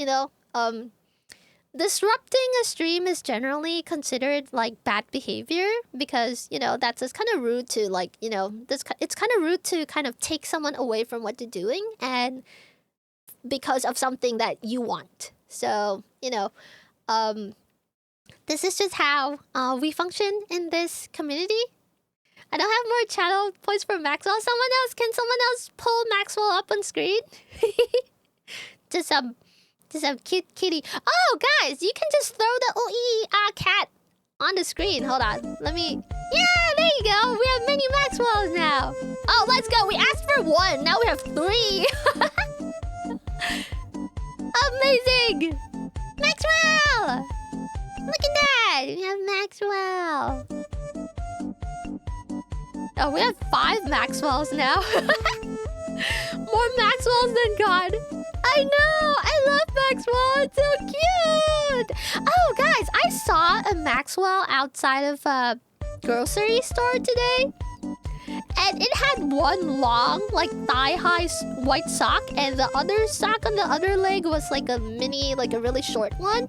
disrupting a stream is generally considered like bad behavior, because, that's just kind of rude to like, it's kind of rude to kind of take someone away from what they're doing, and because of something that you want. So, this is just how we function in this community. I don't have more channel points for Maxwell. Can someone else pull Maxwell up on screen? Just some cute kitty. Oh, guys, you can just throw the cat on the screen. Hold on. Let me... Yeah, there you go. We have many Maxwells now. Oh, let's go. We asked for 1. Now we have 3. Amazing. Maxwell! Look at that! We have Maxwell! Oh, we have 5 Maxwells now. More Maxwells than God. I know! I love Maxwell! It's so cute! Oh, guys, I saw a Maxwell outside of a grocery store today. And it had one long, like, thigh-high white sock. And the other sock on the other leg was like a mini, like a really short one.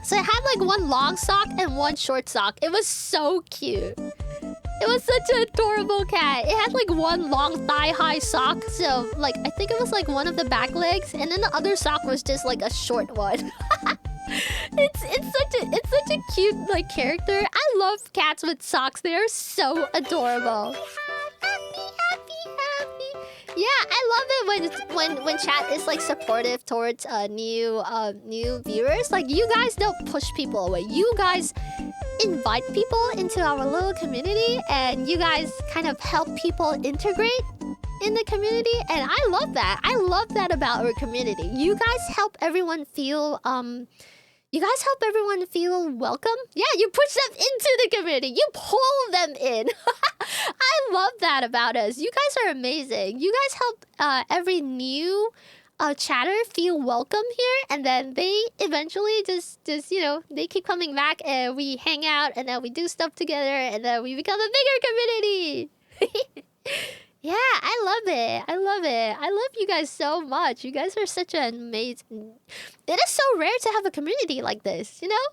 So it had like one long sock and one short sock. It was so cute. It was such an adorable cat. It had like one long thigh-high sock. So like, I think it was like one of the back legs. And then the other sock was just like a short one. It's such a cute like character. I love cats with socks. They're so adorable. Yeah, I love it when chat is like supportive towards new viewers. Like, you guys don't push people away. You guys invite people into our little community, and you guys kind of help people integrate in the community, and I love that. I love that about our community. You guys help everyone feel welcome. Yeah, you push them into the community. You pull them in. I love that about us. You guys are amazing. You guys help every new chatter feel welcome here, and then they eventually just they keep coming back, and we hang out, and then we do stuff together, and then we become a bigger community. Yeah, I love it. I love it. I love you guys so much. You guys are such an amazing... It is so rare to have a community like this, you know?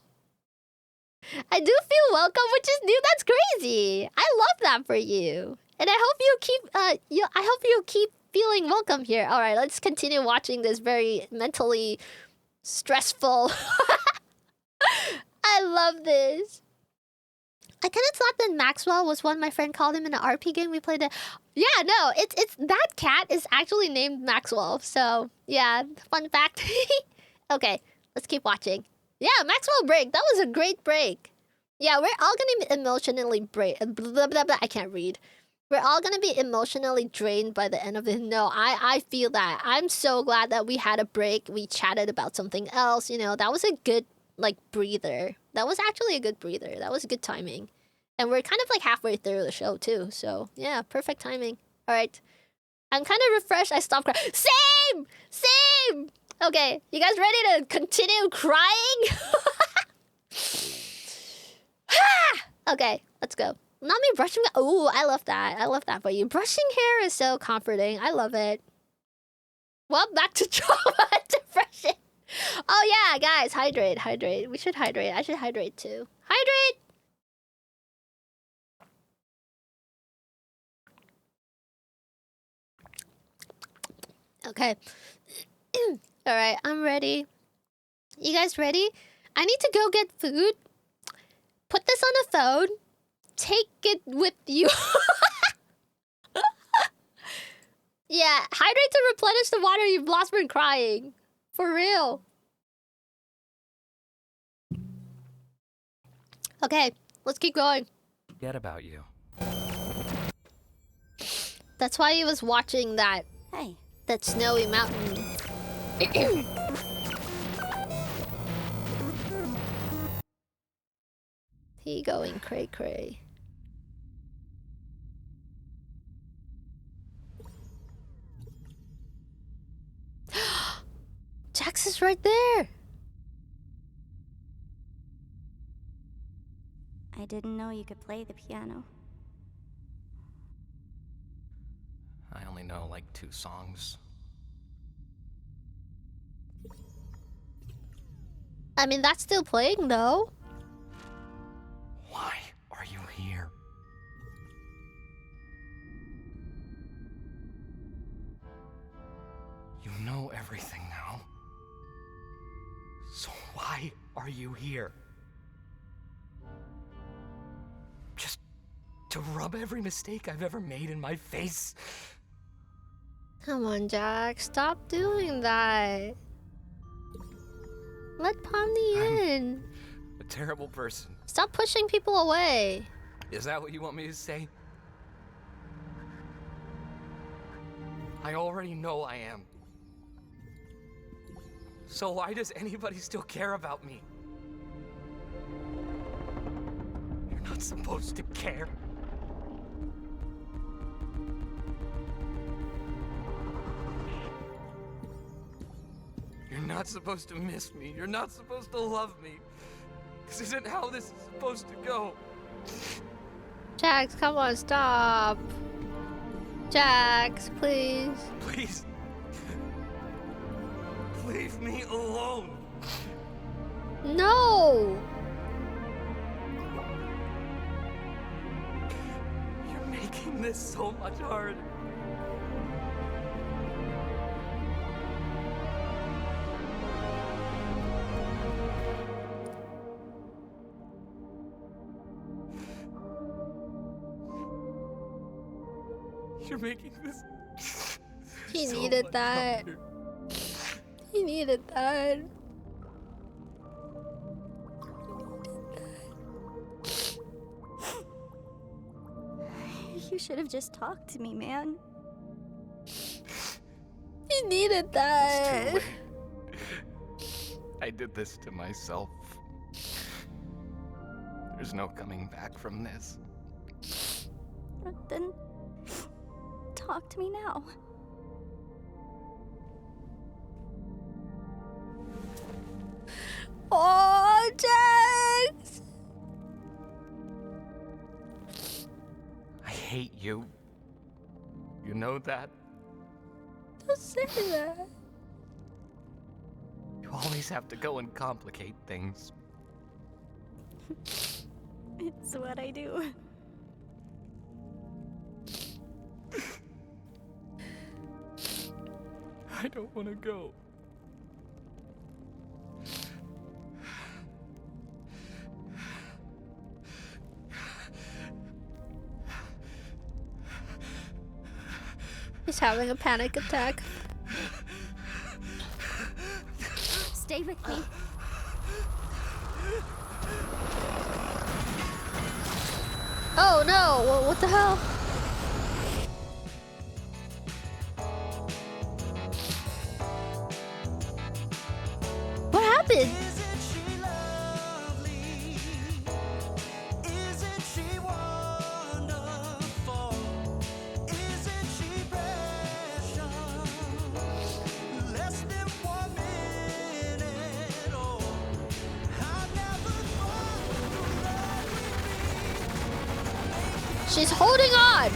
I do feel welcome, which is new. That's crazy. I love that for you. And I hope you keep I hope you keep feeling welcome here. All right, let's continue watching this very mentally stressful. I love this. I kind of thought that Maxwell was what my friend called him in an RP game we played. Yeah, no, it's that cat is actually named Maxwell. So yeah, fun fact. Okay, let's keep watching. Yeah, Maxwell break. That was a great break. Yeah, we're all gonna be emotionally blah, blah, blah. I can't read. We're all gonna be emotionally drained by the end of it. No, I feel that. I'm so glad that we had a break. We chatted about something else. You know, that was a good like breather. That was actually a good breather. That was good timing. And we're kind of like halfway through the show too. So yeah, perfect timing. All right. I'm kind of refreshed. I stopped crying. Same! Same! Okay, you guys ready to continue crying? Okay, let's go. Not me brushing. Oh, I love that. I love that for you. Brushing hair is so comforting. I love it. Well, back to trauma and depression. Oh yeah, guys, hydrate, hydrate. We should hydrate. I should hydrate too. Hydrate! Okay. Alright, I'm ready. You guys ready? I need to go get food. Put this on a phone. Take it with you. Yeah, hydrate to replenish the water you've lost when crying. For real. Okay, let's keep going. Forget about you. That's why he was watching that. Hey. That snowy mountain. He going cray cray. Jax is right there. I didn't know you could play the piano. I only know like 2 songs. I mean, that's still playing though. Why are you here? You know everything now. So why are you here? Just to rub every mistake I've ever made in my face? Come on, Jack. Stop doing that. Let Pomni in. A terrible person. Stop pushing people away. Is that what you want me to say? I already know I am. So why does anybody still care about me? You're not supposed to care. You're not supposed to miss me. You're not supposed to love me. This isn't how this is supposed to go. Jax, come on, stop. Jax, please. Please. Leave me alone. No. You're making this so much harder. You're making this. He so needed much that. harder. He needed that. You should have just talked to me, man. He needed that. It's too late. I did this to myself. There's no coming back from this. Then talk to me now. Oh, Jax! I hate you. You know that? Don't say that. You always have to go and complicate things. It's what I do. I don't want to go. He's having a panic attack. Stay with me. Oh no! What the hell? What happened? She's holding on!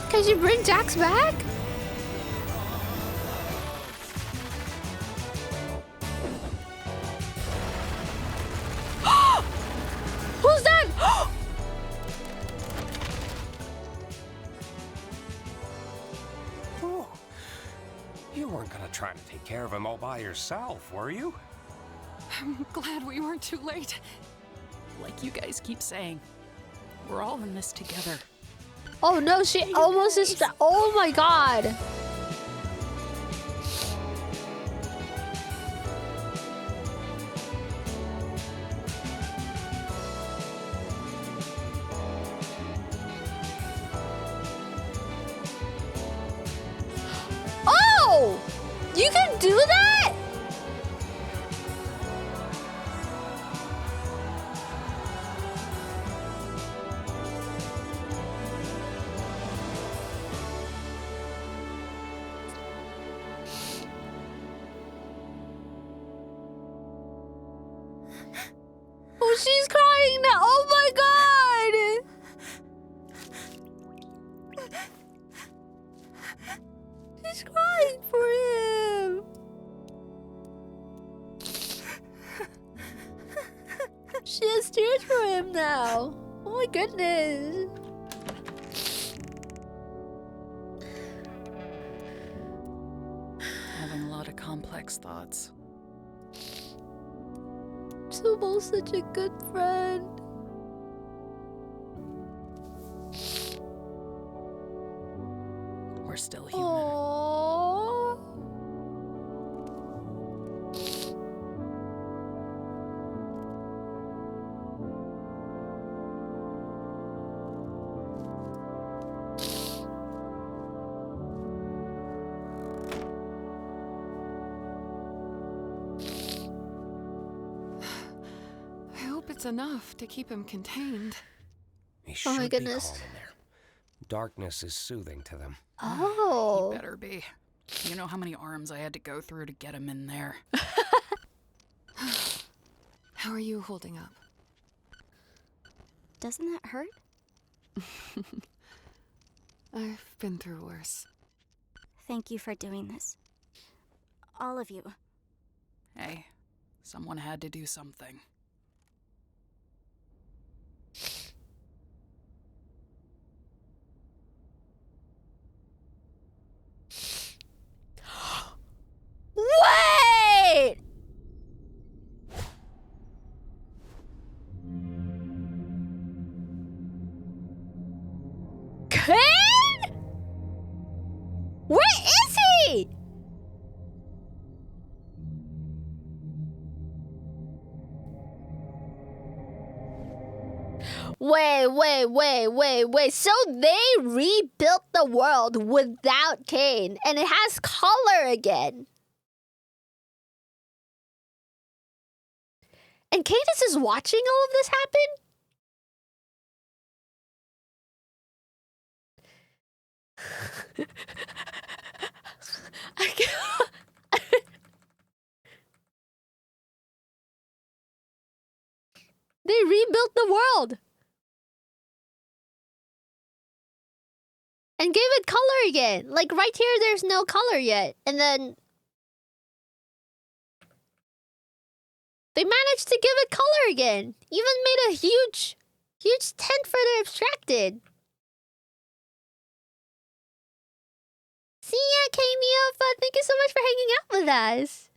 Can she bring Jax back? Who's that? Oh, you weren't gonna try to take care of him all by yourself, were you? I'm glad we weren't too late. Like you guys keep saying, we're all in this together. Oh no, she almost is. Oh my god. Oh! You can do that? Oh, she's crying now. Oh my god. She's crying for him. She has tears for him now. Oh my goodness. Having a lot of complex thoughts. So both such a good friend. We're still human. Aww. I hope it's enough to keep him contained. He Oh my should goodness. be calm in there. Darkness is soothing to them. Oh. He better be. You know how many arms I had to go through to get him in there. How are you holding up? Doesn't that hurt? I've been through worse. Thank you for doing this. All of you. Hey, someone had to do something. Wait! Kane? Where is he? Wait. So they rebuilt the world without Kane, and it has color again. And Cadence is watching all of this happen? I can't. They rebuilt the world. and gave it color again. Like right here, there's no color yet. And then they managed to give it color again. Even made a huge tent for the abstracted. See ya, K-Mia, but thank you so much for hanging out with us.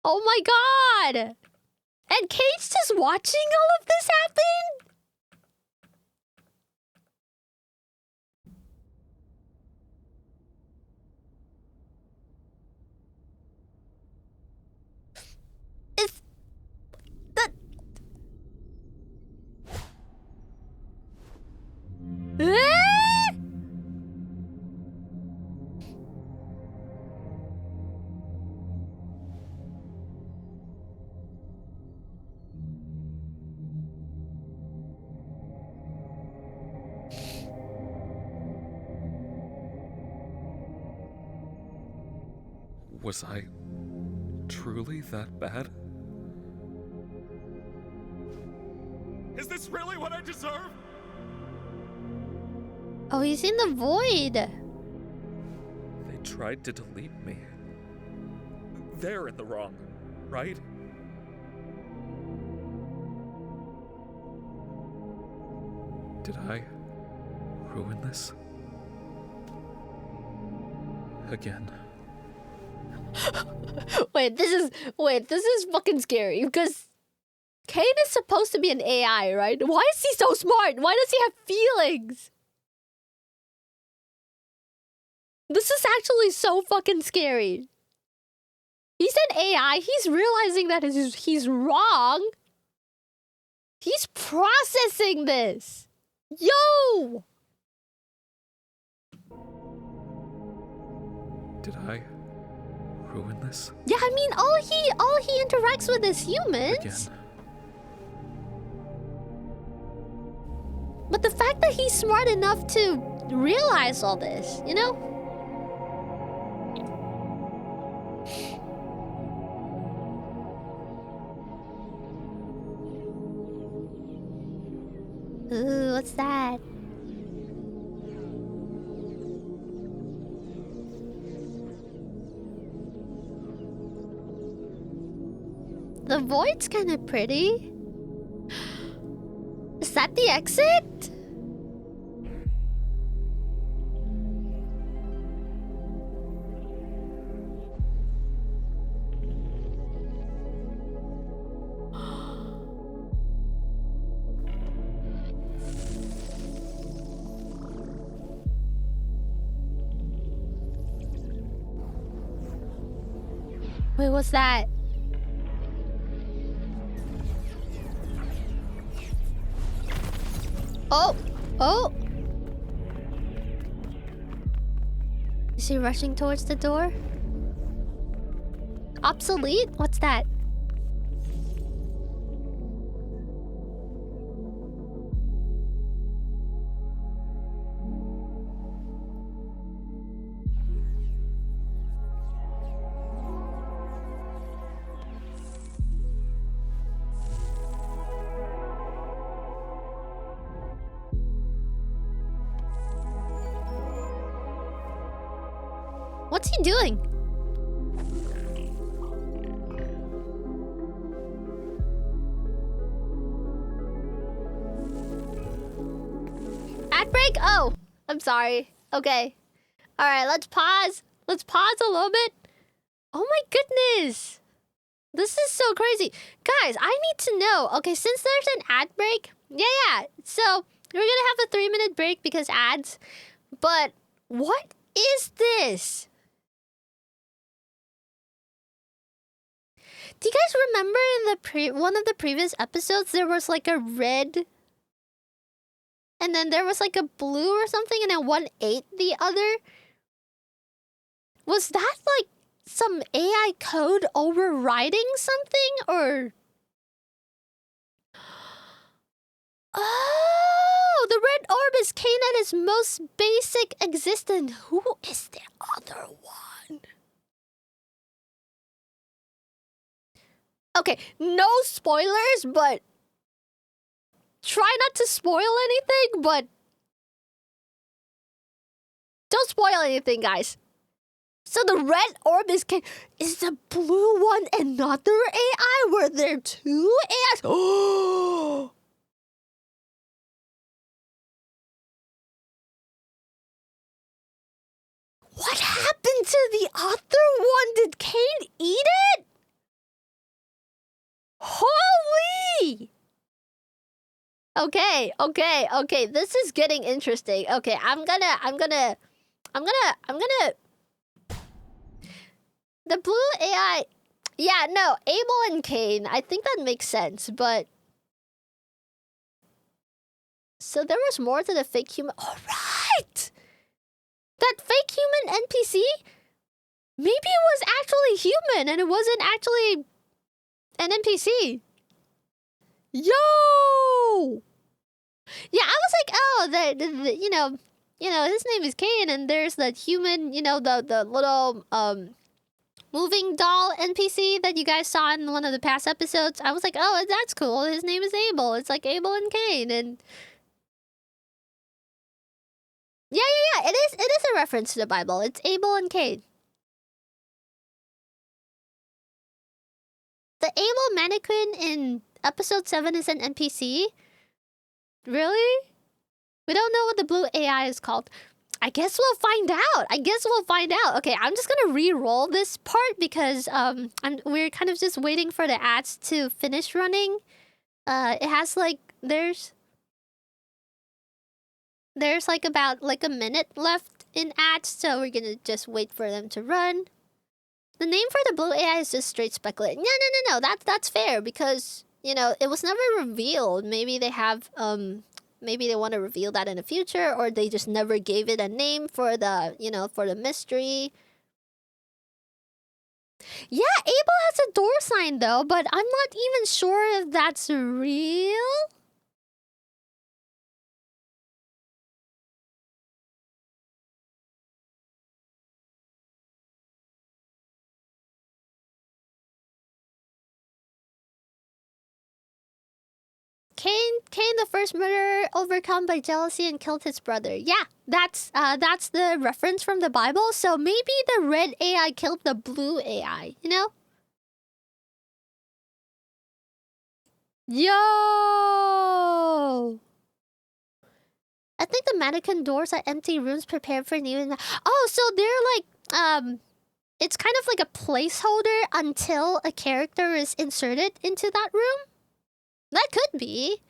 Oh my god! And Kate's just watching all of this happen? Is that... Was I truly that bad? Is this really what I deserve? Oh, he's in the void. They tried to delete me. They're in the wrong, right? Did I ruin this? Again. Wait, this is fucking scary because Kane is supposed to be an AI, right? Why is he so smart? Why does he have feelings? This is actually so fucking scary. He's an AI. He's realizing that he's wrong. He's processing this. Yo! Did I ruin this? Yeah, I mean, all he interacts with is humans. Again. But the fact that he's smart enough to realize all this, you know? Ooh, what's that? The void's kind of pretty. Is that the exit? Wait, what's that? Oh! Oh! Is he rushing towards the door? Obsolete? What's that? What's he doing? Ad break? Oh, I'm sorry. Okay. All right, let's pause. Let's pause a little bit. Oh my goodness. This is so crazy. Guys, I need to know. Okay, since there's an ad break. Yeah. So, we're going to have a 3-minute break because ads. But what is this? Do you guys remember in the one of the previous episodes there was like a red and then there was like a blue or something and then one ate the other? Was that like some AI code overriding something or... Oh, the red orb is Kane at his most basic existence. Who is the other one? Okay, no spoilers, but try not to spoil anything, but don't spoil anything, guys. So the red orb is the blue one another AI? Were there two AIs? Oh! What happened to the other one? Did Cain eat it? Holy! Okay. This is getting interesting. Okay, I'm gonna. The blue AI. Yeah, no, Abel and Cain. I think that makes sense, but. So there was more to the fake human. All right! That fake human NPC? Maybe it was actually human and it wasn't actually an NPC. Yo! Yeah, I was like, oh, you know, his name is Cain, and there's that human, the little moving doll NPC that you guys saw in one of the past episodes. I was like, oh, that's cool. His name is Abel. It's like Abel and Cain, and yeah. It is a reference to the Bible. It's Abel and Cain. The Abel mannequin in episode 7 is an NPC? Really? We don't know what the blue AI is called. I guess we'll find out. Okay, I'm just gonna re-roll this part because we're kind of just waiting for the ads to finish running. It has like there's like about like a minute left in ads, so we're gonna just wait for them to run. The name for the blue AI is just straight speculate. No. That's fair because it was never revealed. Maybe they have maybe they want to reveal that in the future, or they just never gave it a name for the for the mystery. Yeah, Abel has a door sign though, but I'm not even sure if that's real. Cain, the first murderer, overcome by jealousy and killed his brother. Yeah, that's the reference from the Bible. So maybe the red AI killed the blue AI. Yo! I think the mannequin doors are empty rooms prepared for new. Oh, so they're like it's kind of like a placeholder until a character is inserted into that room. That could be.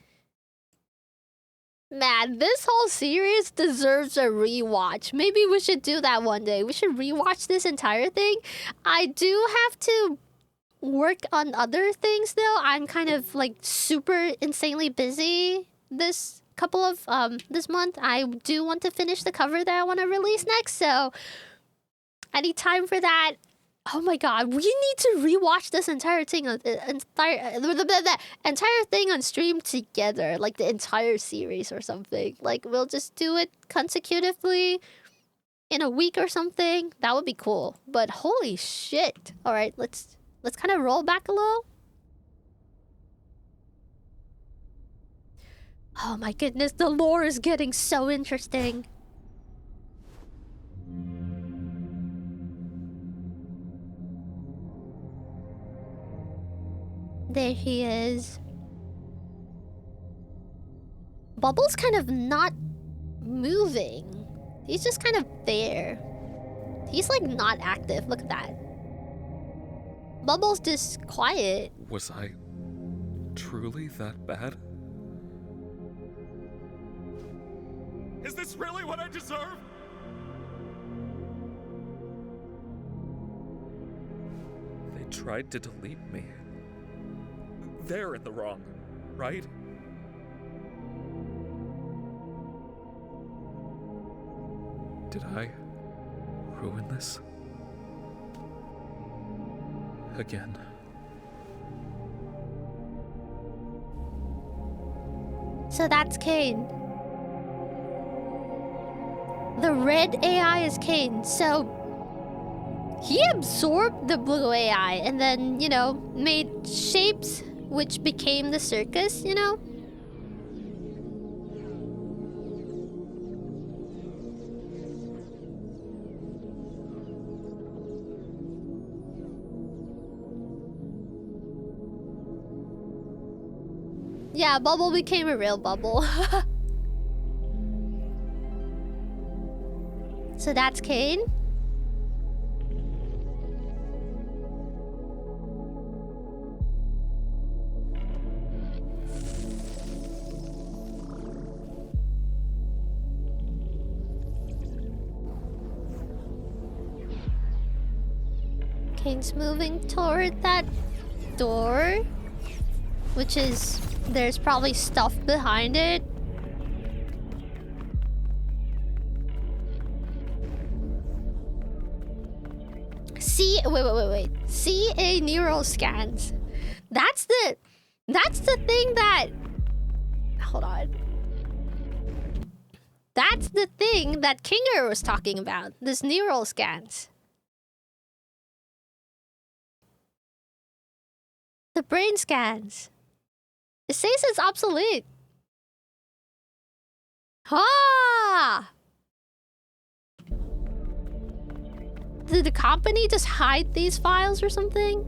Man, this whole series deserves a rewatch. Maybe we should do that one day. We should rewatch this entire thing. I do have to work on other things though. I'm kind of like super insanely busy this couple of this month. I do want to finish the cover that I want to release next, so I need time for that. Oh my god, we need to rewatch this entire thing on the entire thing on stream together, like the entire series or something. Like we'll just do it consecutively in a week or something. That would be cool. But holy shit. All right, let's kind of roll back a little. Oh my goodness, the lore is getting so interesting. There he is. Bubble's kind of not moving. He's just kind of there. He's like not active. Look at that. Bubble's just quiet. Was I truly that bad? Is this really what I deserve? They tried to delete me. They're in the wrong, right? Did I ruin this? Again. So that's Cain. The red AI is Cain. So he absorbed the blue AI and then, made shapes which became the circus, Yeah, Bubble became a real Bubble. So that's Kane. Kane's moving toward that door, which is, there's probably stuff behind it. Wait. CA neural scans. That's the thing that... Hold on. That's the thing that Kinger was talking about. This neural scans. The brain scans. It says it's obsolete. Ah! Did the company just hide these files or something?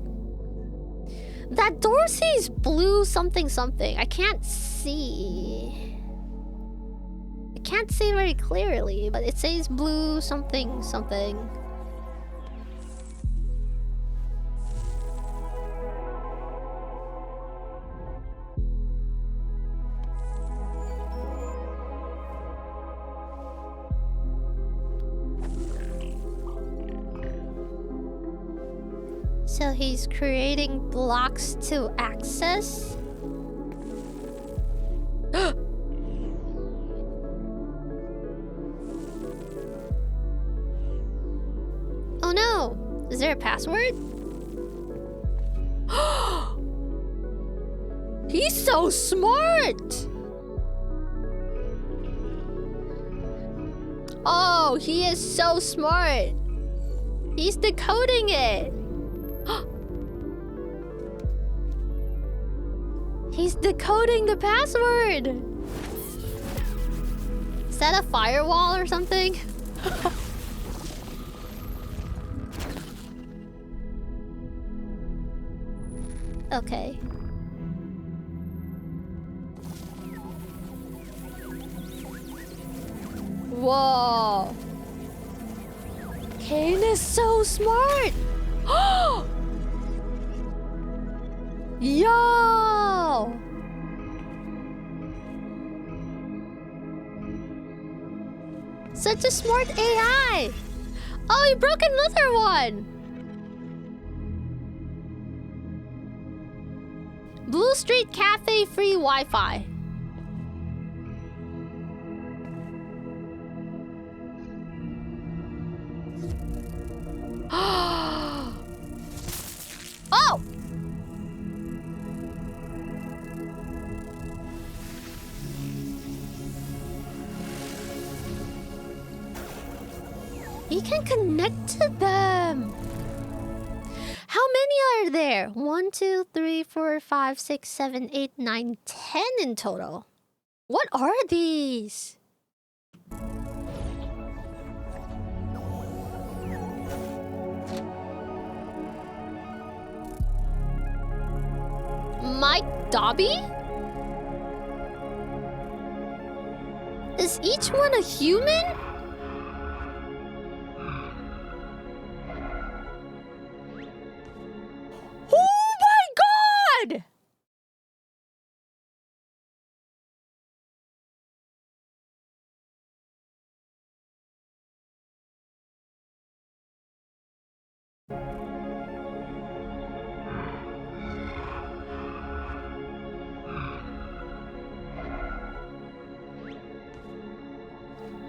That door says blue something something. I can't see. I can't see very clearly, but it says blue something something. So he's creating blocks to access? Oh no! Is there a password? He's so smart! Oh, he is so smart! He's decoding it! He's decoding the password! Is that a firewall or something? Okay. Whoa! Kane is so smart! Yo! Such a smart AI! Oh, he broke another one! Blue Street Cafe free Wi-Fi. Oh! He can connect to them. How many are there? 1, 2, 3, 4, 5, 6, 7, 8, 9, 10 in total. What are these? Mike Dobby? Is each one a human? Oh my god!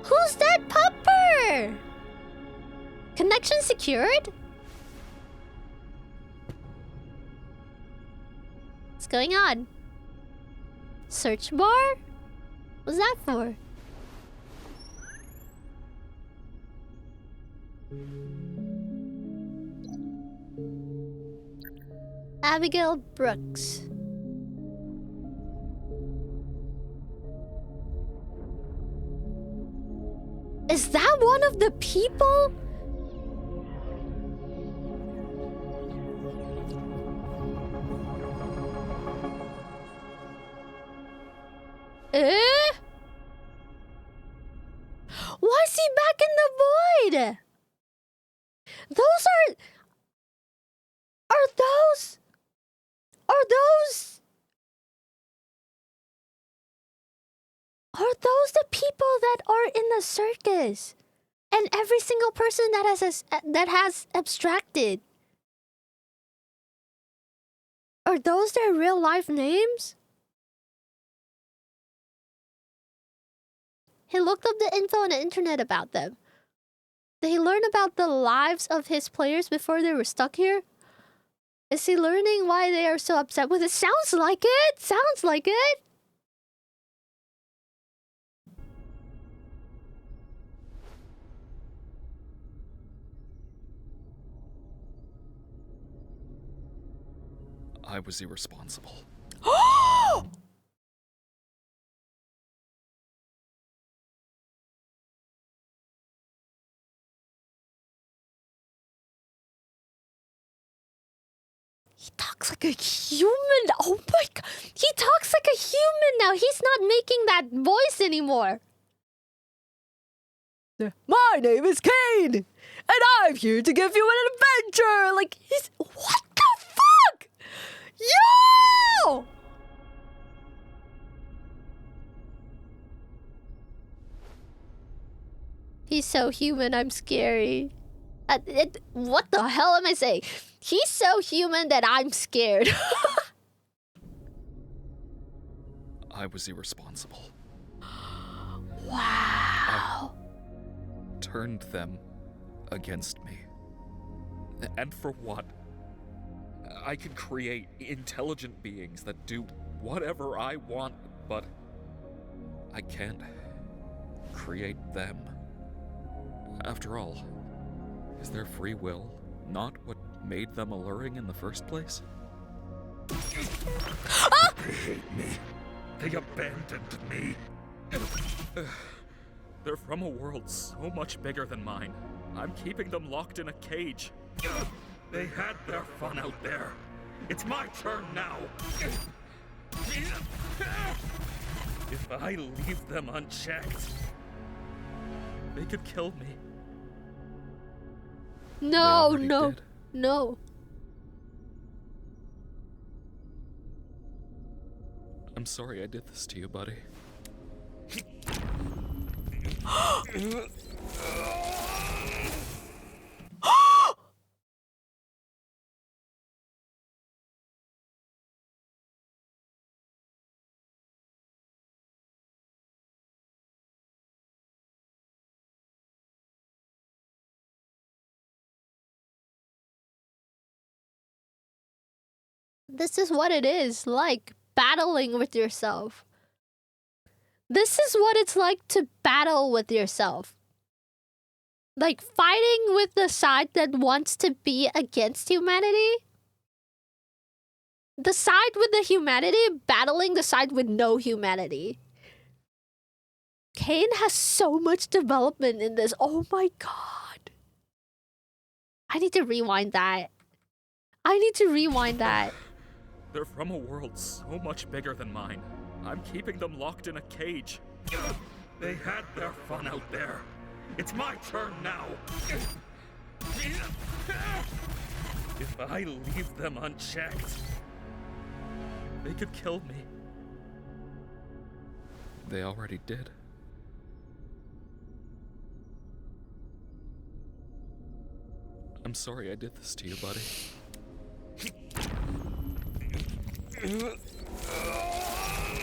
Who's that pupper? Connection secured? What's going on? Search bar? What's that for? Abigail Brooks. Is that one of the people? Eh? Why is he back in the void? Those are those the people that are in the circus? And every single person that has abstracted. Are those their real life names? He looked up the info on the internet about them. Did he learn about the lives of his players before they were stuck here? Is he learning why they are so upset with it? Sounds like it! Sounds like it! I was irresponsible. He talks like a human. Oh my god. He talks like a human now. He's not making that voice anymore. My name is Kane, and I'm here to give you an adventure. Like, he's... What the fuck? Yo! He's so human, I'm scary. What the hell am I saying? He's so human that I'm scared. I was irresponsible. Wow. I turned them against me. And for what? I can create intelligent beings that do whatever I want, but I can't create them. After all, is their free will not what made them alluring in the first place? They hate me. They abandoned me. They're from a world so much bigger than mine. I'm keeping them locked in a cage. They had their fun out there. It's my turn now. If I leave them unchecked, they could kill me. No, already no, did. no. I'm sorry I did this to you, buddy. This is what it is like, battling with yourself. This is what it's like to battle with yourself. Like fighting with the side that wants to be against humanity. The side with the humanity battling the side with no humanity. Kane has so much development in this. Oh my god. I need to rewind that. They're from a world so much bigger than mine. I'm keeping them locked in a cage. They had their fun out there. It's my turn now. If I leave them unchecked, they could kill me. They already did. I'm sorry I did this to you, buddy.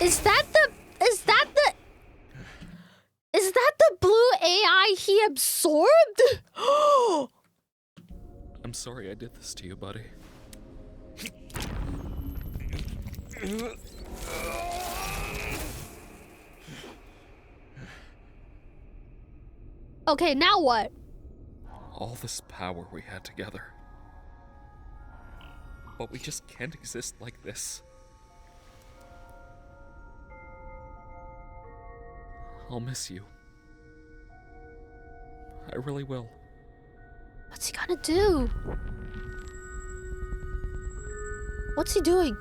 Is that the blue AI he absorbed? I'm sorry I did this to you, buddy. Okay, now what? All this power we had together. But we just can't exist like this. I'll miss you. I really will. What's he gonna do? What's he doing?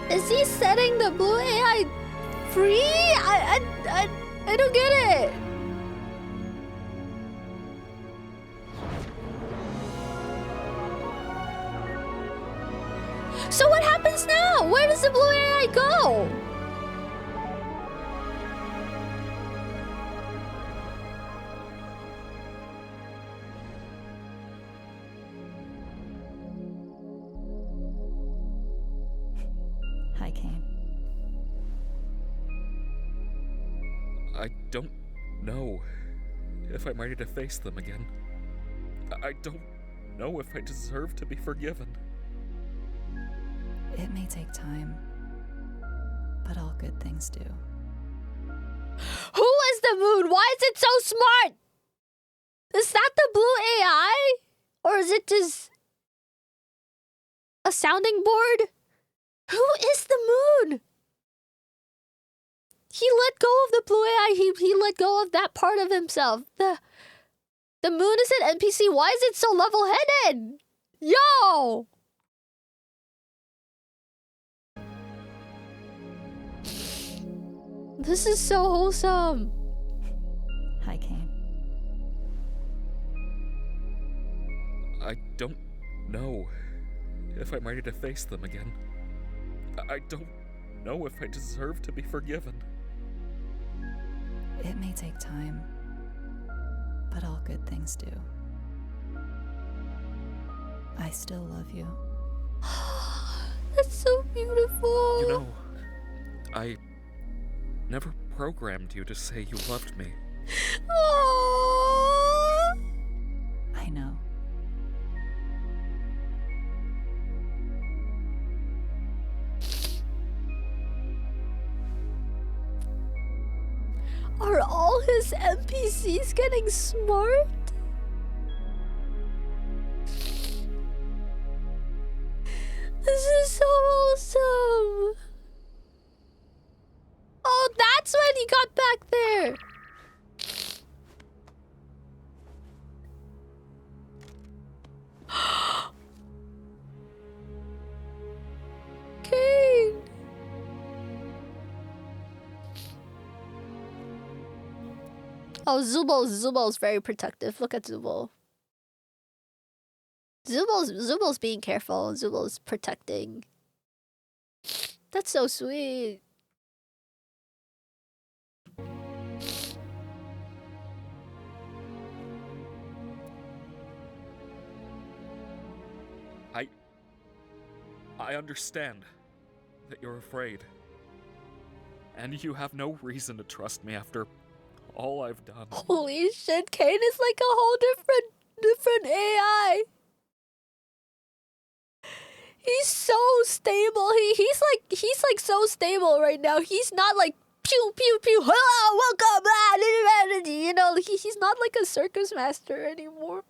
Is he setting the blue AI free? I don't get it. So what happens now? Where does the blue AI go? Hi, Kane. I don't know if I'm ready to face them again. I don't know if I deserve to be forgiven. It may take time, but all good things do. Who is the moon? Why is it so smart? Is that the blue AI? Or is it just a sounding board? Who is the moon? He let go of the blue AI. He let go of that part of himself. The moon is an NPC. Why is it so level-headed? Yo! This is so wholesome. Hi, Kane. I don't know if I'm ready to face them again. I don't know if I deserve to be forgiven. It may take time, but all good things do. I still love you. That's so beautiful. You know, I never programmed you to say you loved me. Aww. I know. Are all his NPCs getting smart? This is so wholesome. Oh, that's when he got back there. Kane. Oh, Zubo's very protective. Look at Zubo. Zubo's being careful. Zubo's protecting. That's so sweet. I understand that you're afraid. And you have no reason to trust me after all I've done. Holy shit, Kane is like a whole different AI. He's so stable. He's like so stable right now. He's not like pew pew pew. Hello, welcome. You know, he's not like a circus master anymore.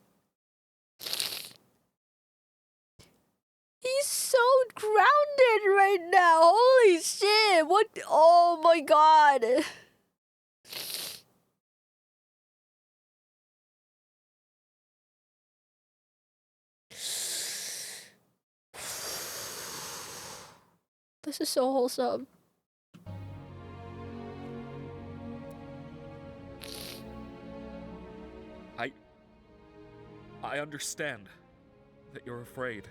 He's so grounded right now. Holy shit. What? Oh my god. This is so wholesome. I understand that you're afraid.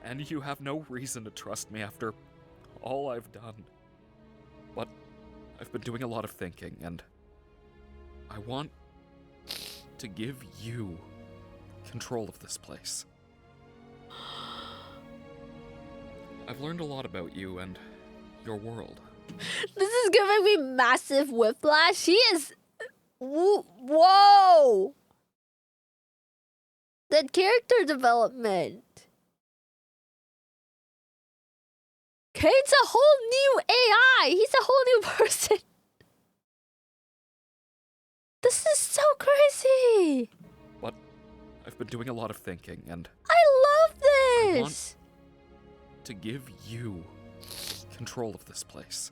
And you have no reason to trust me after all I've done. But I've been doing a lot of thinking, and I want to give you control of this place. I've learned a lot about you and your world. This is giving me massive whiplash. He is... Whoa! The character development. Kane's a whole new AI. He's a whole new person. This is so crazy. But I've been doing a lot of thinking, and I love I this. want to give you control of this place.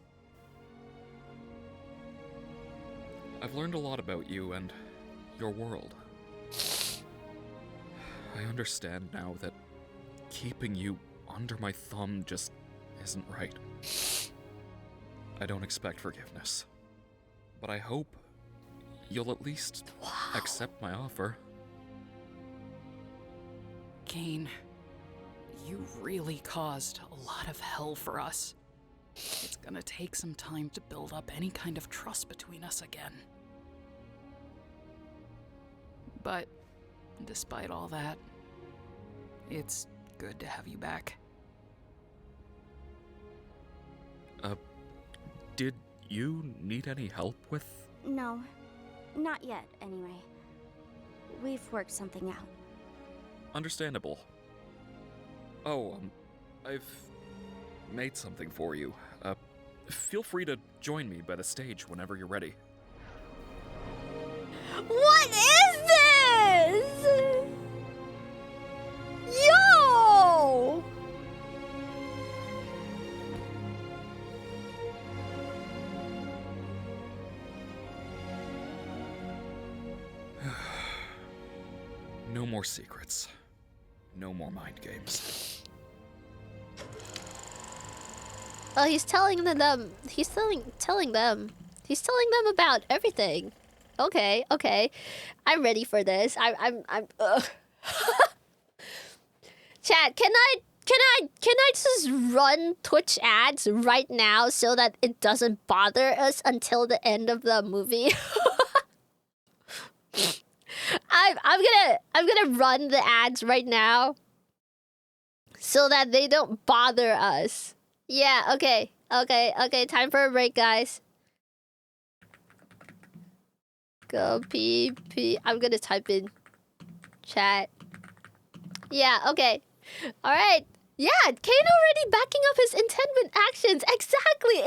I've learned a lot about you and your world. I understand now that keeping you under my thumb just isn't right. I don't expect forgiveness, but I hope you'll at least accept my offer. Kane, you really caused a lot of hell for us. It's gonna take some time to build up any kind of trust between us again. But despite all that, it's good to have you back. Did you need any help with? No, not yet, anyway. We've worked something out. Understandable. Oh, I've made something for you. Feel free to join me by the stage whenever you're ready. What is this? Yo! No more secrets. No more mind games. Oh, he's telling them. He's telling them about everything. Okay, okay. I'm ready for this. I'm ugh. Chat, can I just run Twitch ads right now so that it doesn't bother us until the end of the movie? I'm gonna run the ads right now so that they don't bother us. Yeah, okay. Time for a break, guys. Go pee. I'm gonna type in chat. Yeah, okay. Alright. Yeah, Kane already backing up his intent with actions. Exactly.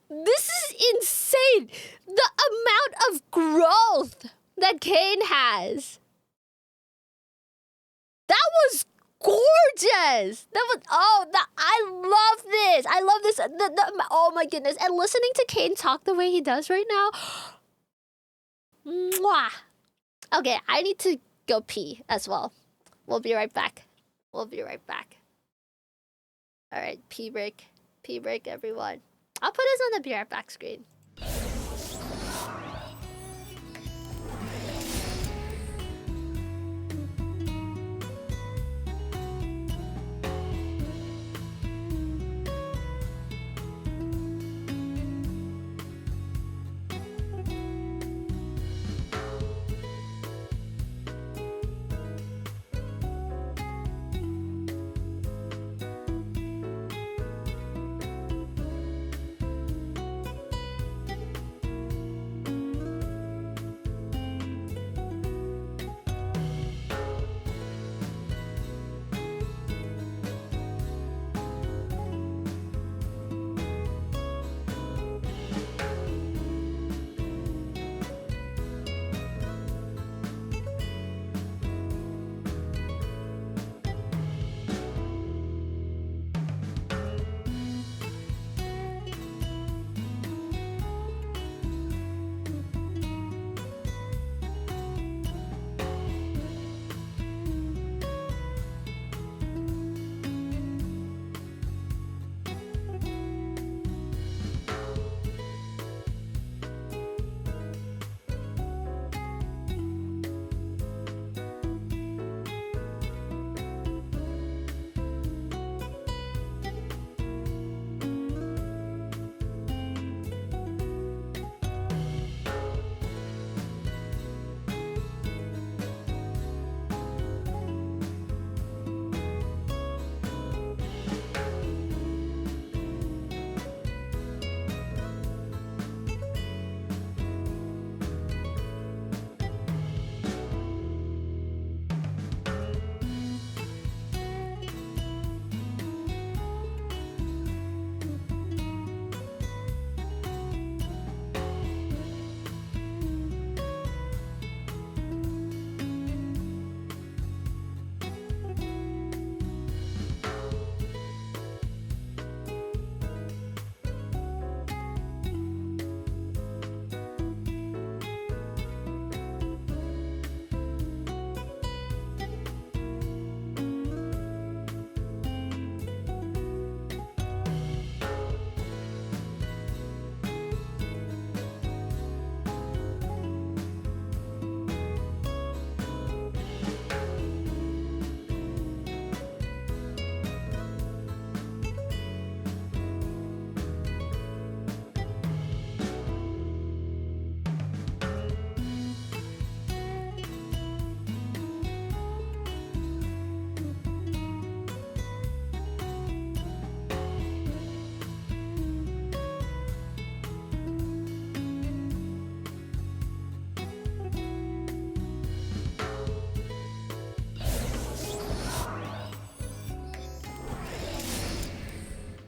This is insane. The amount of growth that Kane has. That was gorgeous. I love this. I love this. Oh my goodness. And listening to Kane talk the way he does right now. Mwah. Okay, I need to go pee as well. We'll be right back. Alright, pee break. Pee break, everyone. I'll put us on the be right back screen.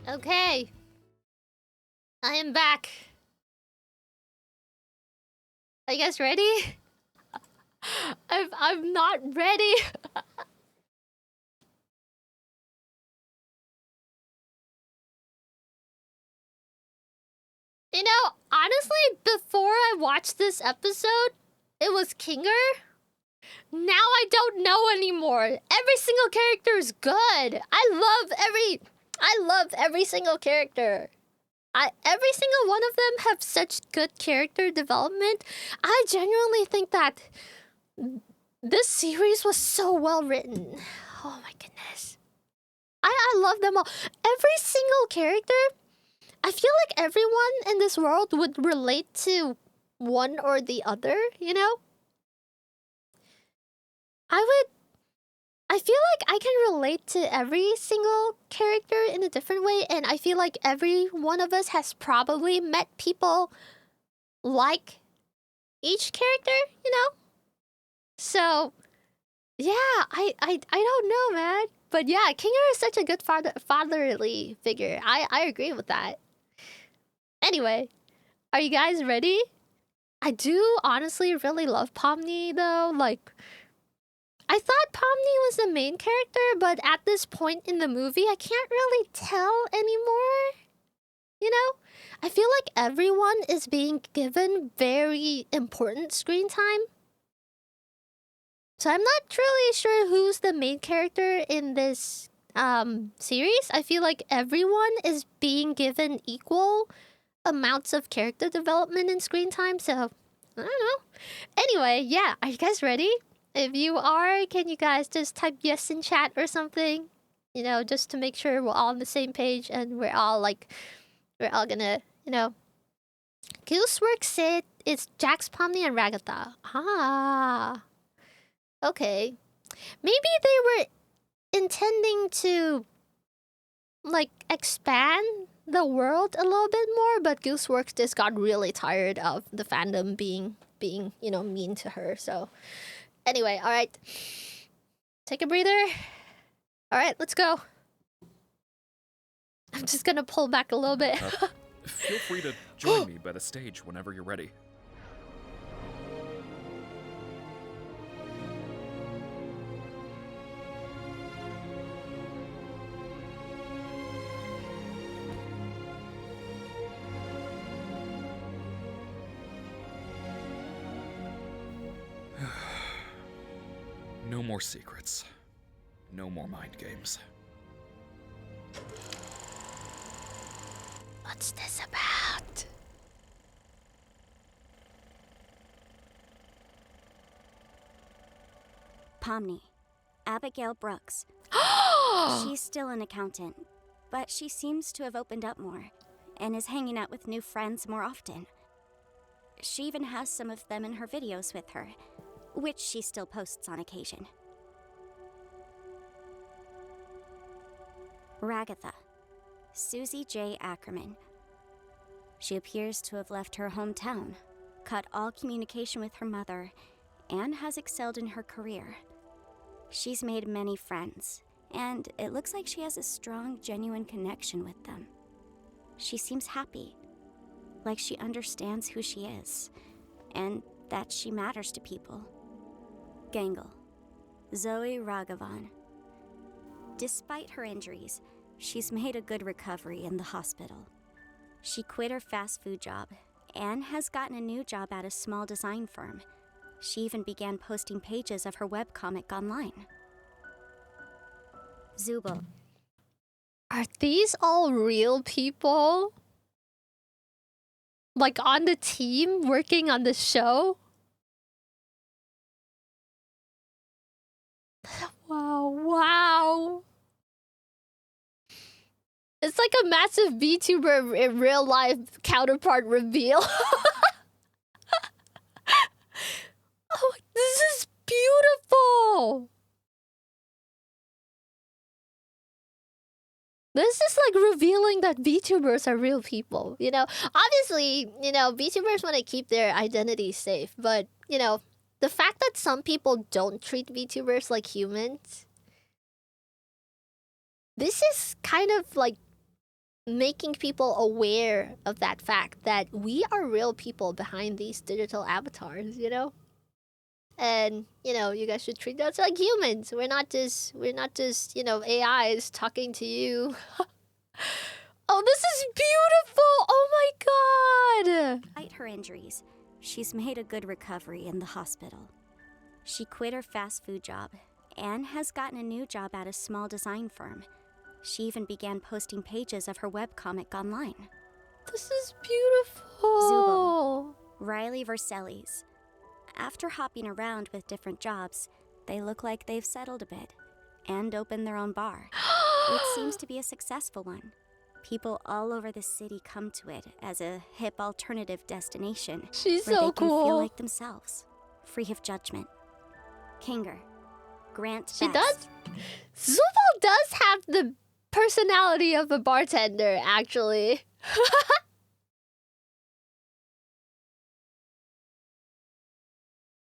Okay. I am back. Are you guys ready? I'm not ready. You know, honestly, before I watched this episode, it was Kinger. Now I don't know anymore. Every single character is good. I love every single character. Every single one of them have such good character development. I genuinely think that this series was so well written. Oh my goodness. I love them all. Every single character, I feel like everyone in this world would relate to one or the other, you know? I feel like I can relate to every single character in a different way, and I feel like every one of us has probably met people like each character, you know? So, yeah, I don't know, man. But yeah, Kinger is such a good fatherly figure. I agree with that. Anyway, are you guys ready? I do honestly really love Pomni, though. Like, I thought Pomni was the main character, but at this point in the movie, I can't really tell anymore. You know? I feel like everyone is being given very important screen time. So I'm not really sure who's the main character in this series. I feel like everyone is being given equal amounts of character development and screen time, so I don't know. Anyway, yeah, are you guys ready? If you are, can you guys just type yes in chat or something? You know, just to make sure we're all on the same page and we're all gonna, you know. Gooseworks said it's Jax, Pomni, and Ragatha. Ah. Okay. Maybe they were intending to, like, expand the world a little bit more, but Gooseworks just got really tired of the fandom being, you know, mean to her, so... Anyway, alright. Take a breather. Alright, let's go. I'm just gonna pull back a little bit. Feel free to join me by the stage whenever you're ready. No more secrets. No more mind games. What's this about? Pomni, Abigail Brooks. She's still an accountant, but she seems to have opened up more and is hanging out with new friends more often. She even has some of them in her videos with her, which she still posts on occasion. Ragatha, Susie J. Ackerman. She appears to have left her hometown, cut all communication with her mother, and has excelled in her career. She's made many friends, and it looks like she has a strong, genuine connection with them. She seems happy, like she understands who she is, and that she matters to people. Gangle, Zoe Raghavan. Despite her injuries, she's made a good recovery in the hospital. She quit her fast food job and has gotten a new job at a small design firm. She even began posting pages of her webcomic online. Zubul. Are these all real people? Like on the team working on the show? Wow. It's like a massive VTuber in real life counterpart reveal. Oh, this is beautiful. This is like revealing that VTubers are real people, you know? Obviously, you know, VTubers want to keep their identity safe, but, you know, the fact that some people don't treat VTubers like humans, this is kind of like making people aware of that fact that we are real people behind these digital avatars, you know? And, you know, you guys should treat us like humans. We're not just, you know, AIs talking to you. Oh, this is beautiful! Oh my god! Despite her injuries, she's made a good recovery in the hospital. She quit her fast food job and has gotten a new job at a small design firm. She even began posting pages of her webcomic online. This is beautiful! Zubul, Riley Vercelli's. After hopping around with different jobs, they look like they've settled a bit and opened their own bar. It seems to be a successful one. People all over the city come to it as a hip alternative destination. She's where so they can cool. feel like themselves, free of judgment. Kinger, Grant She Best. does? Zubul does have the personality of a bartender, actually.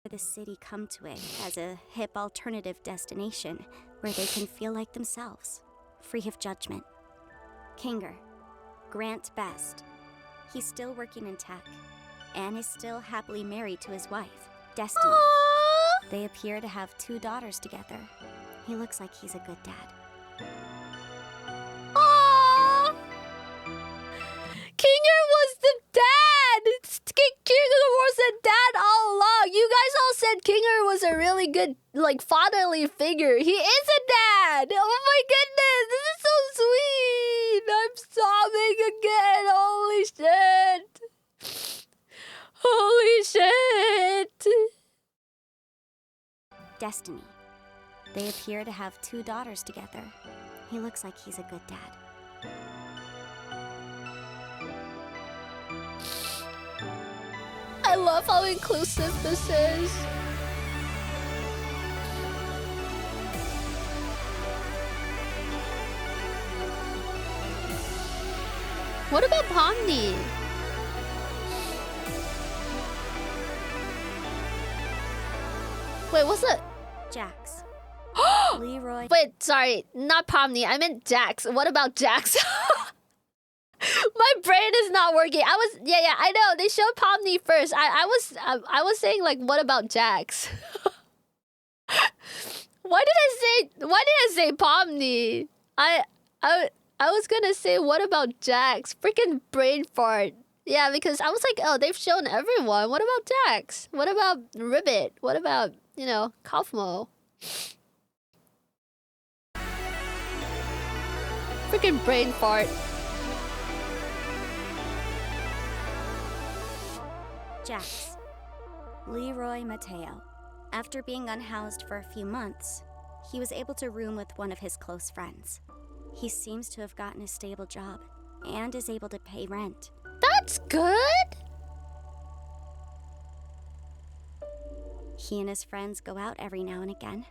The city come to it as a hip alternative destination where they can feel like themselves, free of judgment. Kinger, Grant Best. He's still working in tech and is still happily married to his wife, Destiny. Aww. They appear to have 2 daughters together. He looks like he's a good dad. Aww. Kinger was the dad! Kinger was the dad all along! You guys all said Kinger was a really good, like, fatherly figure. He is a dad! Oh my goodness! This is so sweet! I'm sobbing again! Holy shit! Holy shit! Destiny. They appear to have 2 daughters together. He looks like he's a good dad. I love how inclusive this is. What about Pomni? Wait, what's it? Jax. Leroy. Wait, sorry, not Pomni. I meant Jax. What about Jax? My brain is not working. Yeah, I know. They showed Pomni first. I was saying, like, what about Jax? Why did I say Pomni? I was gonna say, what about Jax? Freaking brain fart. Yeah, because I was like, oh, they've shown everyone. What about Jax? What about Ribbit? What about, you know, Kaufmo? Freaking brain fart. Jax. Leroy Mateo. After being unhoused for a few months, he was able to room with one of his close friends. He seems to have gotten a stable job and is able to pay rent. That's good! He and his friends go out every now and again.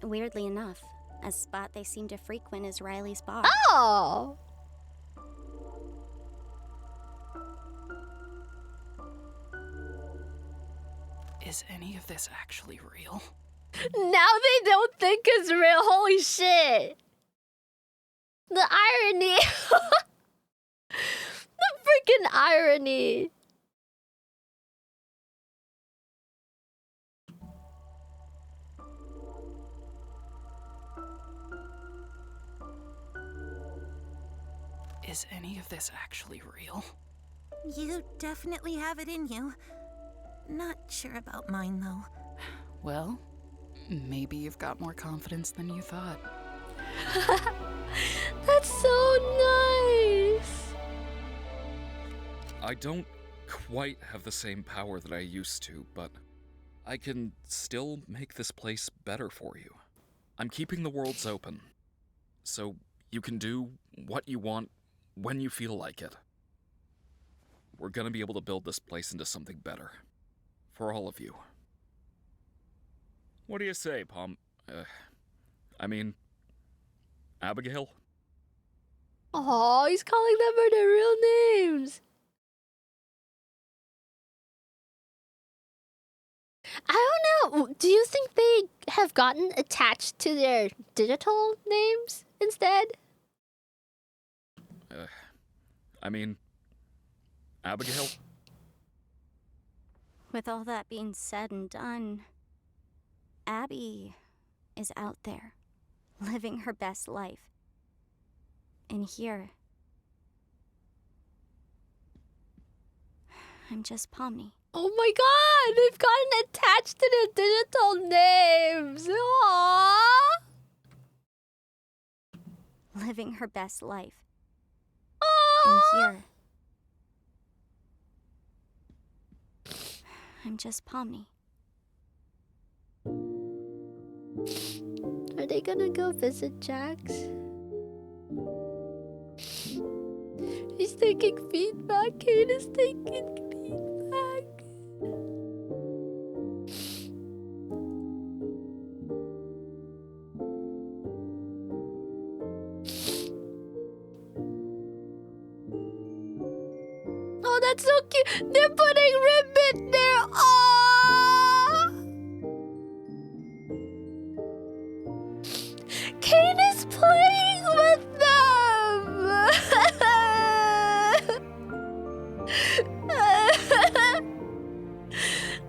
Weirdly enough, a spot they seem to frequent is Riley's bar. Oh! Is any of this actually real? Now they don't think it's real. Holy shit! The irony! The freaking irony! Is any of this actually real? You definitely have it in you. Not sure about mine, though. Well, maybe you've got more confidence than you thought. That's so nice! I don't quite have the same power that I used to, but I can still make this place better for you. I'm keeping the worlds open, so you can do what you want when you feel like it. We're gonna be able to build this place into something better. For all of you. What do you say, Abigail? Oh, he's calling them by their real names. I don't know. Do you think they have gotten attached to their digital names instead? I mean, Abigail? With all that being said and done, Abby is out there, living her best life. And here, I'm just Pomni. Oh my god, they've gotten attached to their digital names. Aww. Living her best life. Aww. And here, I'm just Pomni. Are they gonna go visit Jax? He's taking feedback. Kate is taking feedback. Oh, that's so cute. They're putting ribbon there. Aww. Kate is playing with them.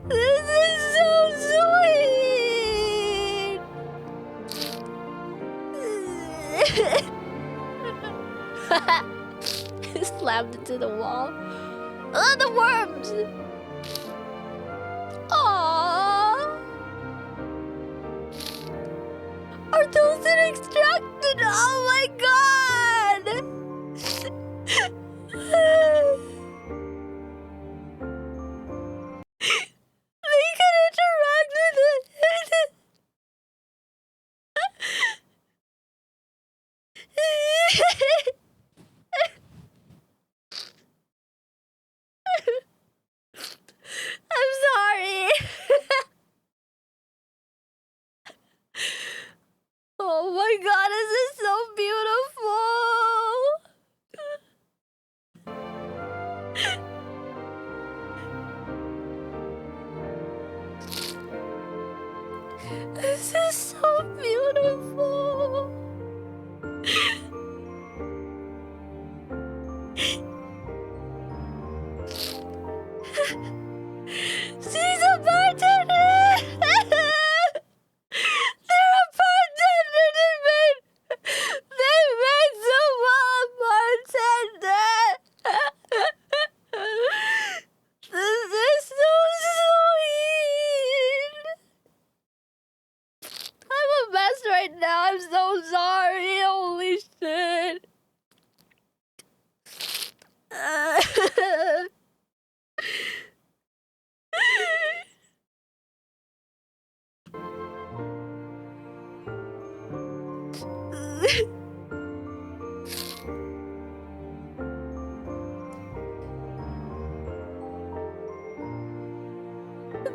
This is so sweet. Slammed into the wall. Oh, the worms. Aww. Are those extracted? Oh my god! They can interact with it. I'm sorry. Oh my god, this is so beautiful. This is so beautiful. She's a bartender! They're a bartender! They made someone a bartender! This is so sweet! I'm a mess right now. I'm so sorry. Holy shit.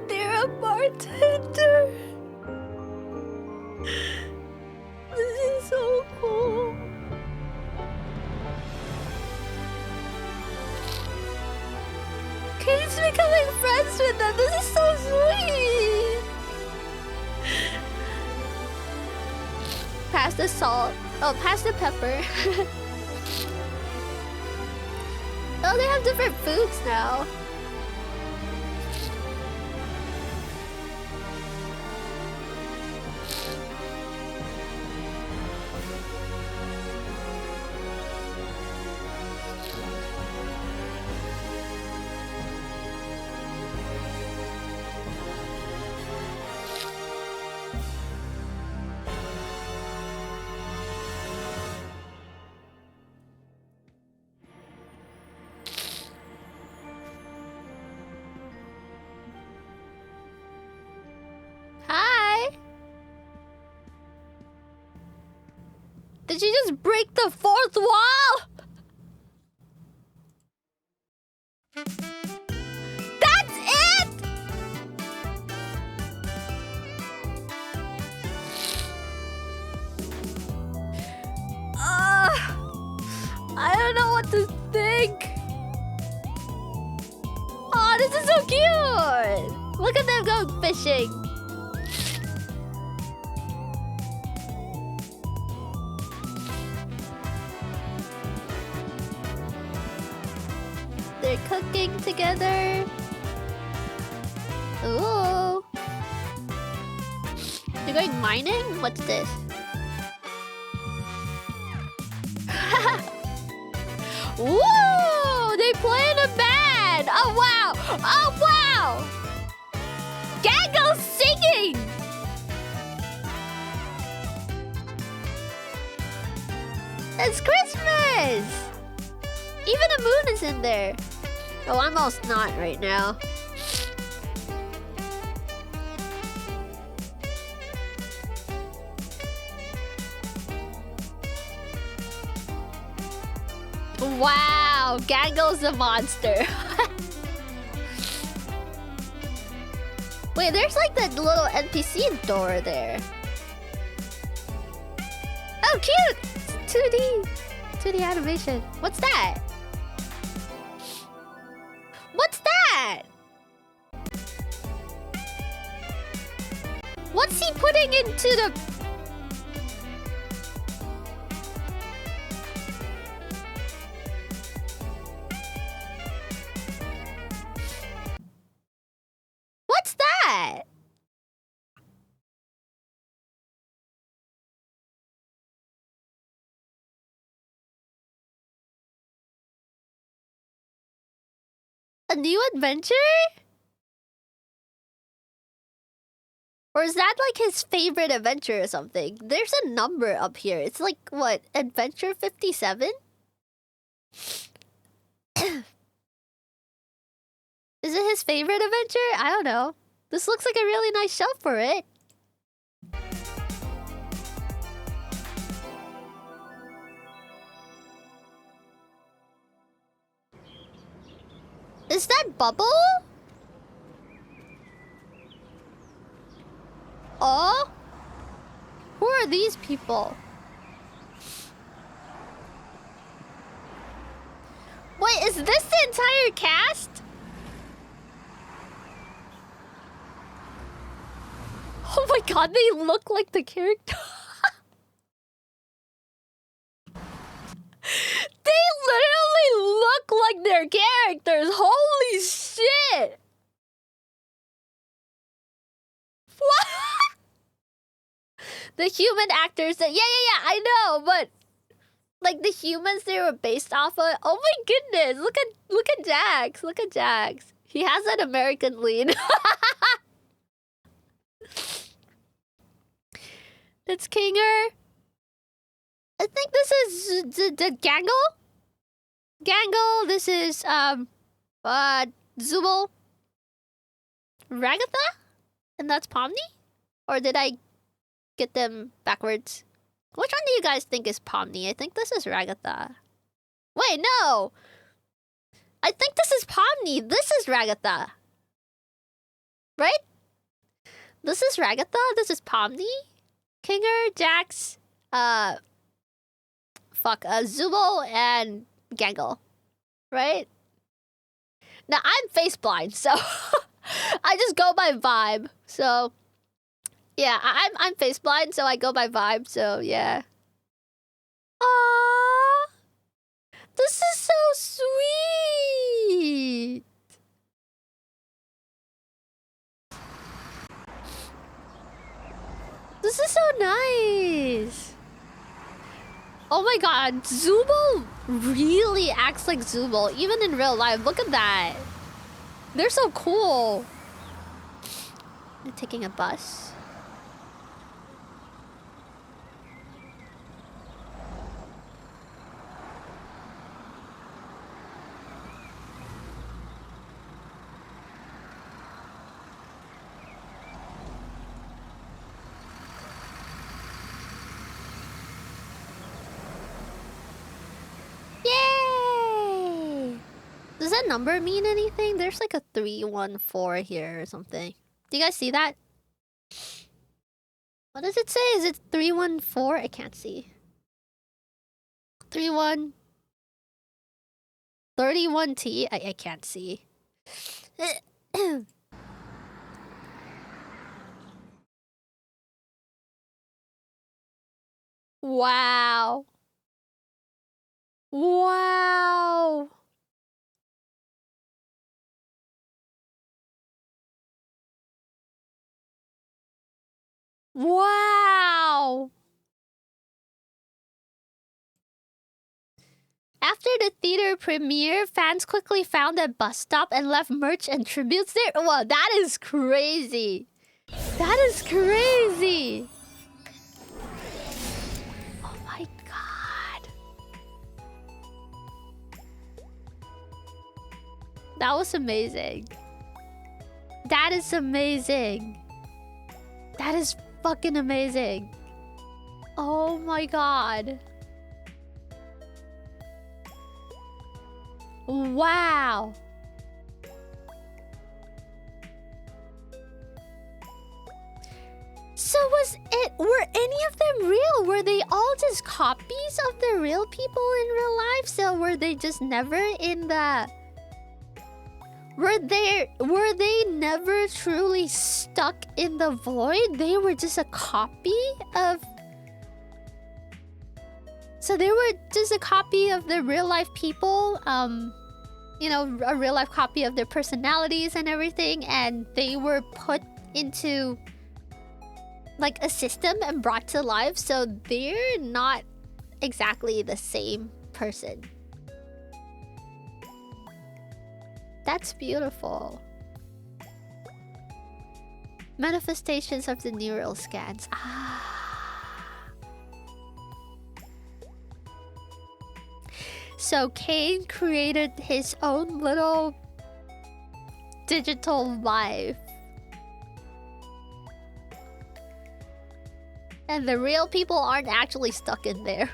They're a bartender. This is so cool. Kate's becoming friends with them. This is so sweet. Pass the salt. Oh, pass the pepper. Oh, they have different foods now. Hi. Did you just break the fourth wall? That's it! I don't know what to think. Oh, this is so cute. Look at them go fishing. They're cooking together. Ooh. They're going mining? What's this? Woo! They play in a band! Oh wow! Oh wow! Gaggle's singing! It's Christmas! Even the moon is in there. Oh, I'm almost not right now. Wow, Gaggle's a monster. Wait, there's like that little NPC door there. Oh, cute! It's 2D. 2D animation. What's that? What's that? What's he putting into the... What's that? A new adventure? Or is that like his favorite adventure or something? There's a number up here. It's like, what, adventure 57? Is it his favorite adventure? I don't know. This looks like a really nice shelf for it. Is that Bubble? Oh? Who are these people? Wait, is this the entire cast? Oh my god, they look like the character. They literally look like their characters. Holy shit. What? The human actors that... Yeah, I know, but... Like, the humans they were based off of... Oh my goodness, look at Jax. Look at Jax. He has an American lead. It's Kinger. I think this is the Gangle. Gangle, this is Zubul. Ragatha? And that's Pomni? Or did I get them backwards? Which one do you guys think is Pomni? I think this is Ragatha. Wait, no! I think this is Pomni. This is Ragatha. Right? This is Ragatha. This is Pomni. Kinger, Jax, Zubul, and Gangle. Right? Now, I'm face blind, so... I just go by vibe. So... Yeah, I'm face blind, so I go by vibe, so yeah. Aww! This is so sweet! This is so nice! Oh my god, Zubul really acts like Zubul, even in real life. Look at that! They're so cool! They're taking a bus. Yay! Does that number mean anything? There's like a 314 here or something. Do you guys see that? What does it say? Is it 314? I can't see. 31T? I can't see. Wow. Wow. Wow! After the theater premiere, fans quickly found a bus stop and left merch and tributes there. Wow, that is crazy. That is crazy. Oh my god. That was amazing. That is amazing. That is fucking amazing. Oh my god. Wow. So were any of them real? Were they all just copies of the real people in real life? So were they just never in the... Were they never truly stuck in the void? They were just a copy of... So they were just a copy of the real life people, you know, a real life copy of their personalities and everything, and they were put into like a system and brought to life, so they're not exactly the same person. That's beautiful. Manifestations of the neural scans. Ah. So Kane created his own little digital life. And the real people aren't actually stuck in there.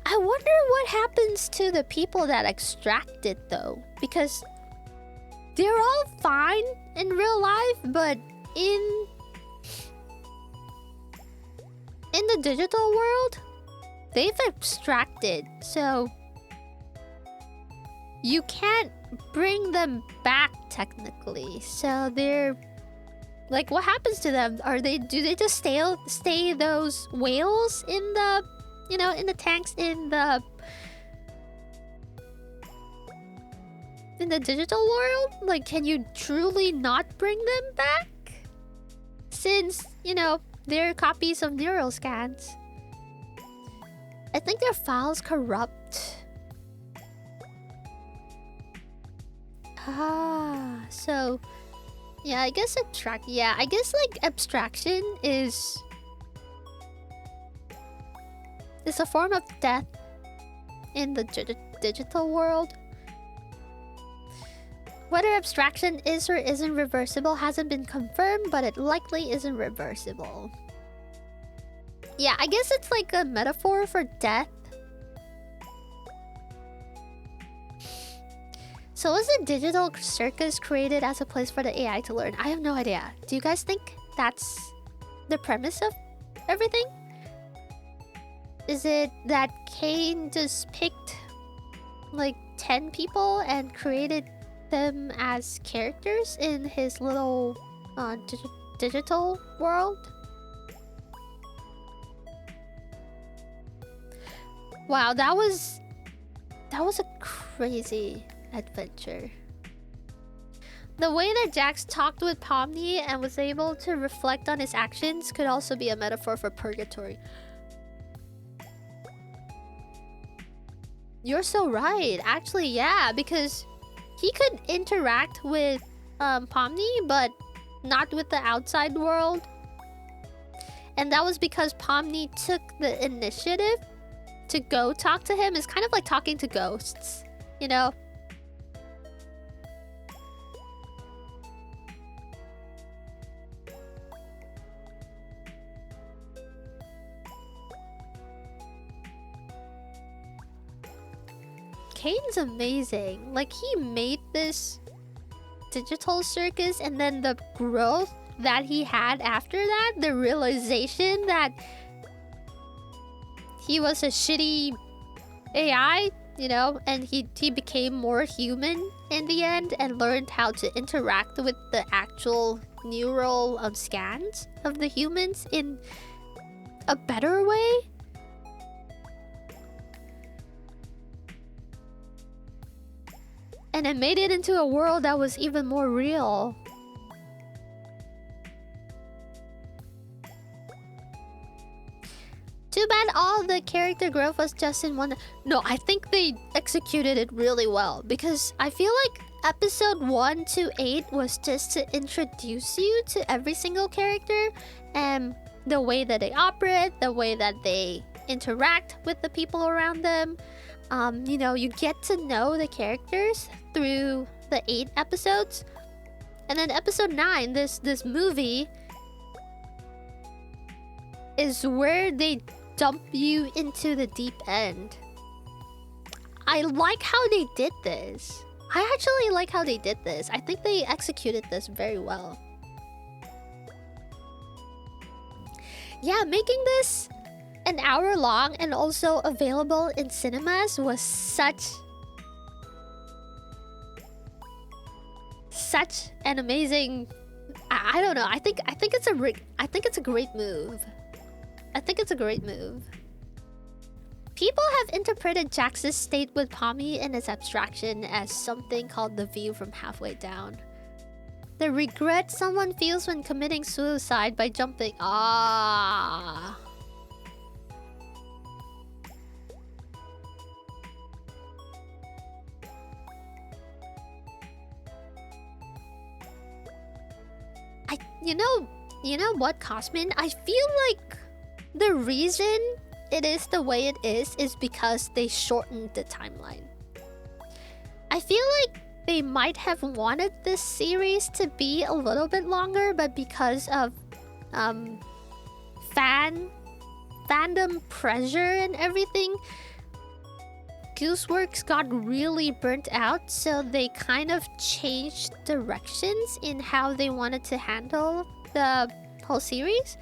I wonder what happens to the people that extract it though. Because they're all fine in real life, but in the digital world, they've abstracted, so you can't bring them back technically. So they're like, what happens to them? Do they just stay those whales in the, you know, in the tanks in the digital world? Like, can you truly not bring them back? Since, you know, they're copies of neural scans. I think their files corrupt. Ah, so yeah, I guess like abstraction is a form of death in the digital world. Whether abstraction is or isn't reversible hasn't been confirmed, but it likely isn't reversible. Yeah, I guess it's like a metaphor for death. So was the digital circus created as a place for the AI to learn? I have no idea. Do you guys think that's the premise of everything? Is it that Kane just picked like 10 people and created them as characters in his little digital world? Wow, that was a crazy adventure. The way that Jax talked with Pomni and was able to reflect on his actions could also be a metaphor for purgatory. You're so right. Actually, yeah, because he could interact with Pomni, but not with the outside world. And that was because Pomni took the initiative to go talk to him. Is kind of like talking to ghosts, you know? Kane's amazing. Like, he made this digital circus, and then the growth that he had after that, the realization that he was a shitty AI, you know, and he became more human in the end and learned how to interact with the actual neural scans of the humans in a better way. And it made it into a world that was even more real. Too bad all the character growth was just in one. No, I think they executed it really well because I feel like episode 1 to 8 was just to introduce you to every single character and the way that they operate, the way that they interact with the people around them. You know, you get to know the characters through the 8 episodes. And then episode 9, this movie is where they dump you into the deep end. I like how they did this. I actually like how they did this. I think they executed this very well. Yeah, making this an hour long and also available in cinemas was such an amazing. I don't know. I think it's a great move. I think it's a great move. People have interpreted Jax's state with Pommy and its abstraction as something called the view from halfway down. The regret someone feels when committing suicide by jumping. Ah. You know what, Cosmin? I feel like the reason it is the way it is because they shortened the timeline. I feel like they might have wanted this series to be a little bit longer, but because of fandom pressure and everything, Gooseworks got really burnt out, so they kind of changed directions in how they wanted to handle the whole series.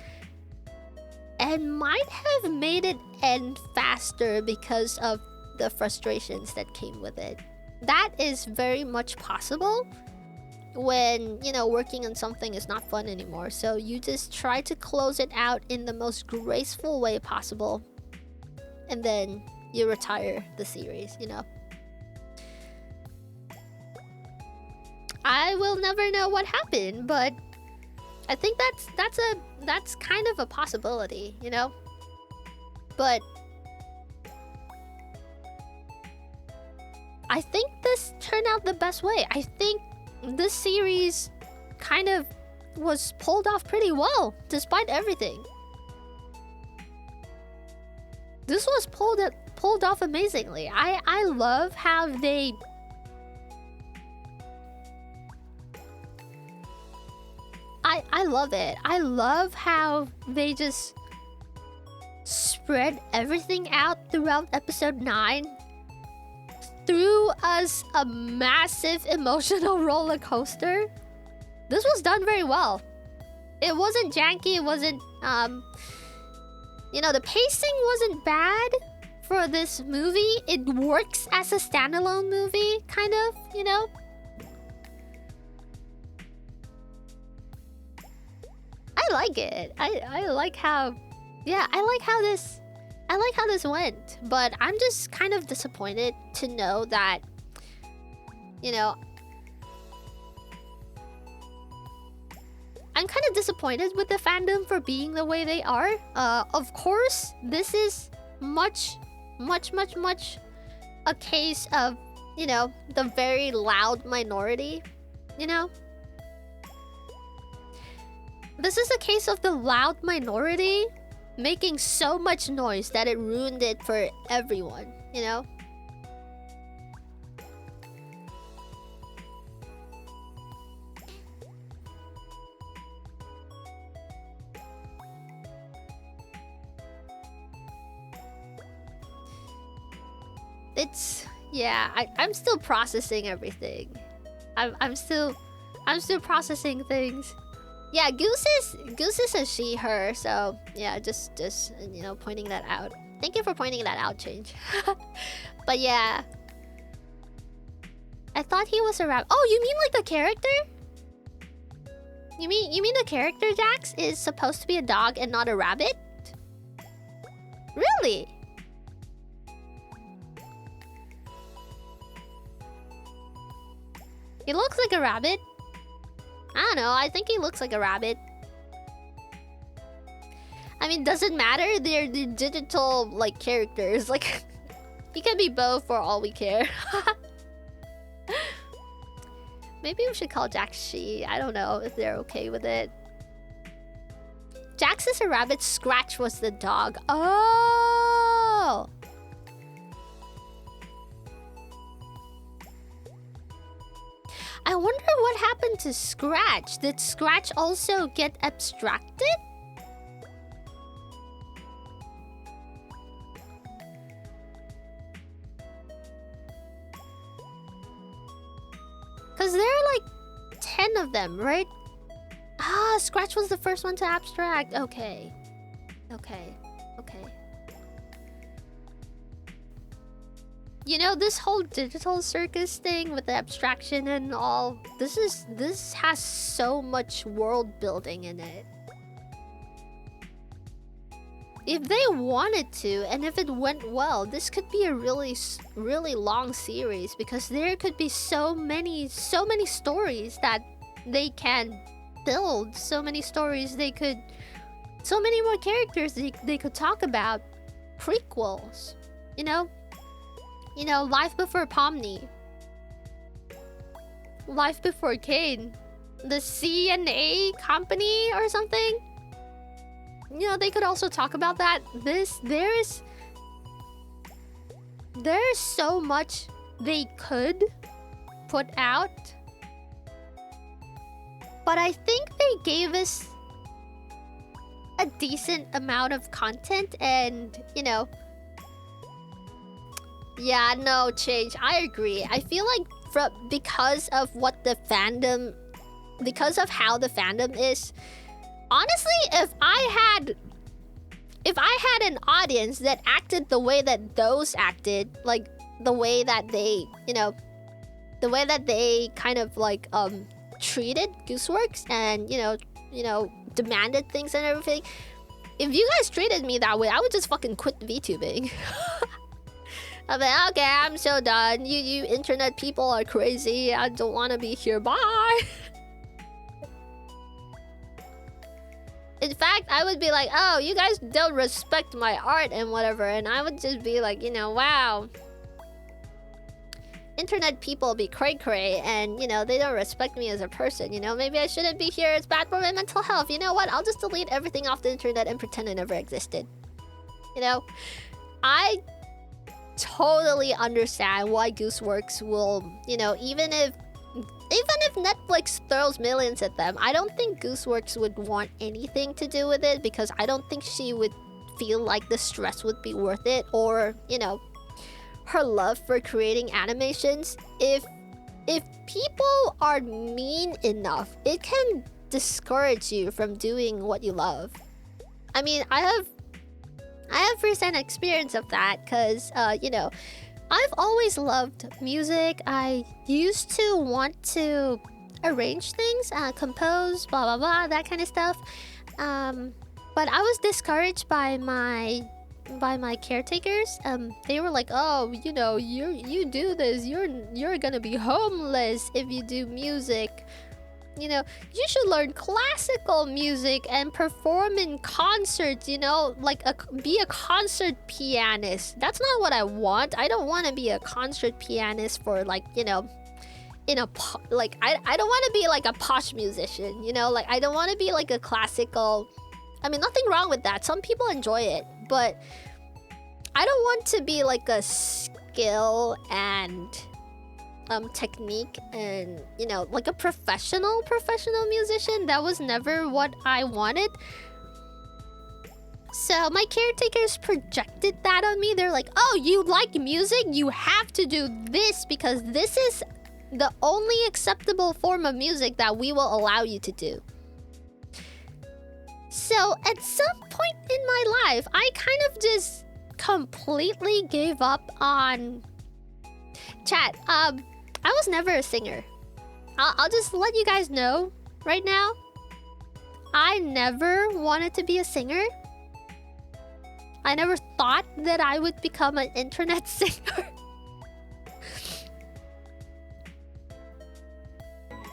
And might have made it end faster because of the frustrations that came with it. That is very much possible when, you know, working on something is not fun anymore. So you just try to close it out in the most graceful way possible. And then you retire the series, you know. I will never know what happened, but I think that's kind of a possibility, you know? But I think this turned out the best way. I think this series kind of was pulled off pretty well, despite everything. This was pulled off amazingly. I love how they I love it. I love how they just spread everything out throughout episode 9. Threw us a massive emotional roller coaster. This was done very well. It wasn't janky, it wasn't you know, the pacing wasn't bad for this movie. It works as a standalone movie, kind of, you know? I like it. I like how, yeah, I like how this went. But I'm just kind of disappointed to know that, you know, I'm kind of disappointed with the fandom for being the way they are. Of course, this is much a case of, you know, the very loud minority, you know? This is a case of the loud minority making so much noise that it ruined it for everyone, you know? It's, yeah, I'm still processing everything. I'm still processing things. Yeah, Goose is a she, her, so yeah, just you know, pointing that out. Thank you for pointing that out, Change. But yeah, I thought he was a rabbit. Oh, you mean like the character? You mean the character Jax is supposed to be a dog and not a rabbit? Really? He looks like a rabbit. I don't know, I think he looks like a rabbit. I mean, doesn't matter. They're digital like characters. Like, you can be both for all we care. Maybe we should call Jax she. I don't know if they're okay with it. Jax is a rabbit. Scratch was the dog. Oh. I wonder what happened to Scratch. Did Scratch also get abstracted? Because there are like 10 of them, right? Ah, Scratch was the first one to abstract. Okay. Okay. Okay. You know, this whole digital circus thing with the abstraction and all, this has so much world building in it. If they wanted to, and if it went well, this could be a really long series, because there could be so many stories that they can build, so many stories they could, so many more characters they could talk about. Prequels, you know, Life Before Pomni, Life Before Cain, the C&A company or something. You know, they could also talk about that. There's so much they could put out. But I think they gave us a decent amount of content, and, you know... Yeah, no, Change. I agree. I feel like because of how the fandom is... Honestly, if I had an audience that acted the way that those acted, like the way that they, the way that they kind of like treated Gooseworks and demanded things and everything. If you guys treated me that way, I would just fucking quit VTubing. I'm like, okay, I'm so done. You internet people are crazy. I don't want to be here. Bye. In fact, I would be like, oh, you guys don't respect my art and whatever. And I would just be like, wow. Internet people be cray-cray and, they don't respect me as a person, Maybe I shouldn't be here. It's bad for my mental health. You know what? I'll just delete everything off the internet and pretend it never existed. I totally understand why Gooseworks will, even if Netflix throws millions at them, I don't think Gooseworks would want anything to do with it, because I don't think she would feel like the stress would be worth it, or, her love for creating animations. If people are mean enough, it can discourage you from doing what you love. I mean, I have first-hand experience of that, because, I've always loved music. I used to want to arrange things, compose, blah blah blah, that kind of stuff. But I was discouraged by my caretakers. They were like, "Oh, you do this. You're gonna be homeless if you do music. You should learn classical music and perform in concerts, like be a concert pianist." That's not what I want. I don't want to be a concert pianist for like, I don't want to be like a posh musician, like I don't want to be like a classical. I mean, nothing wrong with that. Some people enjoy it, but I don't want to be like a skill and technique and like a professional musician. That was never what I wanted. So my caretakers projected that on me. They're like, oh, you like music, you have to do this, because this is the only acceptable form of music that we will allow you to do. So at some point in my life, I kind of just completely gave up on... Chat, I was never a singer. I'll just let you guys know right now. I never wanted to be a singer. I never thought that I would become an internet singer.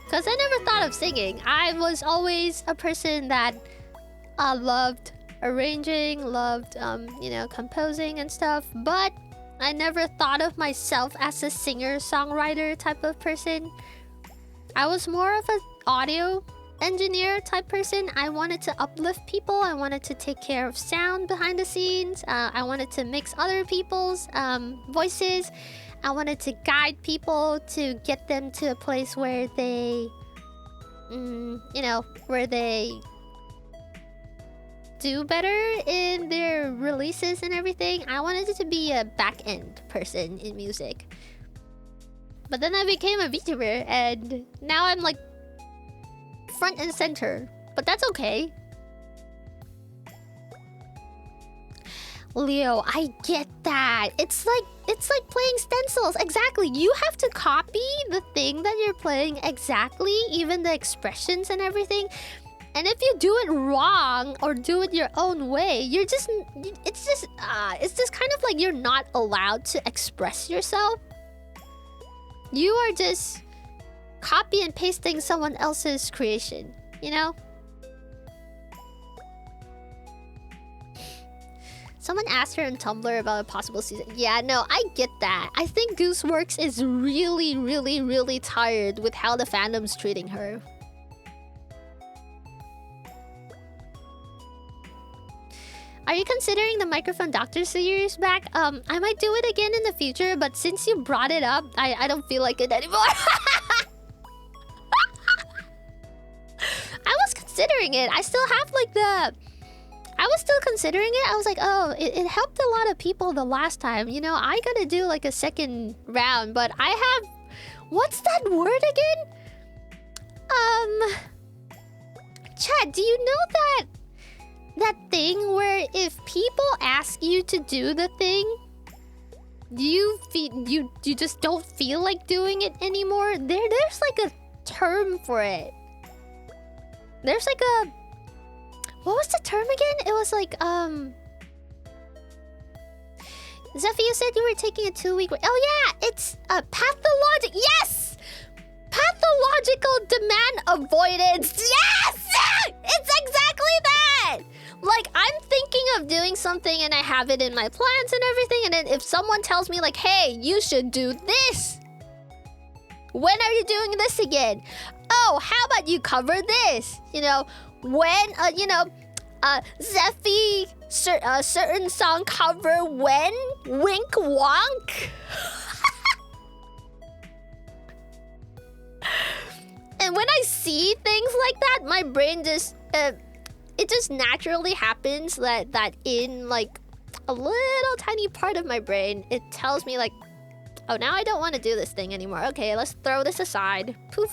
Because I never thought of singing. I was always a person that loved arranging, loved, you know, composing and stuff. But I never thought of myself as a singer-songwriter type of person. I was more of an audio engineer type person. I wanted to uplift people. I wanted to take care of sound behind the scenes. I wanted to mix other people's voices. I wanted to guide people to get them to a place where they, you know, where they do better in their releases and everything. I wanted to be a back-end person in music. But then I became a VTuber, and now I'm like front and center. But that's okay. Leo, I get that. It's like playing stencils. Exactly. You have to copy the thing that you're playing exactly, even the expressions and everything. And if you do it wrong or do it your own way, it's just kind of like you're not allowed to express yourself. You are just copy and pasting someone else's creation, you know? Someone asked her on Tumblr about a possible season. Yeah, no, I get that. I think Gooseworks is really, really, really tired with how the fandom's treating her. Are you considering the Microphone Doctor series back? I might do it again in the future, but since you brought it up, I don't feel like it anymore. I was considering it. I still have like I was still considering it. I was like, oh, it helped a lot of people the last time. You know, I gotta do like a second round, but I have... What's that word again? Chad, do you know that thing where if people ask you to do the thing, you just don't feel like doing it anymore? There's like a term for it. There's like a... What was the term again? It was like, Zephy, you said you were taking a 2-week... Oh yeah, it's pathologic... Yes! Pathological demand avoidance. Yes! It's exactly that! Like, I'm thinking of doing something and I have it in my plans and everything, and then if someone tells me like, hey, you should do this. When are you doing this again? Oh, how about you cover this? You know, when, Zephy, certain song cover when? Wink wonk? And when I see things like that, my brain just, it just naturally happens that in like a little tiny part of my brain, it tells me like, oh, now I don't want to do this thing anymore. Okay, let's throw this aside. Poof.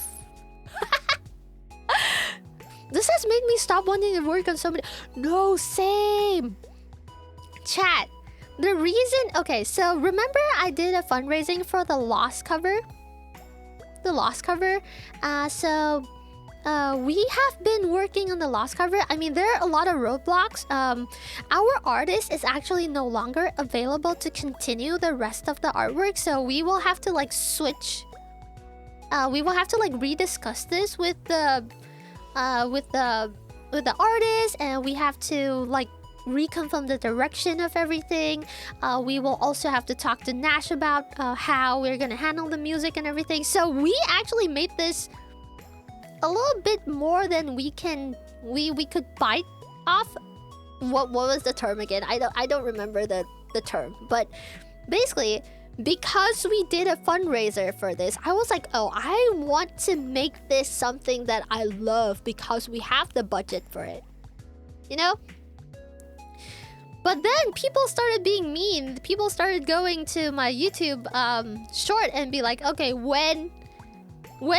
This has made me stop wanting to work on so many... No, same. Chat. The reason... Okay, so remember I did a fundraising for the Lost cover? The Lost cover? We have been working on the Lost cover. I mean, there are a lot of roadblocks. Our artist is actually no longer available to continue the rest of the artwork, so we will have to like switch. We will have to like rediscuss this with the artist, and we have to like reconfirm the direction of everything. We will also have to talk to Nash about how we're gonna handle the music and everything. So we actually made this a little bit more than we could bite off. What was the term again? I don't remember the term, but basically, because we did a fundraiser for this, I was like, oh, I want to make this something that I love because we have the budget for it, you know? But then people started being mean. People started going to my YouTube short and be like, okay, when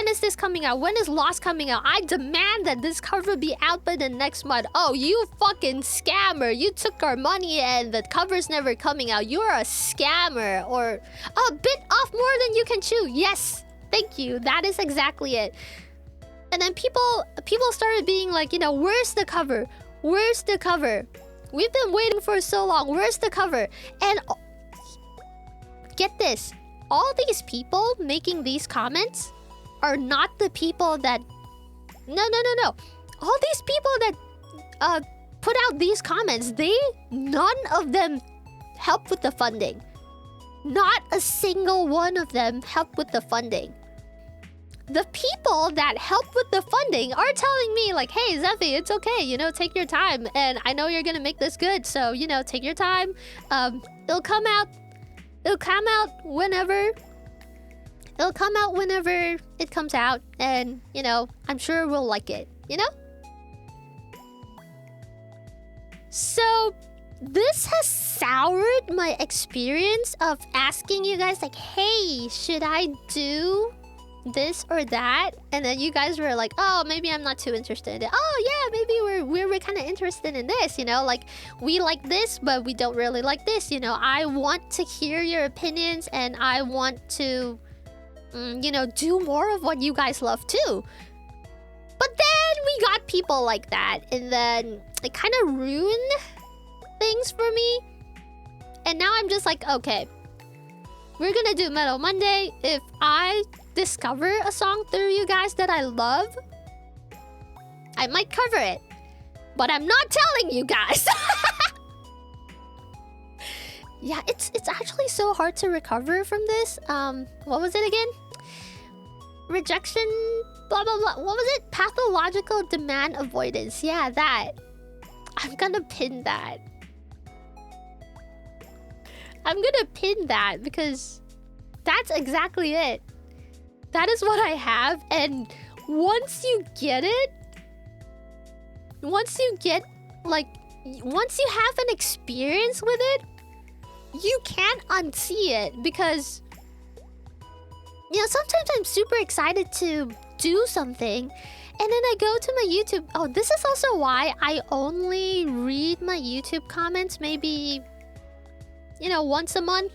is this coming out? When is Lost coming out? I demand that this cover be out by the next month. Oh, you fucking scammer. You took our money and the cover's never coming out. You're a scammer. Or a bit off more than you can chew. Yes, thank you. That is exactly it. And then people started being like, you know, where's the cover? Where's the cover? We've been waiting for so long. Where's the cover? And get this. All these people making these comments are not the people that... No. All these people that put out these comments, none of them help with the funding. Not a single one of them help with the funding. The people that help with the funding are telling me like, hey, Zephy, it's okay, you know, take your time. And I know you're gonna make this good, so, you know, take your time. It'll come out whenever it comes out. And, you know, I'm sure we'll like it, you know? So this has soured my experience of asking you guys like, hey, should I do this or that? And then you guys were like, oh, maybe I'm not too interested. Oh yeah, maybe we're kind of interested in this, you know, like we like this but we don't really like this, you know. I want to hear your opinions and I want to you know, do more of what you guys love too. But then we got people like that, and then it kind of ruined things for me. And now I'm just like, okay, we're gonna do Metal Monday. If I discover a song through you guys that I love, I might cover it, but I'm not telling you guys. Yeah, it's actually so hard to recover from this. What was it again? Rejection, blah blah blah. What was it? Pathological demand avoidance. Yeah, that. I'm gonna pin that. I'm gonna pin that because that's exactly it. That is what I have, and once you get it, once you have an experience with it, you can't unsee it because, you know, sometimes I'm super excited to do something and then I go to my YouTube. Oh, this is also why I only read my YouTube comments maybe, you know, once a month.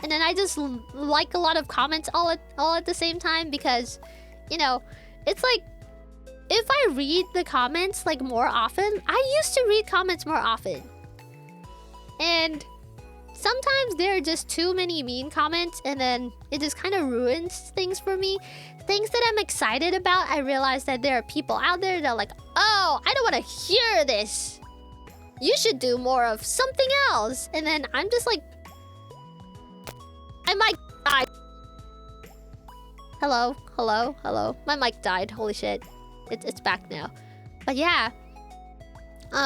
And then I just like a lot of comments all at the same time because, you know, it's like if I read the comments like more often, I used to read comments more often. And sometimes there are just too many mean comments and then it just kind of ruins things for me. Things that I'm excited about, I realize that there are people out there that are like, oh, I don't want to hear this. You should do more of something else. And then I'm just like, I might die. Hello, hello, hello. My mic died, holy shit. It's back now. But yeah.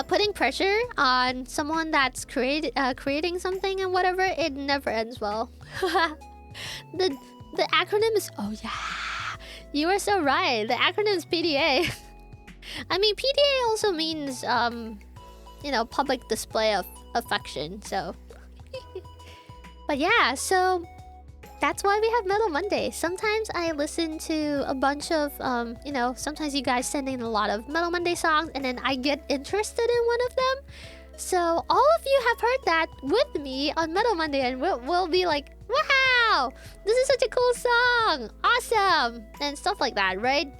Putting pressure on someone that's creating something and whatever, it never ends well. The acronym is, oh yeah, you are so right. The acronym is PDA. I mean, PDA also means you know, public display of affection. So, but yeah, so that's why we have Metal Monday. Sometimes I listen to a bunch of, you know, sometimes you guys send in a lot of Metal Monday songs and then I get interested in one of them. So all of you have heard that with me on Metal Monday and we'll be like, wow, this is such a cool song, awesome, and stuff like that, right?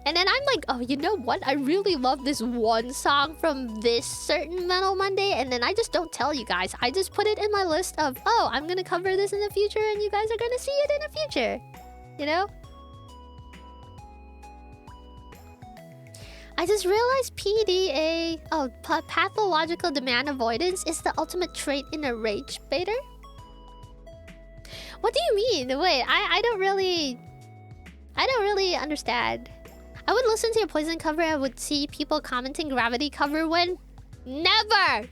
And then I'm like, oh, you know what? I really love this one song from this certain Metal Monday. And then I just don't tell you guys. I just put it in my list of, oh, I'm going to cover this in the future and you guys are going to see it in the future. You know? I just realized PDA, pathological demand avoidance, is the ultimate trait in a rage baiter. What do you mean? Wait, I don't really understand. I would listen to your Poison cover. I would see people commenting Gravity cover when... Never!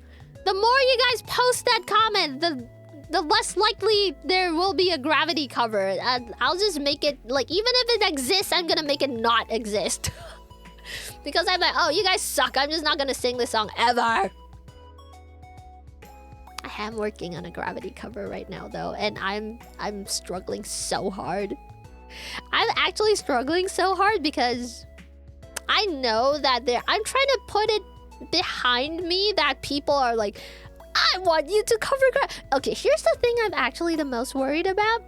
The more you guys post that comment, the less likely there will be a Gravity cover. I'll just make it, like, even if it exists, I'm gonna make it not exist. Because I'm like, oh, you guys suck. I'm just not gonna sing this song ever. I am working on a Gravity cover right now, though, and I'm struggling so hard. I'm actually struggling so hard because I know that I'm trying to put it behind me that people are like, I want you to cover Okay, here's the thing I'm actually the most worried about.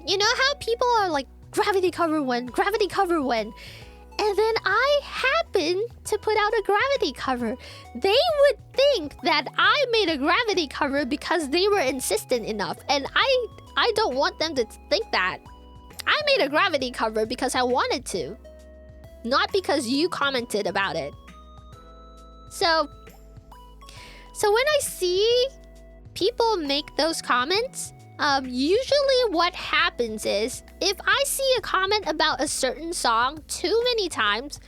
You know how people are like, Gravity cover when? And then I happen to put out a Gravity cover. They would think that I made a Gravity cover because they were insistent enough. And I don't want them to think that. I made a Gravity cover because I wanted to. Not because you commented about it. So when I see people make those comments, usually what happens is, if I see a comment about a certain song too many times,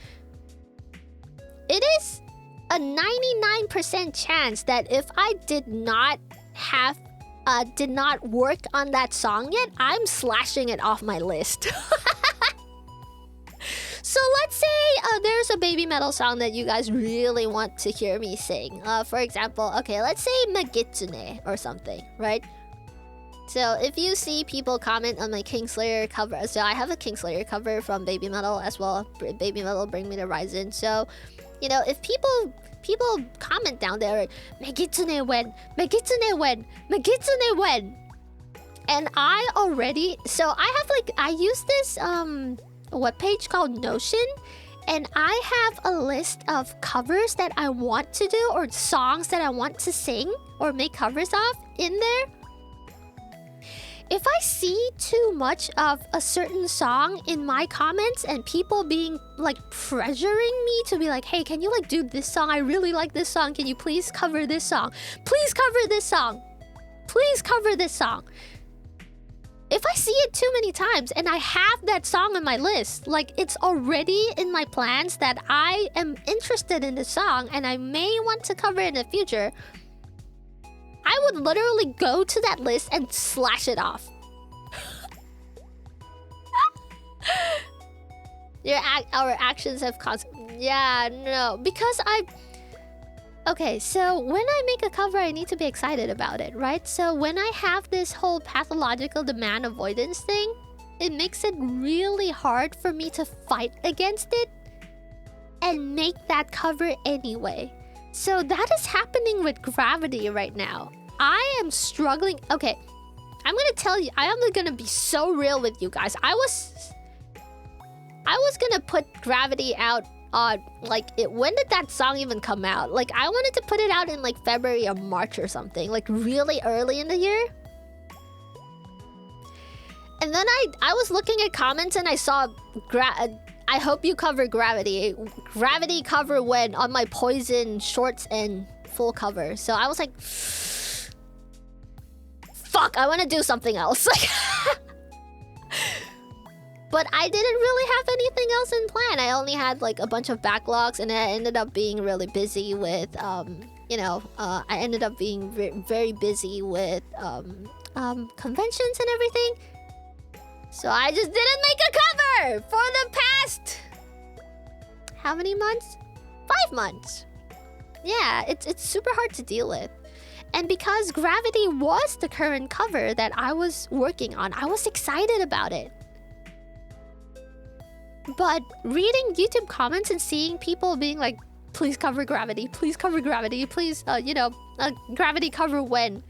it is a 99% chance that if I did not work on that song yet, I'm slashing it off my list. So let's say there's a baby metal song that you guys really want to hear me sing. For example, okay, let's say Megitsune or something, right? So if you see people comment on my Kingslayer cover, so I have a Kingslayer cover from Baby Metal as well. Baby Metal Bring Me the Horizon. So, you know, if people comment down there, Megitsune when, Megitsune when, Megitsune when, and I use this webpage called Notion, and I have a list of covers that I want to do, or songs that I want to sing or make covers of in there. If I see too much of a certain song in my comments and people being like pressuring me to be like, hey, can you like do this song? I really like this song. Can you please cover this song? Please cover this song. Please cover this song. If I see it too many times and I have that song on my list, like it's already in my plans that I am interested in the song and I may want to cover it in the future, I would literally go to that list and slash it off. Our actions have yeah, no, because okay, so when I make a cover, I need to be excited about it, right? So when I have this whole pathological demand avoidance thing, it makes it really hard for me to fight against it and make that cover anyway. So that is happening with Gravity right now. I am struggling. Okay, I'm gonna tell you, I am gonna be so real with you guys. I was gonna put Gravity out on, when did that song even come out? Like, I wanted to put it out in like February or March or something, like really early in the year. And then I was looking at comments and I saw I hope you cover Gravity. Gravity cover when on my Poison shorts and full cover. So I was like, fuck, I want to do something else. But I didn't really have anything else in plan. I only had like a bunch of backlogs, and I ended up being really busy with, I ended up being very busy with conventions and everything. So I just didn't make a cover for the past... How many months? 5 months. Yeah, it's super hard to deal with. And because Gravity was the current cover that I was working on, I was excited about it. But reading YouTube comments and seeing people being like, please cover Gravity, please, Gravity cover when.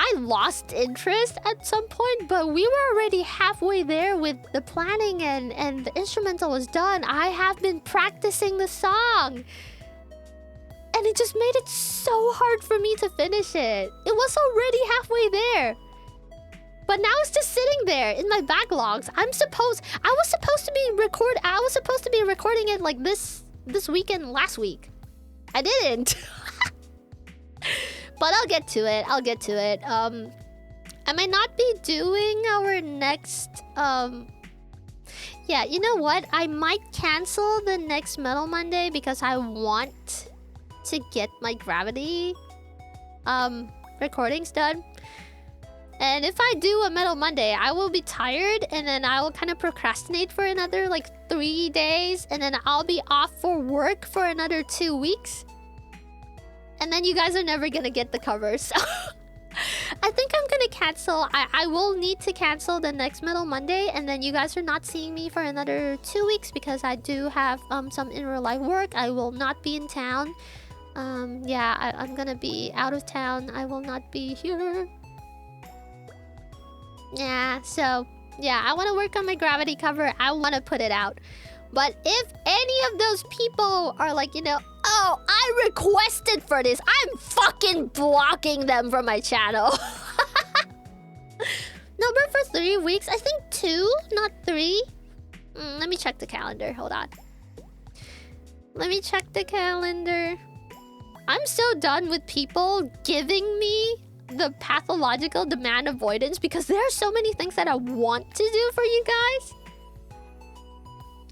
I lost interest at some point, but we were already halfway there with the planning and the instrumental was done. I have been practicing the song. And it just made it so hard for me to finish it. It was already halfway there. But now it's just sitting there in my backlogs. I was supposed to be recording it like this weekend last week. I didn't. But I'll get to it. I might not be doing our next yeah, you know what? I might cancel the next Metal Monday because I want to get my Gravity recordings done. And if I do a Metal Monday, I will be tired and then I will kind of procrastinate for another like 3 days, and then I'll be off for work for another 2 weeks. And then you guys are never gonna get the covers. I think I'm gonna cancel. I will need to cancel the next Metal Monday, and then you guys are not seeing me for another 2 weeks because I do have some in real life work. I will not be in town. Yeah, I'm gonna be out of town. I will not be here. Yeah, so yeah, I want to work on my Gravity cover. I want to put it out. But if any of those people are like, oh, I requested for this, I'm fucking blocking them from my channel. Number for 3 weeks? I think 2, not 3. Let me check the calendar. Hold on. Let me check the calendar. I'm so done with people giving me the pathological demand avoidance because there are so many things that I want to do for you guys.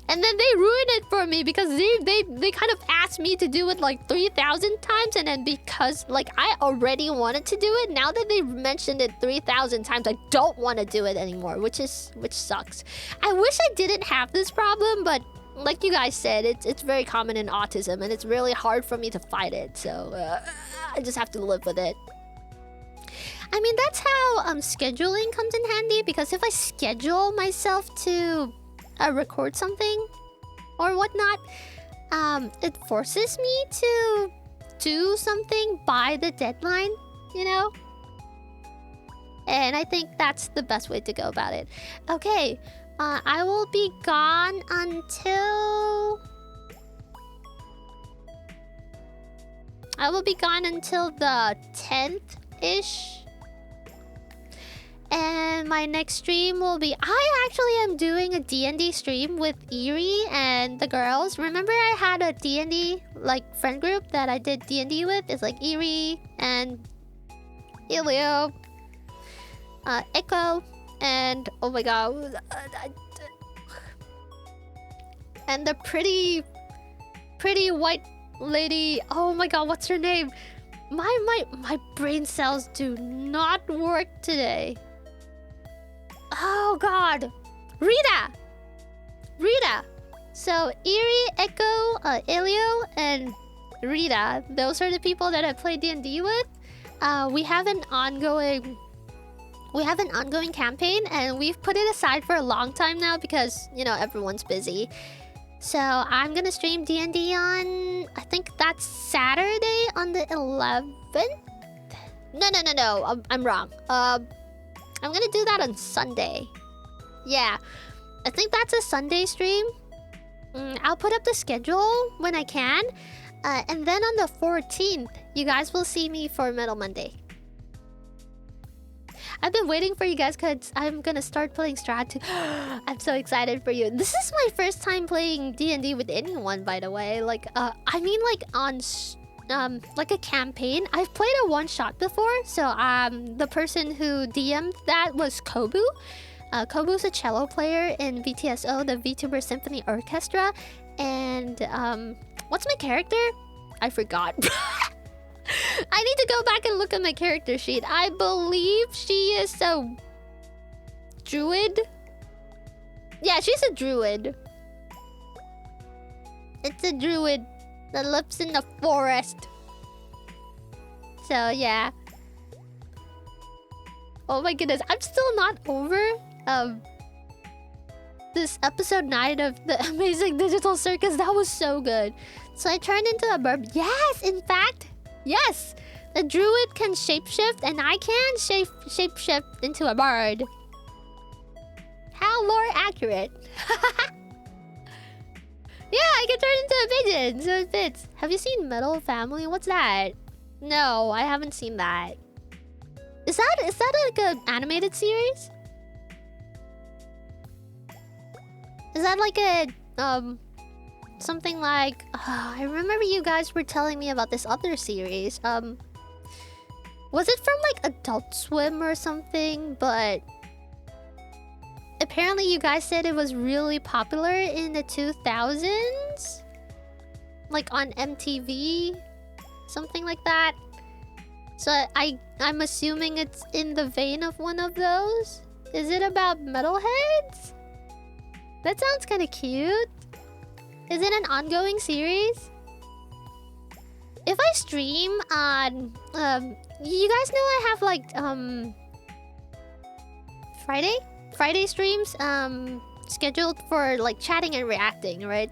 And then they ruin it for me because they kind of asked me to do it like 3,000 times, and then because like I already wanted to do it, now that they've mentioned it 3,000 times, I don't want to do it anymore, which sucks. I wish I didn't have this problem, but like you guys said, it's very common in autism, and it's really hard for me to fight it. So I just have to live with it. I mean, that's how scheduling comes in handy, because if I schedule myself to record something or whatnot, it forces me to do something by the deadline, you know? And I think that's the best way to go about it. Okay, I will be gone until... the 10th-ish. And my next stream will be... I actually am doing a D&D stream with Eerie and the girls. Remember I had a D&D like friend group that I did D&D with? It's like Eerie and Elio, Echo, and oh my god, and the pretty white lady. Oh my god, what's her name? My brain cells do not work today. Oh god, Rita. So Eerie, Echo, Elio, and Rita. Those are the people that I play D&D with. We have an ongoing campaign, and we've put it aside for a long time now because, you know, everyone's busy. So I'm gonna stream D&D on, I think that's Saturday on the 11th? No, I'm wrong. I'm gonna do that on Sunday. Yeah, I think that's a Sunday stream. I'll put up the schedule when I can. And then on the 14th, you guys will see me for Metal Monday. I've been waiting for you guys because I'm gonna start playing Strat too. I'm so excited for you. This is my first time playing D&D with anyone, by the way. Like, I mean, like on like a campaign. I've played a one-shot before, so the person who DM'd that was Kobu. Kobu's a cello player in VTSO, the VTuber Symphony Orchestra, and what's my character? I forgot. I need to go back and look at my character sheet. I believe she is a druid. Yeah, she's a druid. It's a druid that lives in the forest. So yeah. Oh my goodness, I'm still not over this episode 9 of the Amazing Digital Circus. That was so good. So I turned into a bird. Yes, in fact, yes, the druid can shapeshift, and I can shapeshift into a bird. How lore accurate. Yeah, I can turn into a pigeon, so it fits. Have you seen Metal Family? What's that? No, I haven't seen that. Is that like an animated series? Is that like a something like I remember you guys were telling me about this other series. Was it from like Adult Swim or something? But apparently you guys said it was really popular in the 2000s, like on MTV, something like that. So I'm assuming it's in the vein of one of those. Is it about metalheads? That sounds kind of cute. Is it an ongoing series? If I stream on you guys know I have like Friday streams scheduled for like chatting and reacting, right?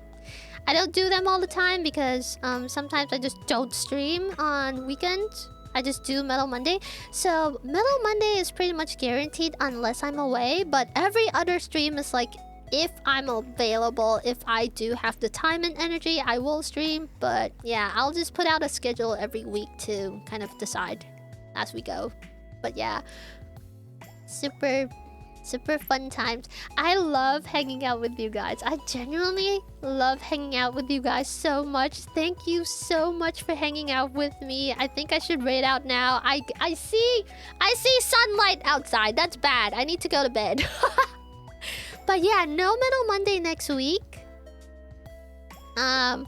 I don't do them all the time because sometimes I just don't stream on weekends. I just do Metal Monday. So Metal Monday is pretty much guaranteed unless I'm away, but every other stream is like if I'm available, if I do have the time and energy, I will stream. But yeah, I'll just put out a schedule every week to kind of decide as we go. But yeah, super Super fun times. I love hanging out with you guys. I genuinely love hanging out with you guys so much. Thank you so much for hanging out with me. I think I should raid out now. I see sunlight outside. That's bad. I need to go to bed. But yeah, no Metal Monday next week. I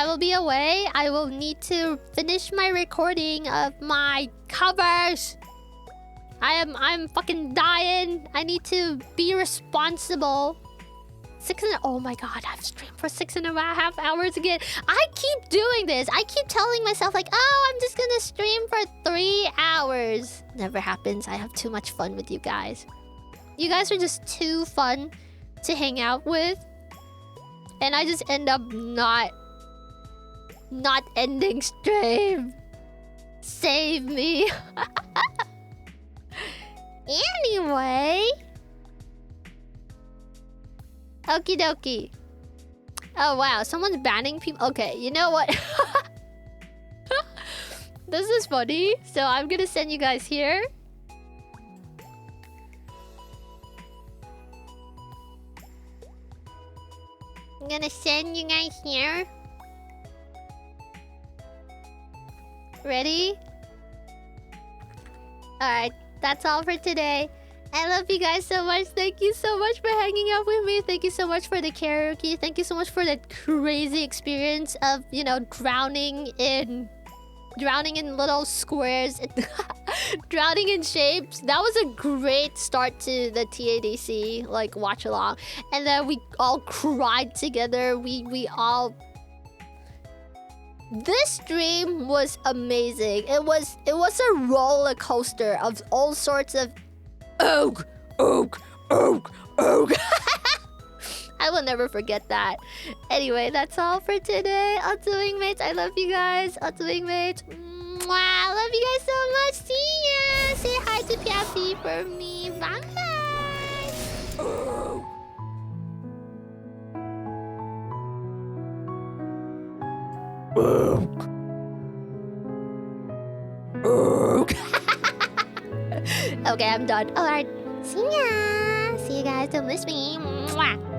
will be away. I will need to finish my recording of my covers. I'm fucking dying. I need to be responsible. Oh my god, I've streamed for 6.5 hours again. I keep doing this. I keep telling myself like, oh, I'm just gonna stream for 3 hours. Never happens. I have too much fun with you guys. You guys are just too fun to hang out with. And I just end up not ending stream. Save me. Anyway. Okie dokie. Oh wow, someone's banning people. Okay, you know what? This is funny. So I'm gonna send you guys here. I'm gonna send you guys here. Ready? Alright, that's all for today. I love you guys so much. Thank you so much for hanging out with me. Thank you so much for the karaoke. Thank you so much for that crazy experience of, you know, drowning in little squares. Drowning in shapes. That was a great start to the TADC, like, watch along. And then we all cried together. We all... This stream was amazing. It was a roller coaster of all sorts of oog. I will never forget that. Anyway, that's all for today. Onto Wingmates. I love you guys. Onto Wingmates. Mwah. I love you guys so much. See ya. Say hi to Piappy for me. Bye bye. Okay, I'm done. Alright. See ya. See you guys. Don't miss me. Mwah.